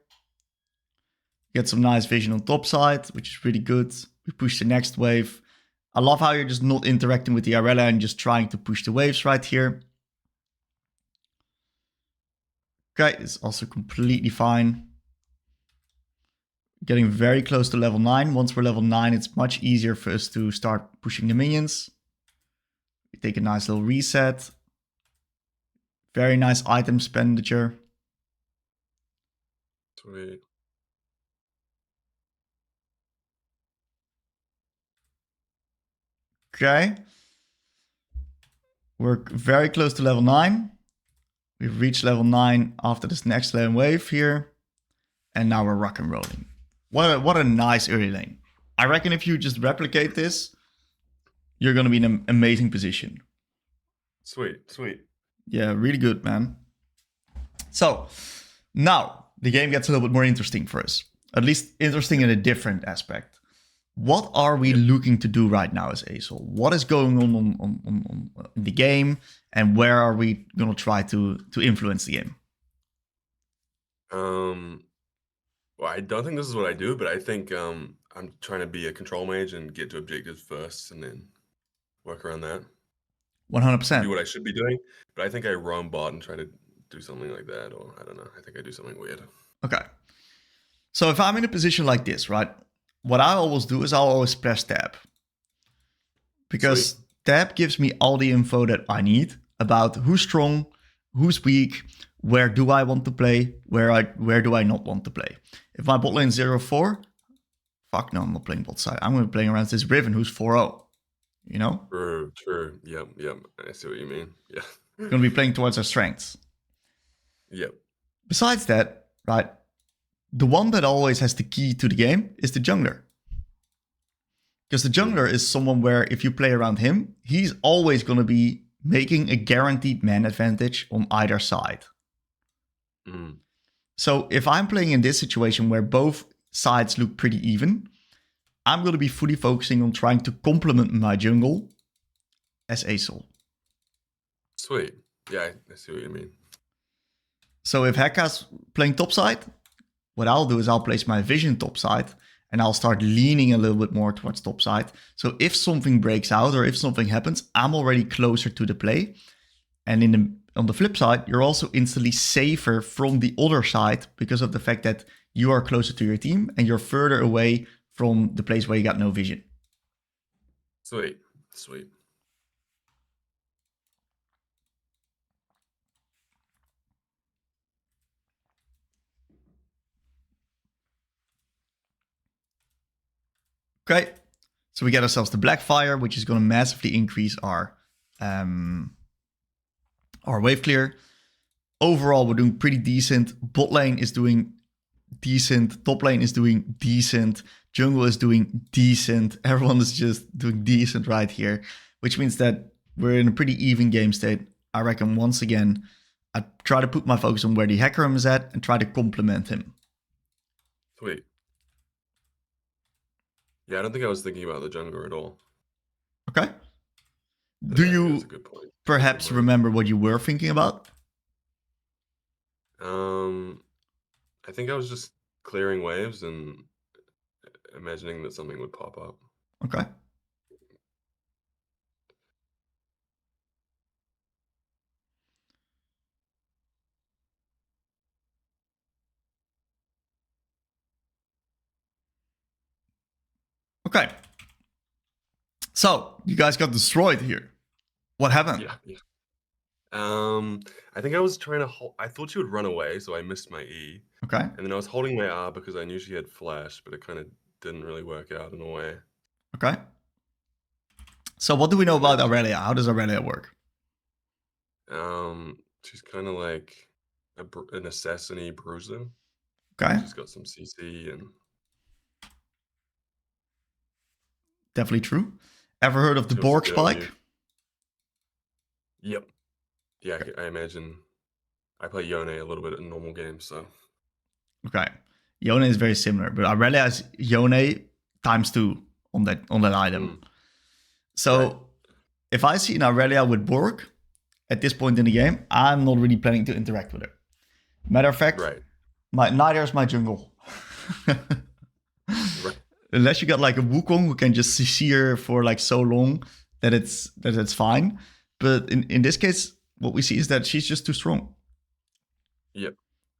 Get some nice vision on top side, which is really good. We push the next wave. I love how you're just not interacting with the Aurelia and just trying to push the waves right here. Okay, it's also completely fine. Getting very close to level 9. Once we're level 9, it's much easier for us to start pushing the minions. We take a nice little reset. Very nice item expenditure. Sweet. Okay. We're very close to level 9. We've reached level 9 after this next lane wave here. And now we're rock and rolling. What a nice early lane. I reckon if you just replicate this, you're going to be in an amazing position. Sweet, sweet. Yeah, really good, man. So, now the game gets a little bit more interesting for us. At least interesting in a different aspect. What are we looking to do right now as ASOL? What is going on the game? And where are we going to try to influence the game? Well, I don't think this is what I do, but I think I'm trying to be a control mage and get to objectives first and then work around that. 100%. Do what I should be doing, but I think I roam bot and try to do something like that, or I don't know. I think I do something weird. Okay. So if I'm in a position like this, right? What I always do is I'll always press tab. Because Sweet. tab gives me all the info that I need about who's strong, who's weak, where do I want to play, where do I not want to play. If my bot lane 0-4, fuck no, I'm not playing bot side. I'm going to be playing around this Riven who's 4-0. You know? True. Yep. I see what you mean. Yeah. Going to be playing towards our strengths. Yep. Besides that, right, the one that always has the key to the game is the jungler. Because the jungler is someone where if you play around him, he's always going to be making a guaranteed man advantage on either side. Mm. So if I'm playing in this situation where both sides look pretty even, I'm going to be fully focusing on trying to complement my jungle as ASOL. Sweet. Yeah, I see what you mean. So if Hekka's playing topside, what I'll do is I'll place my vision topside and I'll start leaning a little bit more towards topside. So if something breaks out or if something happens, I'm already closer to the play. And on the flip side, you're also instantly safer from the other side because of the fact that you are closer to your team and you're further away from the place where you got no vision. Sweet. Okay, so we get ourselves the Blackfire, which is going to massively increase our wave clear. Overall, we're doing pretty decent. Bot lane is doing decent. Top lane is doing decent. Jungle is doing decent. Everyone is just doing decent right here, which means that we're in a pretty even game state. I reckon once again, I try to put my focus on where the Hecarim is at and try to complement him. Sweet. Yeah, I don't think I was thinking about the jungler at all. Okay. But Do I think you that's a good point. perhaps remember what you were thinking about? I think I was just clearing waves and imagining that something would pop up. Okay. Okay. So, you guys got destroyed here. What happened? Yeah. I think I was trying to hold. I thought she would run away, so I missed my E. Okay. And then I was holding my R because I knew she had flash, but it kind of didn't really work out in a way. Okay. So what do we know about Aurelia? How does Aurelia work? She's kind of like an assassin-y bruiser. Okay. She's got some CC and... Definitely true. Ever heard of the She'll Borg scale spike? you. Yep. Yeah, I imagine. I play Yone a little bit in normal games, so... Okay. Yone is very similar, but Aurelia is Yone ×2 on that item. So Right. if I see an Aurelia with Borg at this point in the game, I'm not really planning to interact with her. Matter of fact, Right. neither is my jungle. Right. Unless you got like a Wukong who can just CC her for like so long that it's fine. But in this case, what we see is that she's just too strong. Yep.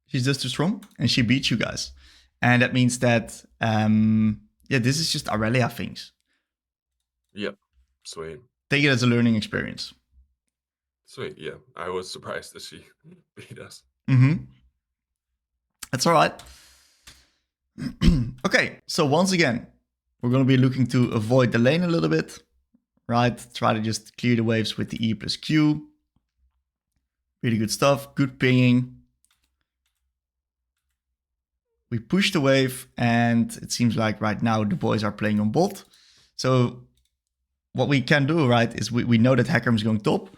She's just too strong and she beats you guys. And that means that, this is just Aurelia things. Yep. Sweet. Take it as a learning experience. Sweet, yeah. I was surprised that she beat us. Mm-hmm. That's all right. Okay, so once again, we're going to be looking to avoid the lane a little bit. right? Try to just clear the waves with the E plus Q. Really good stuff. Good pinging. We push the wave, and it seems like right now the boys are playing on bot. So what we can do, right, is we know that Hecarim is going top.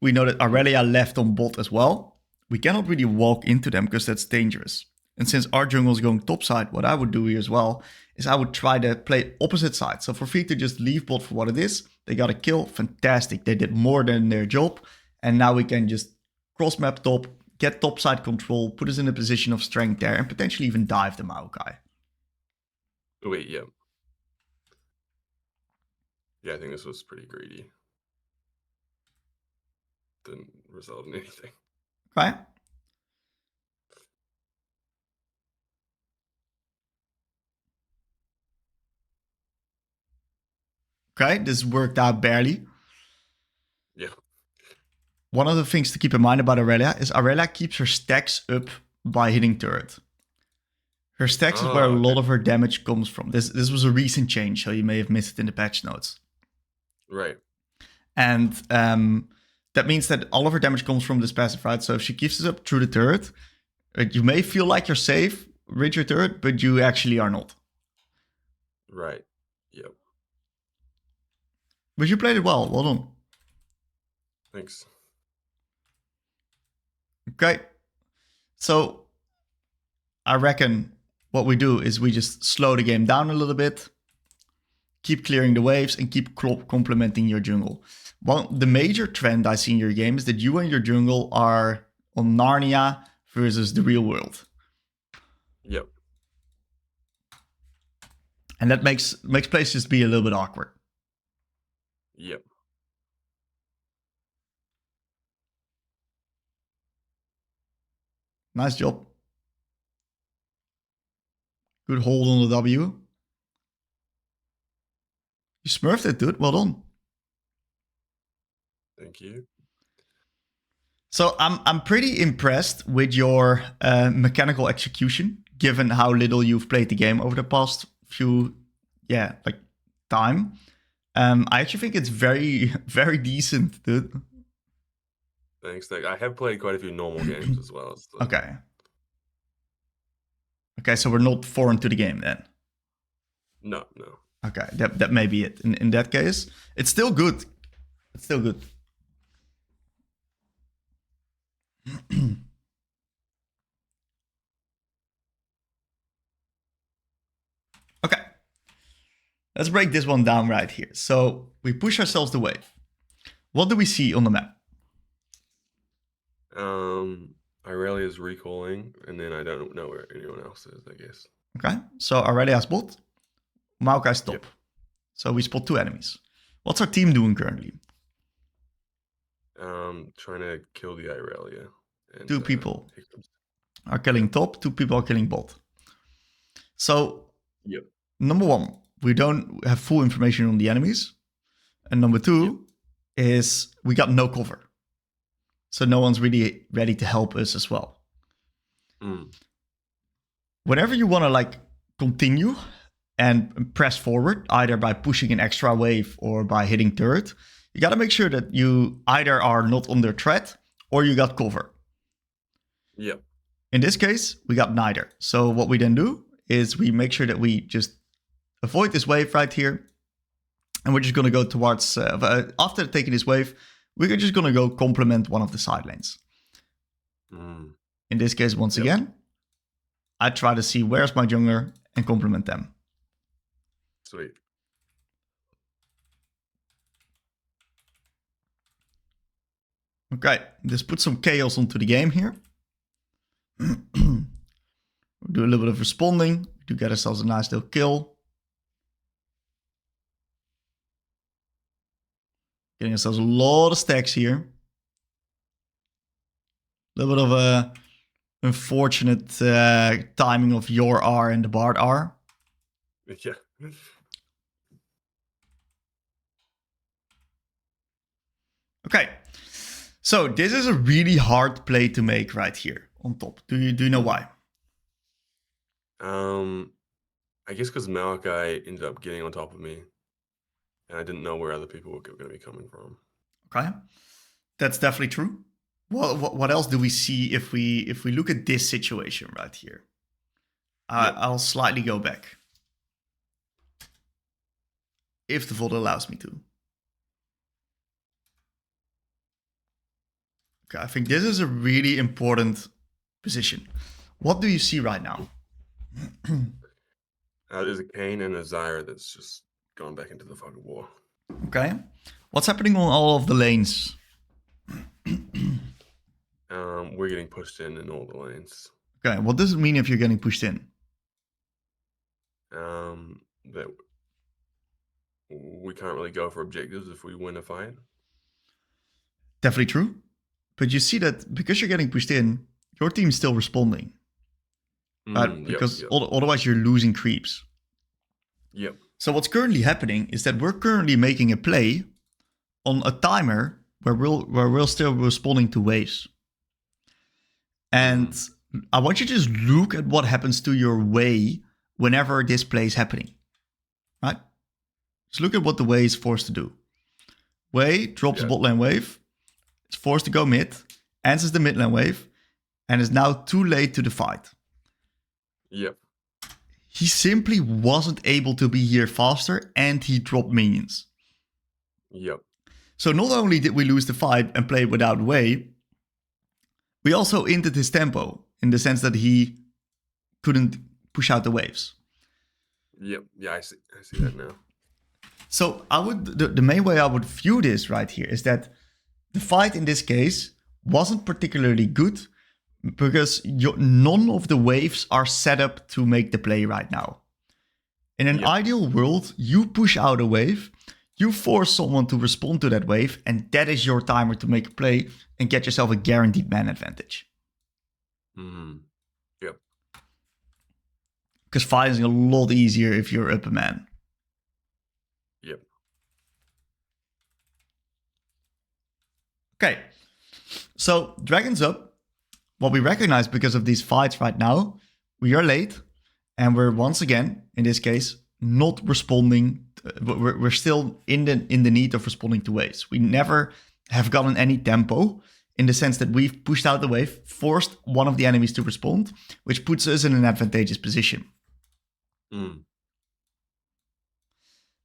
We know that Aurelia left on bot as well. We cannot really walk into them because that's dangerous. And since our jungle is going top side, what I would do here as well is I would try to play opposite side. So for Feet to just leave bot for what it is, they got a kill, fantastic. They did more than their job. And now we can just cross map top, get top side control, put us in a position of strength there, and potentially even dive the Maokai. Wait, yeah. Yeah, I think this was pretty greedy. Didn't result in anything. Right? Okay, this worked out barely. Yeah. One of the things to keep in mind about Aurelia is Aurelia keeps her stacks up by hitting turret. Her stacks is where a lot of her damage comes from. This was a recent change, so you may have missed it in the patch notes. Right. And that means that all of her damage comes from this passive, right? So if she keeps it up through the turret, you may feel like you're safe with your turret, but you actually are not. Right. Yep. But you played it well. Well done. Thanks. Okay. So I reckon what we do is we just slow the game down a little bit, keep clearing the waves, and keep complementing your jungle. Well, the major trend I see in your game is that you and your jungle are on Narnia versus the real world. Yep. And that makes plays just be a little bit awkward. Yep. Nice job. Good hold on the W. You smurfed it, dude. Well done. Thank you. So I'm pretty impressed with your mechanical execution, given how little you've played the game over the past few, time. I actually think it's very, very decent, dude. Thanks. I have played quite a few normal games as well. So. Okay. Okay, so we're not foreign to the game then. No. Okay, that may be it. In that case, it's still good. It's still good. Okay. Let's break this one down right here. So we push ourselves the wave. What do we see on the map? Aurelia's recalling, and then I don't know where anyone else is, I guess. Okay, so Aurelia's bot, Maokai's top. Yep. So we spot 2 enemies. What's our team doing currently? Trying to kill the Aurelia. And, 2 people are killing top, 2 people are killing bot. So, yep. Number 1, we don't have full information on the enemies. And number 2 is we got no cover. So no one's really ready to help us as well. Whenever you want to continue and press forward, either by pushing an extra wave or by hitting turret, you got to make sure that you either are not under threat or you got cover. Yep. In this case, we got neither. So what we then do is we make sure that we just avoid this wave right here. And we're just going to go towards, after taking this wave, we're just going to go complement one of the side lanes. In this case, once again, I try to see where's my jungler and complement them. Sweet. Okay, let's put some chaos onto the game here. We'll do a little bit of responding to get ourselves a nice little kill. Getting ourselves a lot of stacks here. A little bit of a unfortunate timing of your R and the Bard R. Yeah. Okay, so this is a really hard play to make right here on top. Do you know why? I guess because Maokai ended up getting on top of me. and I didn't know where other people were going to be coming from. Okay, that's definitely true. Well, what else do we see if we look at this situation right here? Yep. I'll slightly go back, if the VOD allows me to. Okay, I think this is a really important position. What do you see right now? There's a Kane and a Zyra that's just gone back into the fucking war. Okay, what's happening on all of the lanes? We're getting pushed in all the lanes. Okay, what does it mean if you're getting pushed in? That we can't really go for objectives if we win a fight. Definitely true. But you see that because you're getting pushed in, your team's still responding. Right? Because otherwise you're losing creeps. Yep. So what's currently happening is that we're currently making a play on a timer where we're still responding to waves. And I want you to just look at what happens to your way whenever this play is happening. Right? Just look at what the way is forced to do. Way drops a bot lane wave. It's forced to go mid. Answers the mid lane wave. And is now too late to the fight. Yep. He simply wasn't able to be here faster and he dropped minions. Yep. So not only did we lose the fight and play without way, we also ended his tempo in the sense that he couldn't push out the waves. Yep. Yeah, I see that now. So I would the main way I would view this right here is that the fight in this case wasn't particularly good because none of the waves are set up to make the play right now. In an ideal world, you push out a wave, you force someone to respond to that wave, and that is your timer to make a play and get yourself a guaranteed man advantage. Yep. Because fighting is a lot easier if you're up a man. Yep. Okay. So, Dragon's up. What we recognize because of these fights right now, we are late. And we're once again, in this case, not responding. We're still in the need of responding to waves. We never have gotten any tempo in the sense that we've pushed out the wave, forced one of the enemies to respond, which puts us in an advantageous position.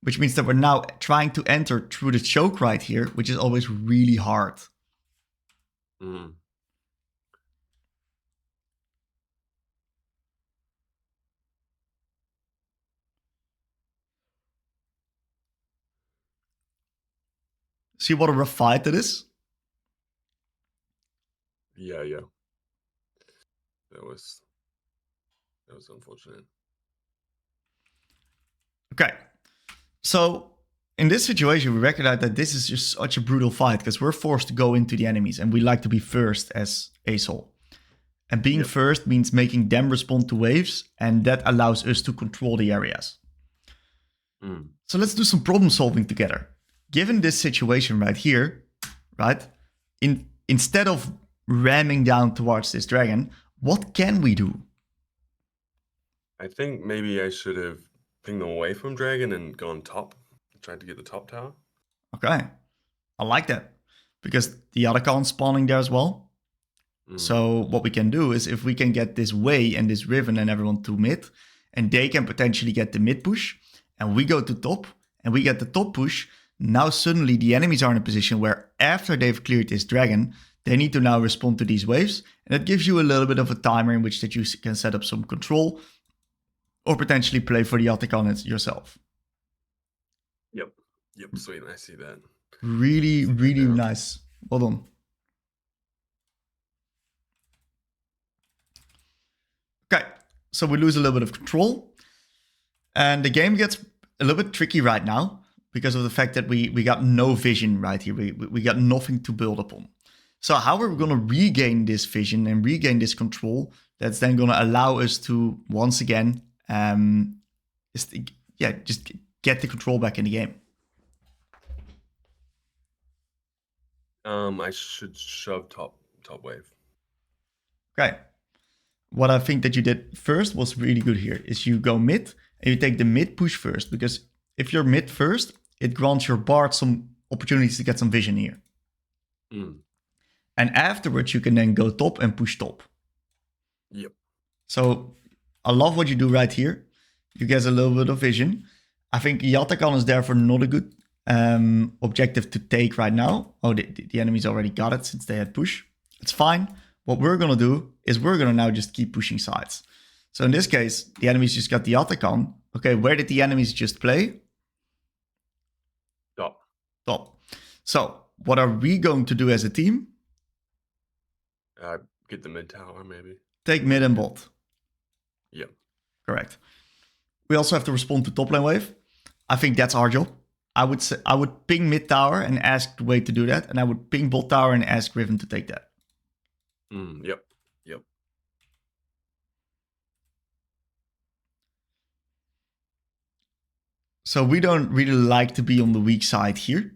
Which means that we're now trying to enter through the choke right here, which is always really hard. See what a rough fight that is? Yeah. That was unfortunate. Okay. So in this situation, we recognize that this is just such a brutal fight because we're forced to go into the enemies and we like to be first as Asol. And being first means making them respond to waves, and that allows us to control the areas. So let's do some problem solving together. Given this situation right here, right, instead of ramming down towards this dragon, what can we do? I think maybe I should have pinged them away from dragon and gone top. Tried to get the top tower. Okay, I like that. Because the other Khan's spawning there as well. So what we can do is if we can get this way and this Riven and everyone to mid, and they can potentially get the mid push, and we go to top, and we get the top push, now suddenly the enemies are in a position where after they've cleared this dragon, they need to now respond to these waves. And that gives you a little bit of a timer in which that you can set up some control or potentially play for the Atacon yourself. Yep, sweet, I see that. Really, really nice. Well done. Okay, so we lose a little bit of control. And the game gets a little bit tricky right now because of the fact that we got no vision right here. We got nothing to build upon. So how are we going to regain this vision and regain this control that's then going to allow us to, once again, just get the control back in the game? I should shove top wave. Okay. What I think that you did first was really good here is you go mid and you take the mid push first, because if you're mid first it grants your Bard some opportunities to get some vision here. And afterwards, you can then go top and push top. Yep. So I love what you do right here. You get a little bit of vision. I think Yatakan is therefore not a good objective to take right now. Oh, the enemies already got it since they had push. It's fine. What we're going to do is we're going to now just keep pushing sides. So in this case, the enemies just got the Yatakan. Okay, where did the enemies just play? Top. Top. So what are we going to do as a team? Get the mid tower, maybe. Take mid and bot. Yep. Correct. We also have to respond to top lane wave. I think that's our job. I would ping mid tower and ask Wade to do that, and I would ping bot tower and ask Riven to take that. Yep. Yep. So we don't really like to be on the weak side here.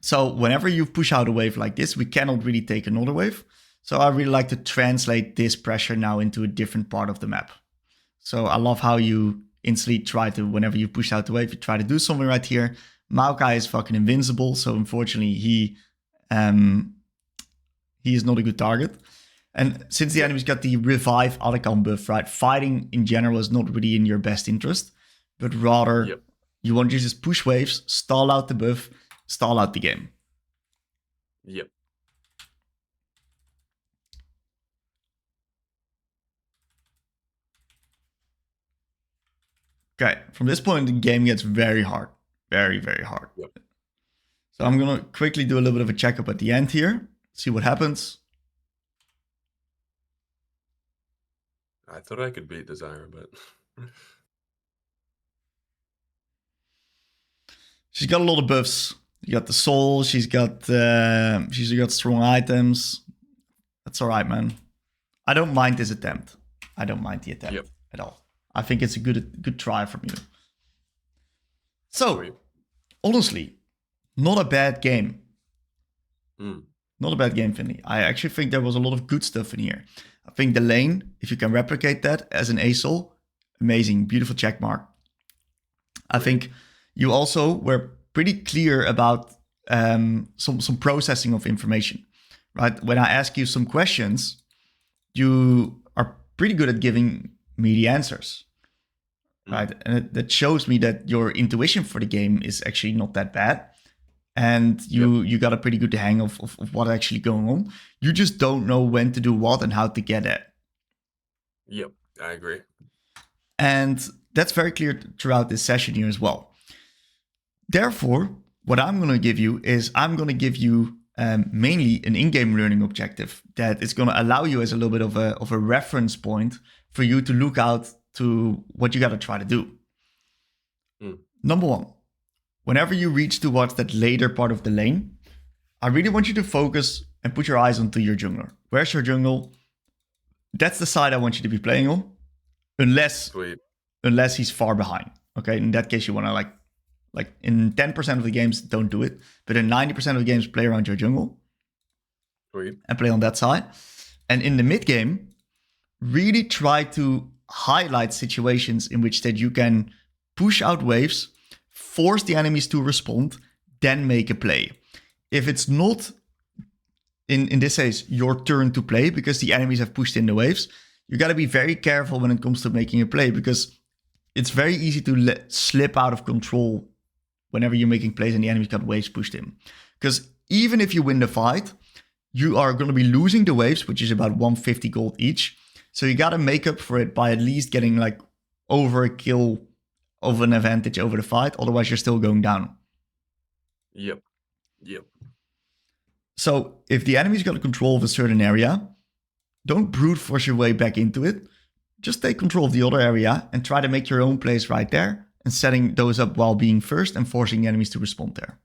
So whenever you push out a wave like this, we cannot really take another wave. So I really like to translate this pressure now into a different part of the map. So I love how you instantly try to, whenever you push out the wave, you try to do something right here. Maokai is fucking invincible, so unfortunately he is not a good target. And since the enemy's got the revive Aurelion buff, right, fighting in general is not really in your best interest, but rather you want to just push waves, stall out the buff, stall out the game. Yep. Okay, from this point, the game gets very hard. Very, very hard. Yep. So I'm going to quickly do a little bit of a checkup at the end here. See what happens. I thought I could beat Desire, but... She's got a lot of buffs. You got the soul. She's got strong items. That's all right, man. I don't mind this attempt. I don't mind the attempt at all. I think it's a good try from you. So, honestly, not a bad game. Not a bad game, Finley. I actually think there was a lot of good stuff in here. I think the lane, if you can replicate that as an ASOL, amazing, beautiful check mark. I think you also were pretty clear about some processing of information, right? When I ask you some questions, you are pretty good at giving me the answers, right? And that shows me that your intuition for the game is actually not that bad. And you got a pretty good hang of what's actually going on. You just don't know when to do what and how to get it. Yep, I agree. And that's very clear throughout this session here as well. Therefore, what I'm going to give you is I'm going to give you mainly an in-game learning objective that is going to allow you as a little bit of a reference point for you to look out to what you got to try to do. Number one, whenever you reach towards that later part of the lane, I really want you to focus and put your eyes onto your jungler. Where's your jungle? That's the side I want you to be playing on, unless he's far behind. Okay, in that case, you want to like in 10% of the games, don't do it. But in 90% of the games, play around your jungle. And play on that side. And in the mid game, really try to highlight situations in which that you can push out waves, force the enemies to respond, then make a play. If it's not, in this case, your turn to play because the enemies have pushed in the waves, you got to be very careful when it comes to making a play because it's very easy to slip out of control whenever you're making plays and the enemy's got waves pushed in. Because even if you win the fight, you are going to be losing the waves, which is about 150 gold each. So you got to make up for it by at least getting like over a kill of an advantage over the fight. Otherwise, you're still going down. Yep. So if the enemy's got control of a certain area, don't brute force your way back into it. Just take control of the other area and try to make your own plays right there and setting those up while being first and forcing the enemies to respond there.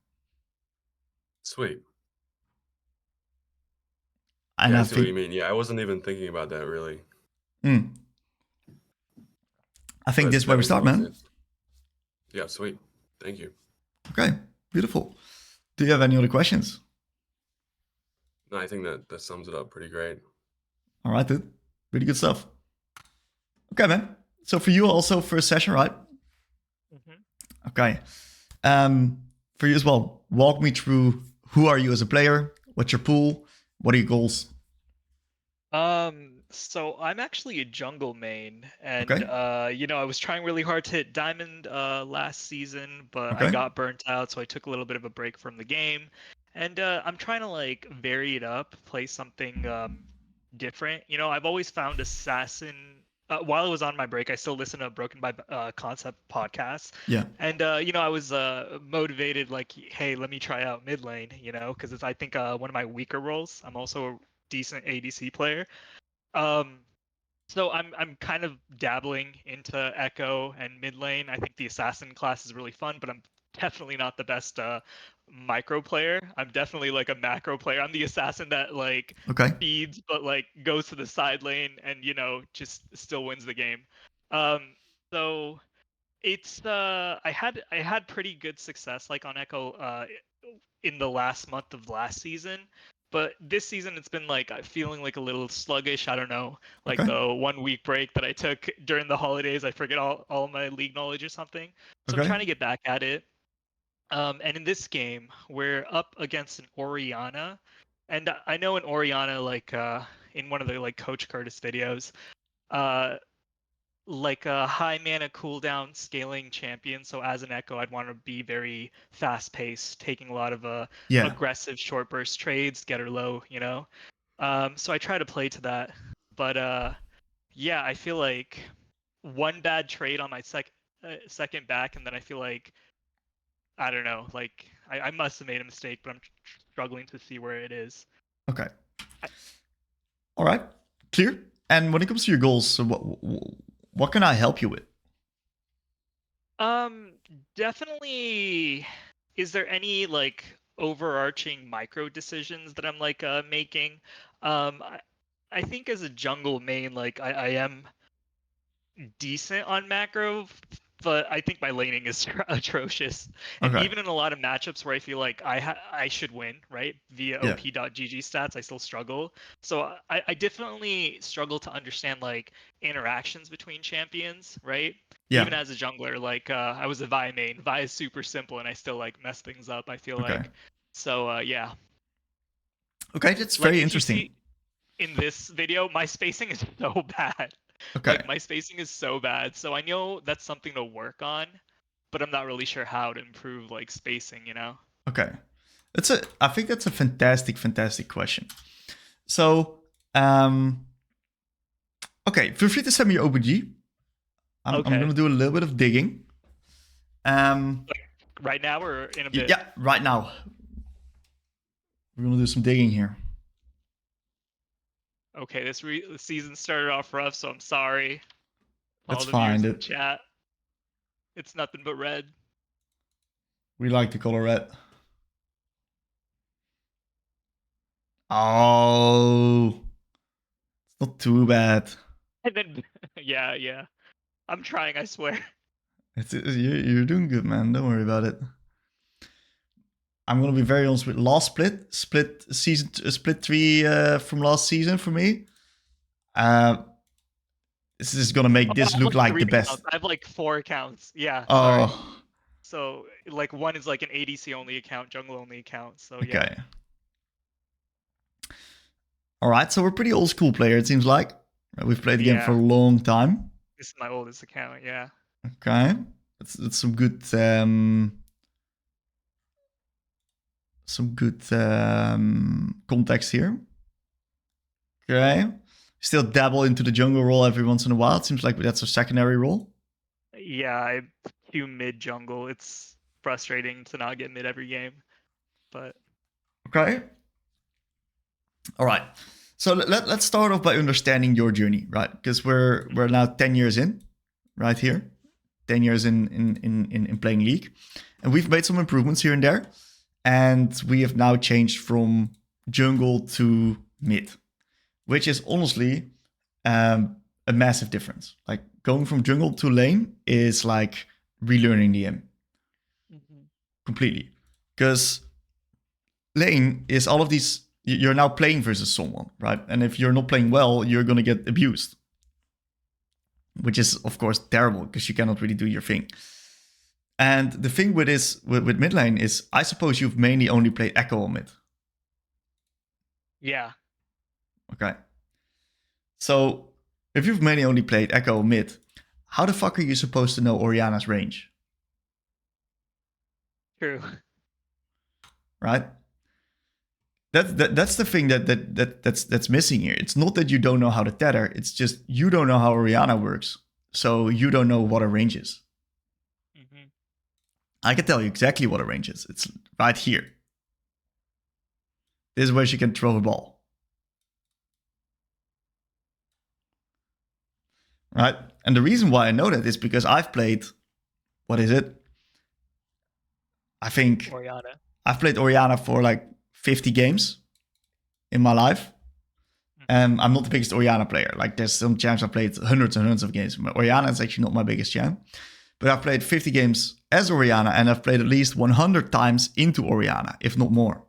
Sweet. And I I see think, what you mean. Yeah, I wasn't even thinking about that really. I think this is where we start, man. Yeah, sweet. Thank you. Okay, beautiful. Do you have any other questions? No, I think that sums it up pretty great. All right, dude. Really good stuff. Okay, man. So for you also, first session, right? Mm-hmm. Okay. for you as well, walk me through who are you as a player, what's your pool, what are your goals? So I'm actually a jungle main, and Okay. you know, I was trying really hard to hit diamond last season, but I Okay. got burnt out, so I took a little bit of a break from the game. And I'm trying to like vary it up, play something different. You know, I've always found assassin. While I was on my break, I still listen to Broken by Concept podcasts. Yeah. And you know, I was motivated, like, hey, let me try out mid lane. You know, because it's I think one of my weaker roles. I'm also a decent ADC player. Um, so I'm kind of dabbling into Ekko and mid lane. I think the assassin class is really fun, but I'm definitely not the best micro player. I'm definitely like a macro player. I'm the assassin that like Okay. feeds but like goes to the side lane and you know just still wins the game. Um, so it's I had pretty good success like on Ekko in the last month of last season. But this season, it's been like feeling like a little sluggish. I don't know, like Okay. the 1 week break that I took during the holidays. I forget all my league knowledge or something. So I'm Okay. trying to get back at it. And in this game, we're up against an Oriana, and I know an Oriana like in one of the like Coach Curtis videos, uh, like a high mana cooldown scaling champion. So as an Ekko, I'd want to be very fast paced, taking a lot of Yeah. aggressive short burst trades, get her low, you know. So I try to play to that, but yeah, I feel like one bad trade on my second back, and then I feel like I don't know, like I must have made a mistake, but I'm struggling to see where it is. Okay. All right. Clear. And when it comes to your goals, so what can I help you with? Definitely. Is there any like overarching micro decisions that I'm like making? I think as a jungle main, like I am decent on macro, but I think my laning is atrocious. And Okay. even in a lot of matchups where I feel like I should win, right? Via Yeah. op.gg stats, I still struggle. So I definitely struggle to understand like interactions between champions, right? Yeah. Even as a jungler, like I was a Vi main. Vi is super simple and I still like mess things up, I feel Okay. like. So yeah. Okay, that's Like very if you interesting. see in this video, my spacing is so bad. Okay. Like my spacing is so bad. So I know that's something to work on, but I'm not really sure how to improve like spacing, you know? Okay. I think that's a fantastic question. So, okay, feel free to send me your OBG. I'm gonna do a little bit of digging. Like right now or in a bit? Yeah, right now. We're gonna do some digging here. Okay, this season started off rough, so I'm sorry. That's All the fine. viewers in the chat. It's nothing but red. We like the color red. Oh, it's not too bad. And then, yeah. I'm trying, I swear. You're doing good, man. Don't worry about it. I'm gonna be very honest with last split 3 from last season for me. This is gonna make this look like the best. I have like 4 accounts. Yeah. Oh. Sorry. So like one is like an ADC only account, jungle only account. So yeah. Okay. All right, so we're pretty old school player. It seems like we've played the game for a long time. This is my oldest account. Yeah. Okay, that's some good context here. Okay, still dabble into the jungle role every once in a while. It seems like that's a secondary role. Yeah, I queue mid jungle. It's frustrating to not get mid every game, but okay. All right. So let's start off by understanding your journey, right? Because we're now 10 years in, right here. 10 years in playing League. And we've made some improvements here and there. And we have now changed from jungle to mid, which is honestly a massive difference. Like going from jungle to lane is like relearning the game completely. Because lane is all of these, you're now playing versus someone, right? And if you're not playing well, you're going to get abused. Which is, of course, terrible because you cannot really do your thing. And the thing with this, with mid lane is, I suppose you've mainly only played Ekko on mid. Yeah. Okay. So, if you've mainly only played Ekko on mid, how the fuck are you supposed to know Oriana's range? True. Right? That's the thing that's missing here. It's not that you don't know how to tether. It's just you don't know how Oriana works. So you don't know what her range is. Mm-hmm. I can tell you exactly what her range is. It's right here. This is where she can throw a ball. Right? And the reason why I know that is because I've played, what is it? I think Oriana. I've played Oriana for like 50 games in my life. And I'm not the biggest Oriana player. Like, there's some champs I played hundreds and hundreds of games. But Oriana is actually not my biggest champ. But I've played 50 games as Oriana, and I've played at least 100 times into Oriana, if not more.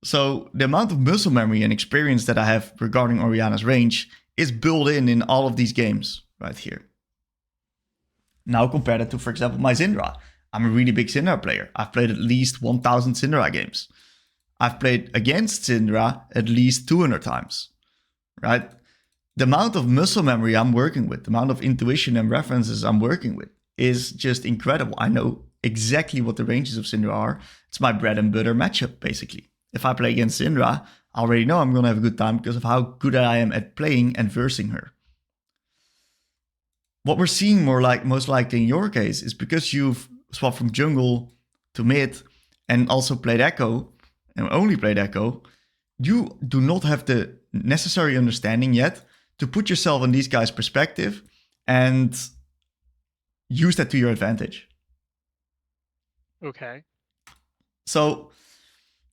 So the amount of muscle memory and experience that I have regarding Oriana's range is built in all of these games right here. Now compare that to, for example, my Syndra. I'm a really big Syndra player. I've played at least 1,000 Syndra games. I've played against Syndra at least 200 times, right? The amount of muscle memory I'm working with, the amount of intuition and references I'm working with is just incredible. I know exactly what the ranges of Syndra are. It's my bread and butter matchup, basically. If I play against Syndra, I already know I'm going to have a good time because of how good I am at playing and versing her. What we're seeing most likely in your case is because you've swapped from jungle to mid and also played Ekko, and only played Ekko, you do not have the necessary understanding yet to put yourself in these guys' perspective and use that to your advantage. Okay. So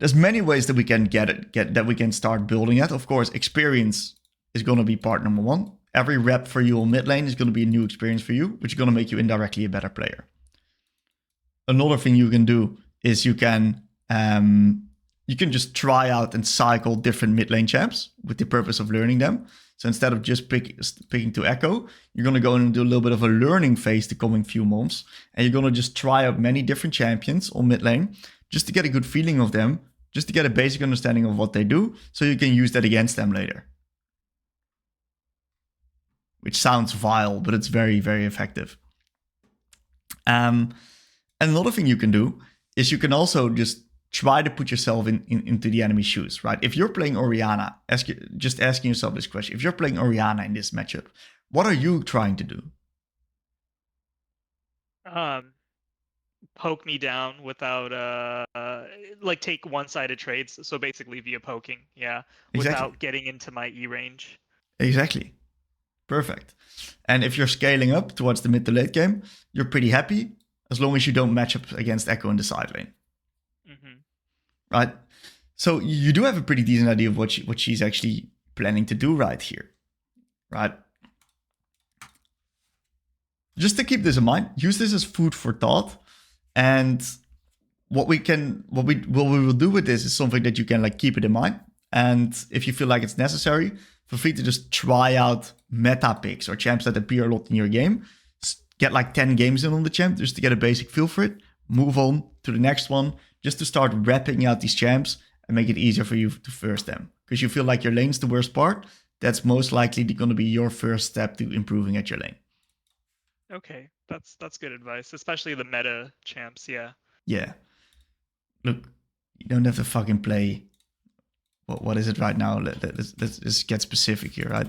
there's many ways that we can that we can start building it. Of course, experience is going to be part number one. Every rep for you on mid lane is going to be a new experience for you, which is going to make you indirectly a better player. Another thing you can do is you can just try out and cycle different mid lane champs with the purpose of learning them. So instead of just picking to Ekko, you're going to go in and do a little bit of a learning phase the coming few months. And you're going to just try out many different champions on mid lane just to get a good feeling of them, just to get a basic understanding of what they do, so you can use that against them later. Which sounds vile, but it's very, very effective. And another thing you can do is you can also just try to put yourself into the enemy's shoes, right? If you're playing Oriana, just asking yourself this question. If you're playing Oriana in this matchup, what are you trying to do? Poke me down without like take one-sided trades. So basically via poking, yeah. Exactly. Without getting into my E range. Exactly. Perfect. And if you're scaling up towards the mid to late game, you're pretty happy as long as you don't match up against Ekko in the side lane. Mm-hmm. Right? So you do have a pretty decent idea of what she's actually planning to do right here. Right? Just to keep this in mind, use this as food for thought. And what we will do with this is something that you can like keep it in mind. And if you feel like it's necessary, feel free to just try out meta picks or champs that appear a lot in your game. Get like 10 games in on the champ just to get a basic feel for it. Move on to the next one just to start wrapping out these champs and make it easier for you to first them. Because you feel like your lane's the worst part, that's most likely going to be your first step to improving at your lane. Okay, that's good advice, especially the meta champs, yeah. Yeah. Look, you don't have to fucking play. What is it right now? Let's just get specific here, right?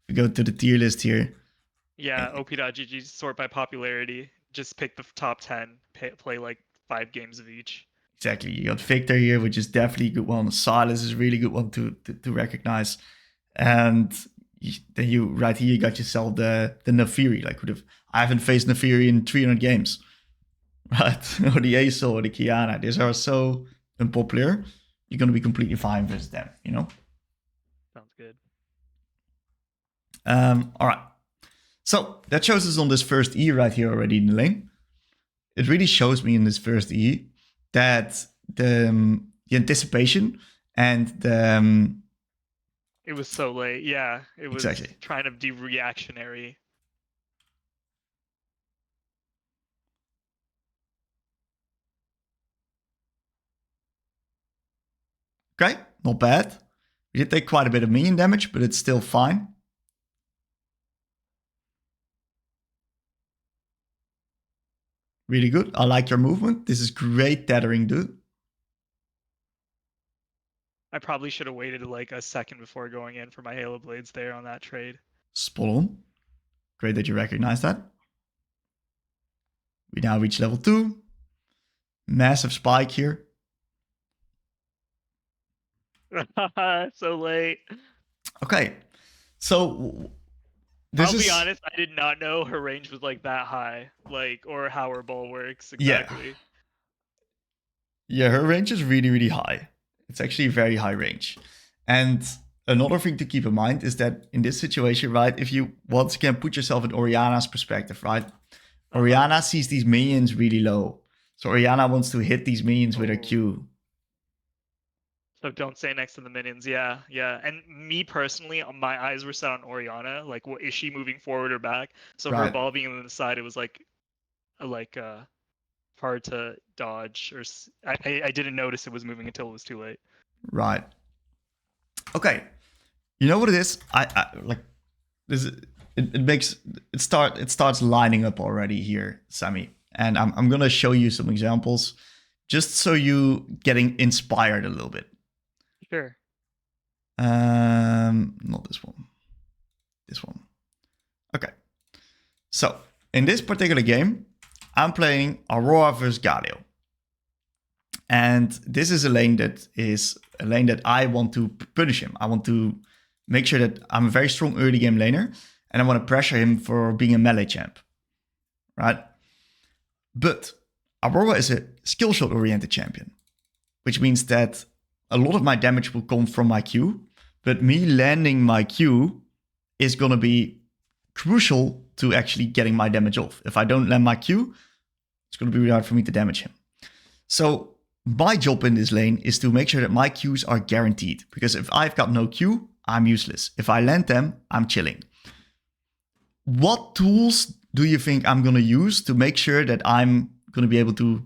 We go to the tier list here. Yeah, op.gg sort by popularity. Just pick the top 10, play like 5 games of each. Exactly. You got Victor here, which is definitely a good one. Silas is a really good one to recognize. And then you right here, you got yourself the Nafiri. Like, I haven't faced Nafiri in 300 games. Right? Or the Aesol or the Kiana. These are so unpopular. You're going to be completely fine with them, you know? Sounds good. All right. So that shows us on this first E right here already in the lane. It really shows me in this first E that the anticipation and the... It was so late, yeah. It was exactly trying to be reactionary. Okay, not bad. We did take quite a bit of minion damage, but it's still fine. Really good. I like your movement. This is great tethering, dude. I probably should have waited like a second before going in for my Halo Blades there on that trade. Spot on. Great that you recognize that. We now reach level 2. Massive spike here. So late. Okay, so this I'll be honest, I did not know her range was like that high, like, or how her ball works exactly. Yeah, her range is really, really high. It's actually a very high range. And another thing to keep in mind is that in this situation, right, if you once again put yourself in Oriana's perspective, right, Oriana sees these minions really low. So Oriana wants to hit these minions with her Q. So don't stay next to the minions. Yeah, yeah. And me personally, my eyes were set on Oriana. Like, what is she moving forward or back? So her ball being on the side, it was like hard to dodge. Or I didn't notice it was moving until it was too late. Right. Okay. You know what it is? I like this. It starts lining up already here, Sammy. And I'm gonna show you some examples, just so you getting inspired a little bit. Sure. Not this one. This one. Okay. So in this particular game, I'm playing Aurora versus Galio. And this is a lane that I want to punish him. I want to make sure that I'm a very strong early game laner, and I want to pressure him for being a melee champ. Right? But Aurora is a skill shot oriented champion, which means that a lot of my damage will come from my Q, but me landing my Q is going to be crucial to actually getting my damage off. If I don't land my Q, it's going to be really hard for me to damage him. So my job in this lane is to make sure that my Qs are guaranteed, because if I've got no Q, I'm useless. If I land them, I'm chilling. What tools do you think I'm going to use to make sure that I'm going to be able to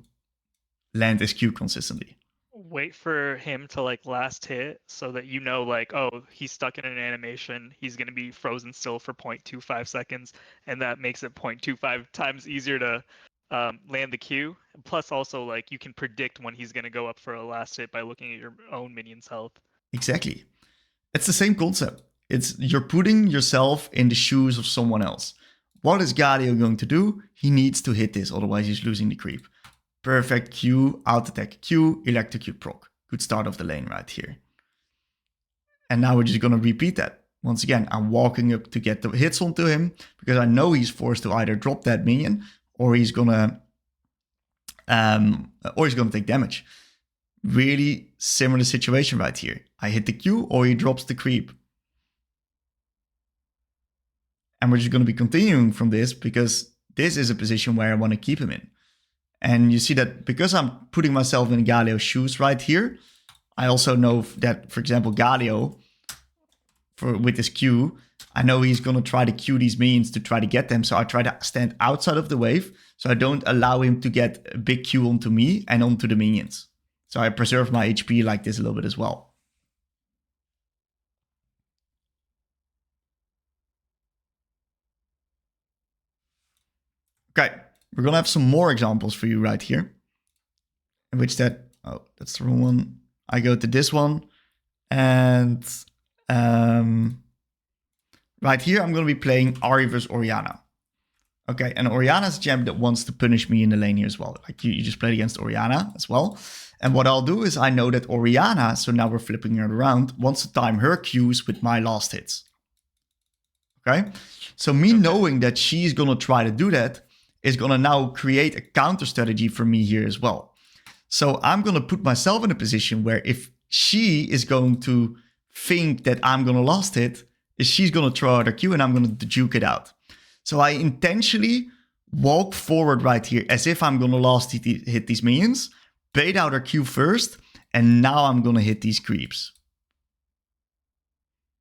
land this Q consistently? Wait for him to like last hit so that you know, like, oh, he's stuck in an animation. He's going to be frozen still for 0.25 seconds. And that makes it 0.25 times easier to land the Q. Plus also, like, you can predict when he's going to go up for a last hit by looking at your own minion's health. Exactly. It's the same concept. It's you're putting yourself in the shoes of someone else. What is Galio going to do? He needs to hit this, otherwise he's losing the creep. Perfect Q, out attack Q, electrocute proc. Good start of the lane right here. And now we're just going to repeat that. Once again, I'm walking up to get the hits onto him, because I know he's forced to either drop that minion or he's gonna take damage. Really similar situation right here. I hit the Q or he drops the creep. And we're just going to be continuing from this, because this is a position where I want to keep him in. And you see that because I'm putting myself in Galio's shoes right here, I also know that, for example, Galio, with his Q, I know he's going to try to Q these minions to try to get them. So I try to stand outside of the wave, so I don't allow him to get a big Q onto me and onto the minions. So I preserve my HP like this a little bit as well. Okay. We're going to have some more examples for you right here. In which that, oh, that's the wrong one. I go to this one. And right here, I'm going to be playing Ahri versus Oriana. Okay, and Oriana's a champ that wants to punish me in the lane here as well. Like you just played against Oriana as well. And what I'll do is I know that Oriana, so now we're flipping it around, wants to time her Qs with my last hits. Okay, so me knowing that she's going to try to do that is going to now create a counter strategy for me here as well. So I'm going to put myself in a position where if she is going to think that I'm going to last hit, is she's going to throw out her Q and I'm going to juke it out. So I intentionally walk forward right here as if I'm going to last hit these minions, bait out her Q first, and now I'm going to hit these creeps.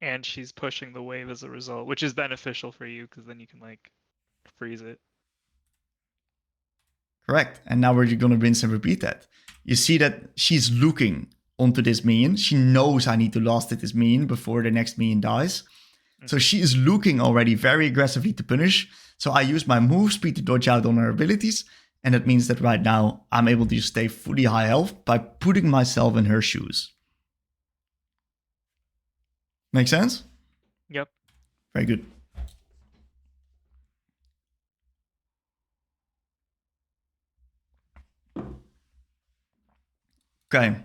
And she's pushing the wave as a result, which is beneficial for you because then you can like freeze it. Correct. And now we're going to rinse and repeat that. You see that she's looking onto this minion. She knows I need to last hit this minion before the next minion dies. So she is looking already very aggressively to punish. So I use my move speed to dodge out on her abilities. And that means that right now I'm able to stay fully high health by putting myself in her shoes. Make sense? Yep. Very good. Okay.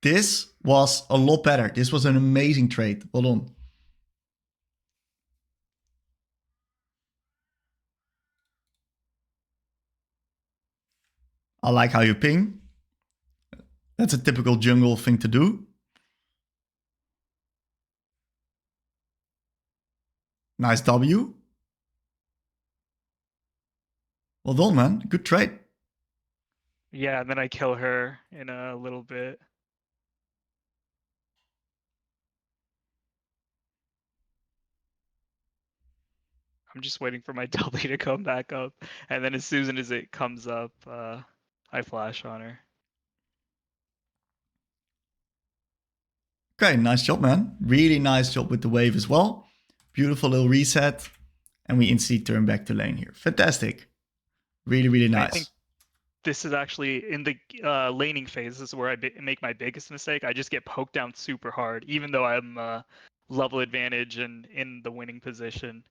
This was a lot better. This was an amazing trade. Well done. I like how you ping. That's a typical jungle thing to do. Nice W. Well done, man. Good trade. Yeah, and then I kill her in a little bit. I'm just waiting for my W to come back up. And then as soon as it comes up, I flash on her. Okay, nice job, man. Really nice job with the wave as well. Beautiful little reset. And we instantly turn back to lane here. Fantastic. Really, really nice. I think this is actually in the laning phase. This is where I make my biggest mistake. I just get poked down super hard, even though I'm level advantage and in the winning position.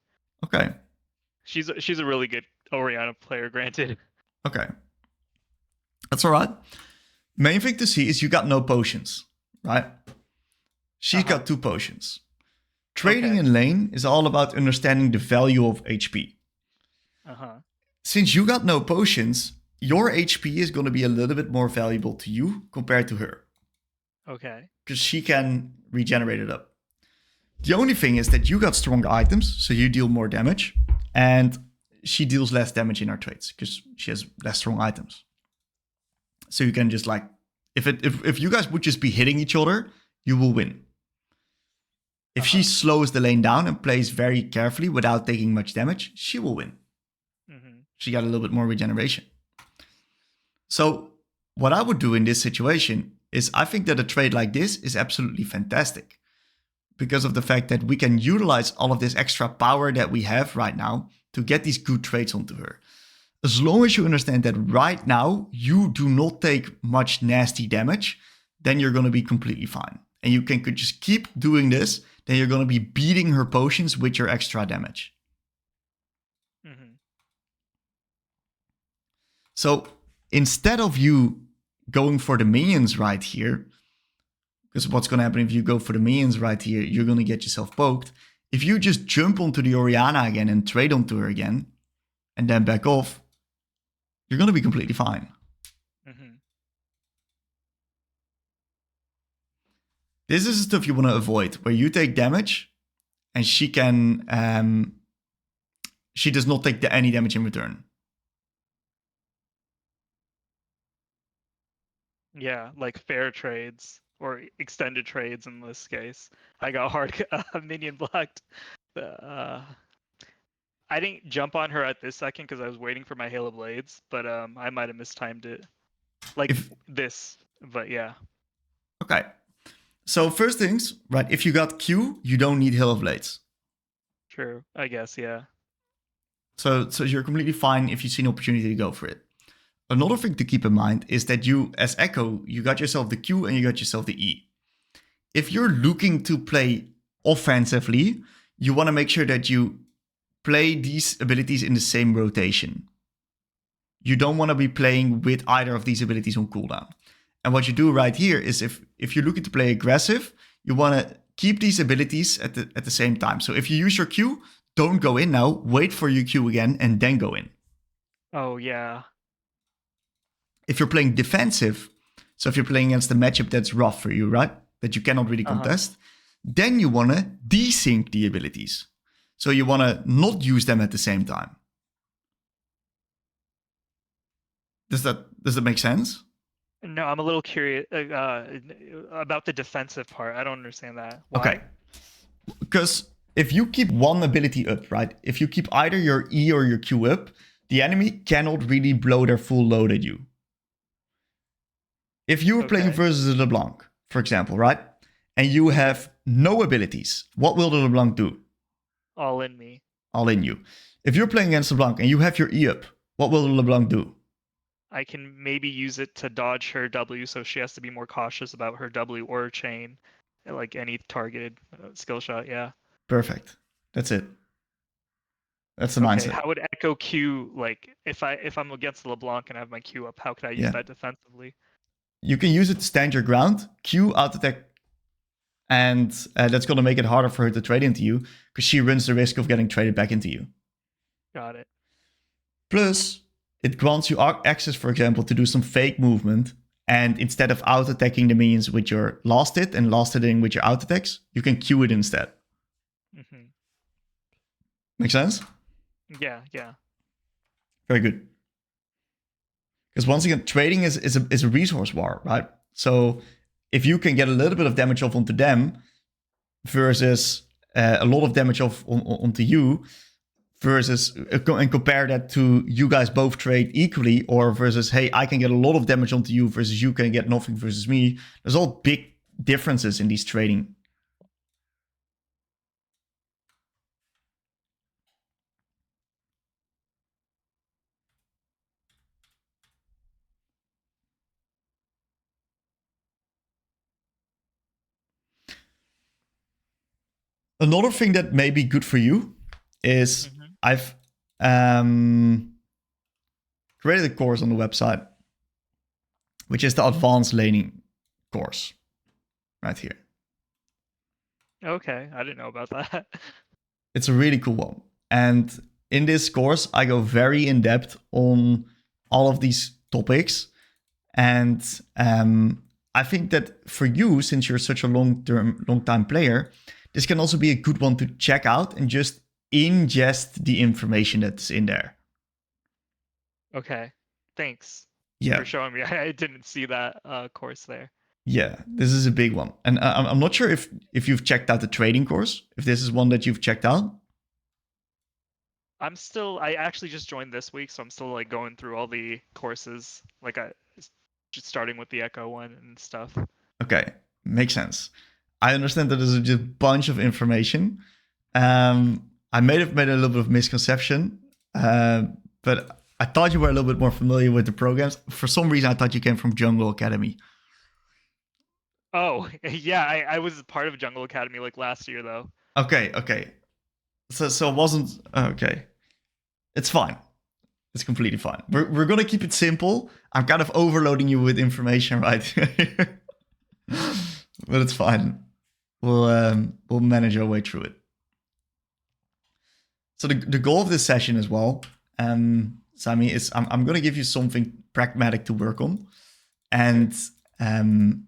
Okay. She's a really good Orianna player, granted. Okay. That's all right. Main thing to see is you got no potions, right? She's got 2 potions. Trading in lane is all about understanding the value of HP. Since you got no potions, your HP is going to be a little bit more valuable to you compared to her. Okay. Because she can regenerate it up. The only thing is that you got stronger items, so you deal more damage. And she deals less damage in her trades, because she has less strong items. So you can just like... If you guys would just be hitting each other, you will win. If she slows the lane down and plays very carefully without taking much damage, she will win. She got a little bit more regeneration. So what I would do in this situation is I think that a trade like this is absolutely fantastic. Because of the fact that we can utilize all of this extra power that we have right now to get these good trades onto her. As long as you understand that right now you do not take much nasty damage, then you're going to be completely fine. And you can just keep doing this, then you're going to be beating her potions with your extra damage. So instead of you going for the minions right here, because what's going to happen if you go for the minions right here, you're going to get yourself poked. If you just jump onto the Orianna again and trade onto her again, and then back off, you're going to be completely fine. This is the stuff you want to avoid, where you take damage, and she can... she does not take any damage in return. Yeah, like fair trades or extended trades in this case. I got hard minion blocked. I didn't jump on her at this second because I was waiting for my Hail of Blades, but I might have mistimed it. Like this, but yeah. Okay. So first things, right, if you got Q, you don't need Hail of Blades. True, I guess, yeah. So you're completely fine if you see an opportunity to go for it. Another thing to keep in mind is that you, as Ekko, you got yourself the Q and you got yourself the E. If you're looking to play offensively, you want to make sure that you play these abilities in the same rotation. You don't want to be playing with either of these abilities on cooldown. And what you do right here is if you're looking to play aggressive, you want to keep these abilities at the same time. So if you use your Q, don't go in now, wait for your Q again, and then go in. Oh, yeah. If you're playing defensive, so if you're playing against a matchup that's rough for you, right? That you cannot really contest, then you want to desync the abilities. So you want to not use them at the same time. Does that make sense? No, I'm a little curious about the defensive part. I don't understand that. Why? Okay. Because if you keep one ability up, right? If you keep either your E or your Q up, the enemy cannot really blow their full load at you. If you were playing versus a LeBlanc, for example, right? And you have no abilities, what will the LeBlanc do? All in me. All in you. If you're playing against LeBlanc and you have your E up, what will the LeBlanc do? I can maybe use it to dodge her W, so she has to be more cautious about her W or chain, like any targeted skill shot. Yeah. Perfect. That's it. That's the mindset. How would Ekko Q, like if I'm against LeBlanc and I have my Q up, how could I use that defensively? You can use it to stand your ground, Q out attack, and that's going to make it harder for her to trade into you because she runs the risk of getting traded back into you. Got it. Plus, it grants you access, for example, to do some fake movement, and instead of out attacking the minions with your last hit and last hitting with your out attacks, you can Q it instead. Mm-hmm. Make sense? Yeah. Very good. Because once again, trading is a resource war, right? So if you can get a little bit of damage off onto them versus a lot of damage off onto you, versus and compare that to you guys both trade equally, or versus, hey, I can get a lot of damage onto you versus you can get nothing versus me. There's all big differences in these trading. Another thing that may be good for you is I've created a course on the website, which is the advanced laning course right here. Okay, I didn't know about that. It's a really cool one. And in this course, I go very in depth on all of these topics. And I think that for you, since you're such a long-time player, this can also be a good one to check out and just ingest the information that's in there. Okay, thanks Yeah. for showing me. I didn't see that course there. Yeah, this is a big one. And I'm not sure if you've checked out the trading course, if this is one that you've checked out. I actually just joined this week, so I'm still like going through all the courses, like just starting with the Ekko one and stuff. Okay, makes sense. I understand that there's just a bunch of information. I may have made a little bit of misconception, but I thought you were a little bit more familiar with the programs. For some reason, I thought you came from Jungle Academy. Oh, yeah, I was part of Jungle Academy like last year, though. Okay. So it wasn't... Okay. It's fine. It's completely fine. We're going to keep it simple. I'm kind of overloading you with information right here. But it's fine. We'll manage our way through it. So the goal of this session as well, Sami, is I'm going to give you something pragmatic to work on. And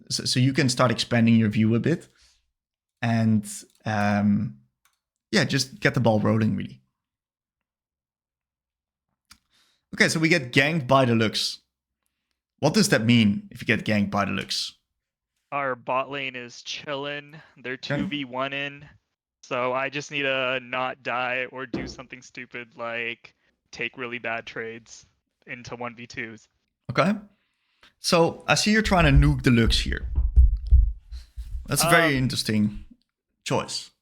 so you can start expanding your view a bit. And just get the ball rolling, really. Okay, so we get ganked by the Lux. What does that mean if you get ganked by the Lux? Our bot lane is chilling. They're 2v1 in. So I just need to not die or do something stupid like take really bad trades into 1v2s. Okay. So I see you're trying to nuke the Lux here. That's a very interesting choice.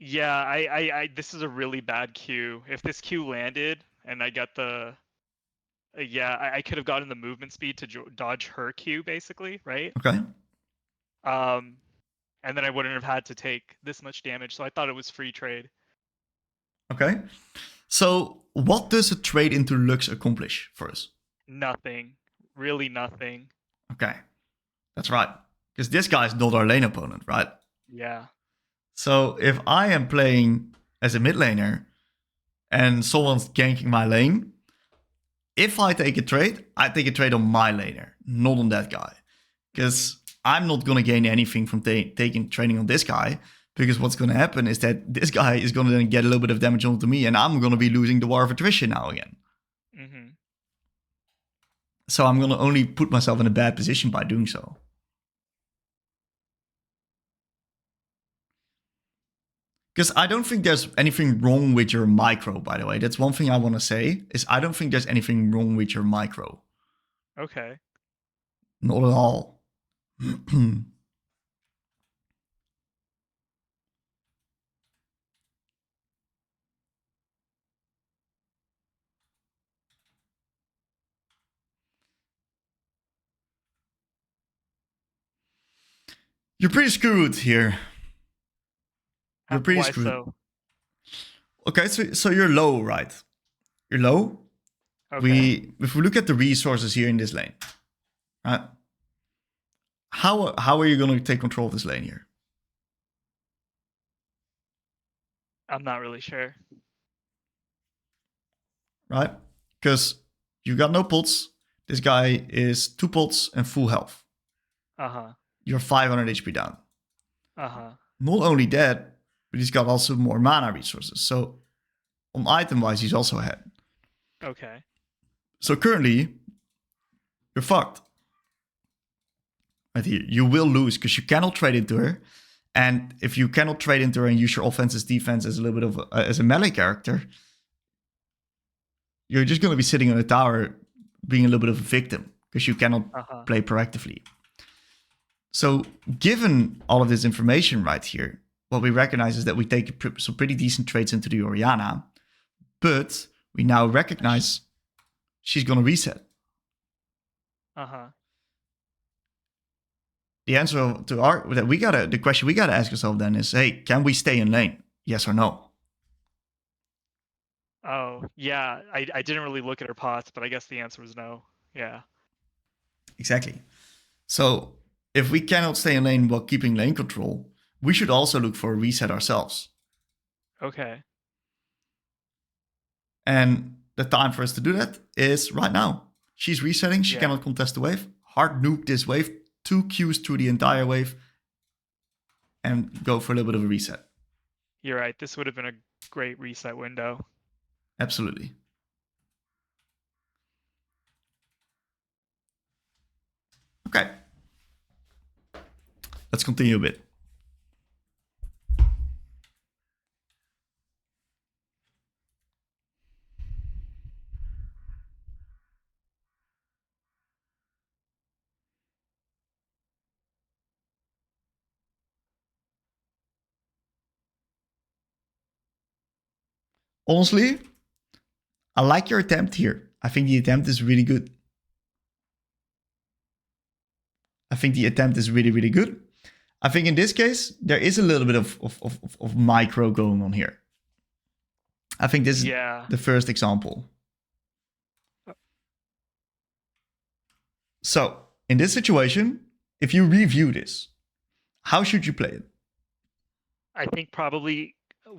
Yeah, I this is a really bad Q. If this Q landed and I got the... I could have gotten the movement speed to dodge her Q, basically, right? Okay. And then I wouldn't have had to take this much damage, so I thought it was free trade. Okay. So what does a trade into Lux accomplish for us? Nothing. Really nothing. Okay. That's right. Because this guy's not our lane opponent, right? Yeah. So if I am playing as a mid laner and someone's ganking my lane, if I take a trade, I take a trade on my laner, not on that guy. Because I'm not going to gain anything from taking trading on this guy. Because what's going to happen is that this guy is going to then get a little bit of damage onto me, and I'm going to be losing the War of Attrition now again. Mm-hmm. So I'm going to only put myself in a bad position by doing so. Because I don't think there's anything wrong with your micro, by the way. That's one thing I want to say, is I don't think there's anything wrong with your micro. Okay. Not at all. You're pretty screwed here. You're pretty Why screwed. so? Okay, so you're low, right? You're low. Okay. If we look at the resources here in this lane, right? How are you going to take control of this lane here? I'm not really sure. Right? Because you got no pots. This guy is 2 pots and full health. Uh-huh. You're 500 HP down. Uh-huh. Not only that, but he's got also more mana resources. So on item-wise, he's also ahead. Okay. So currently, you're fucked. Right here, you will lose because you cannot trade into her. And if you cannot trade into her and use your offense as defense as a little bit of as a melee character, you're just going to be sitting on a tower being a little bit of a victim because you cannot play proactively. So given all of this information right here, what we recognize is that we take some pretty decent trades into the Orianna, but we now recognize she's going to reset. Uh-huh. The answer to the question we gotta ask ourselves then is, hey, can we stay in lane? Yes or no? Oh, yeah. I didn't really look at her pots, but I guess the answer was no. Yeah. Exactly. So if we cannot stay in lane while keeping lane control, we should also look for a reset ourselves. Okay. And the time for us to do that is right now. She's resetting. She cannot contest the wave. Hard nuke this wave. 2 Qs through the entire wave. And go for a little bit of a reset. You're right. This would have been a great reset window. Absolutely. Okay. Let's continue a bit. Honestly, I like your attempt here. I think the attempt is really good. I think the attempt is really, really good. I think in this case, there is a little bit of micro going on here. I think this is the first example. So, in this situation, if you review this, how should you play it? I think probably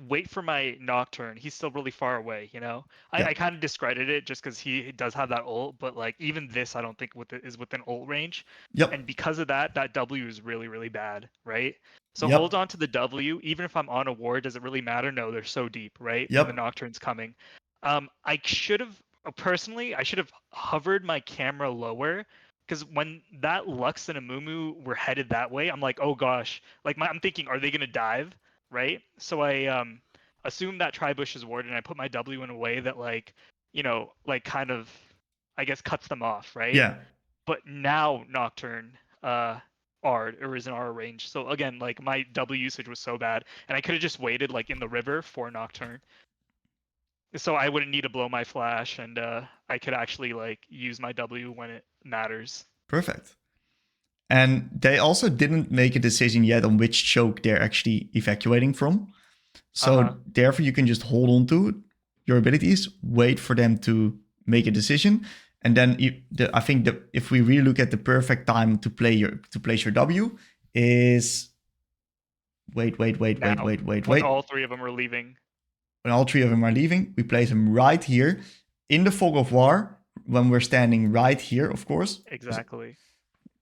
wait for my Nocturne. He's still really far away, you know? I kind of discredited it just because he does have that ult, but like even this I don't think is within ult range. Yep. And because of that, that W is really, really bad, right? So hold on to the W. Even if I'm on a ward, does it really matter? No, they're so deep, right? Yep. And the Nocturne's coming. I should have, personally, I should have hovered my camera lower. Because when that Lux and Amumu were headed that way, I'm like, oh gosh. Like I'm thinking, are they going to dive? Right? So I assumed that Tribush is warded and I put my W in a way that like, you know, like kind of, I guess cuts them off, right? Yeah. But now Nocturne is in R range. So again, like my W usage was so bad and I could have just waited like in the river for Nocturne. So I wouldn't need to blow my flash and I could actually like use my W when it matters. Perfect. And they also didn't make a decision yet on which choke they're actually evacuating from. So therefore you can just hold on to your abilities, wait for them to make a decision. And then I think that if we really look at the perfect time to place your W is wait. When all three of them are leaving. When all 3 of them are leaving, we place them right here in the fog of war when we're standing right here, of course. Exactly.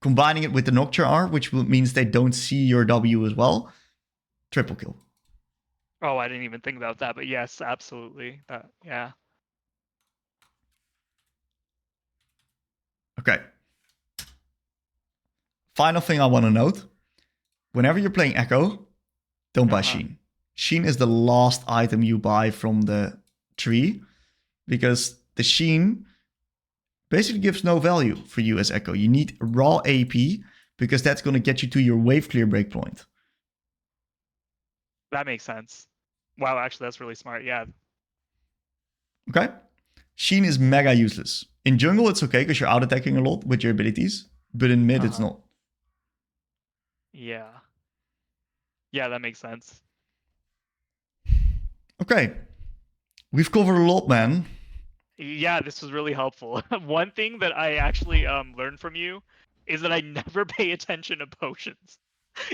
Combining it with the Nocturne R, which means they don't see your W as well. Triple kill. Oh, I didn't even think about that, but yes, absolutely. Yeah. Okay. Final thing I want to note. Whenever you're playing Ekko, don't buy Sheen. Sheen is the last item you buy from the tree, because the Sheen basically gives no value for you as Ekko. You need raw AP, because that's going to get you to your wave clear breakpoint. That makes sense. Wow, actually, that's really smart. Yeah. Okay? Sheen is mega useless. In jungle, it's okay because you're out-attacking a lot with your abilities, but in mid, it's not. Yeah. Yeah, that makes sense. Okay. We've covered a lot, man. Yeah, this was really helpful. One thing that I actually learned from you is that I never pay attention to potions.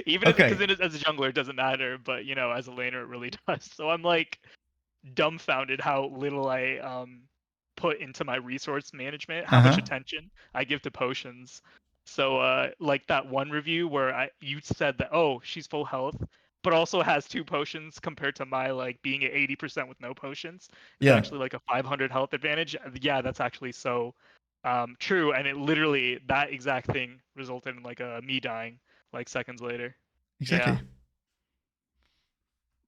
Even because as a jungler, it doesn't matter, but, you know, as a laner, it really does. So I'm, like, dumbfounded how little I put into my resource management, how much attention I give to potions. So like that one review where you said that, oh, she's full health, but also has 2 potions compared to my like being at 80% with no potions. It's actually like a 500 health advantage. Yeah, that's actually so true, and it literally, that exact thing resulted in like me dying like seconds later. Exactly. Yeah.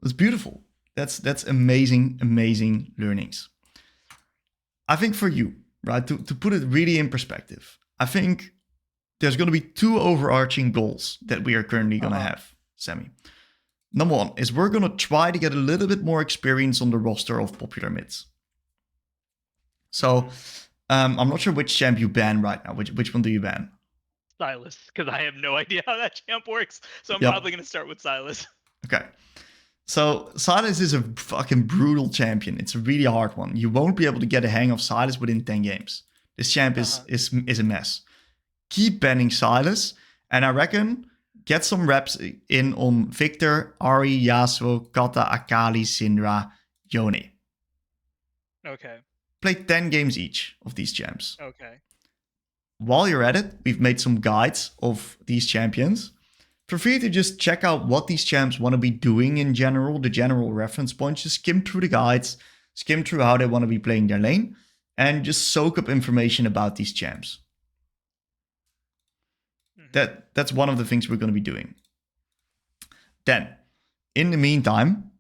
That's beautiful. That's amazing, amazing learnings. I think for you, right, to put it really in perspective, I think there's going to be 2 overarching goals that we are currently going to have, Sammy. Number 1 is we're going to try to get a little bit more experience on the roster of popular mids. So I'm not sure which champ you ban right now. Which one do you ban? Silas, because I have no idea how that champ works. So I'm probably going to start with Silas. Okay. So Silas is a fucking brutal champion. It's a really hard one. You won't be able to get a hang of Silas within 10 games. This champ is a mess. Keep banning Silas, and I reckon get some reps in on Victor, Ahri, Yasuo, Kata, Akali, Syndra, Yone. Okay. Play 10 games each of these champs. Okay. While you're at it, we've made some guides of these champions. Feel free to just check out what these champs want to be doing in general, the general reference points. Just skim through the guides, skim through how they want to be playing their lane, and just soak up information about these champs. That's one of the things we're going to be doing. Then, in the meantime,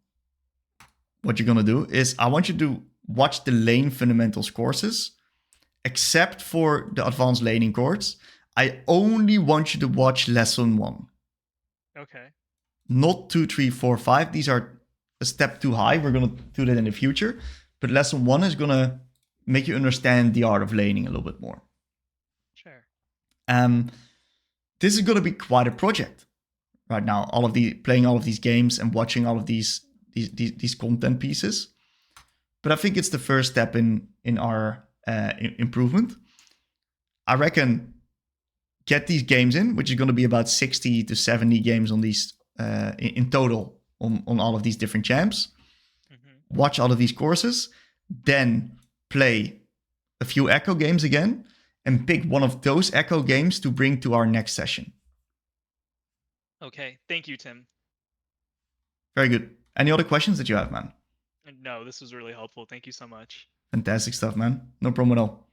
what you're going to do is I want you to watch the lane fundamentals courses, except for the advanced laning course. I only want you to watch lesson 1. Okay. Not 2, 3, 4, 5. These are a step too high. We're going to do that in the future. But lesson 1 is going to make you understand the art of laning a little bit more. Sure. This is going to be quite a project right now. Playing all of these games and watching all of these content pieces. But I think it's the first step in our improvement. I reckon get these games in, which is going to be about 60 to 70 games on these in total on all of these different champs. Watch all of these courses, then play a few Ekko games again, and pick one of those Ekko games to bring to our next session. Okay, thank you, Tim. Very good. Any other questions that you have, man? No, this was really helpful. Thank you so much. Fantastic stuff, man. No problem at all.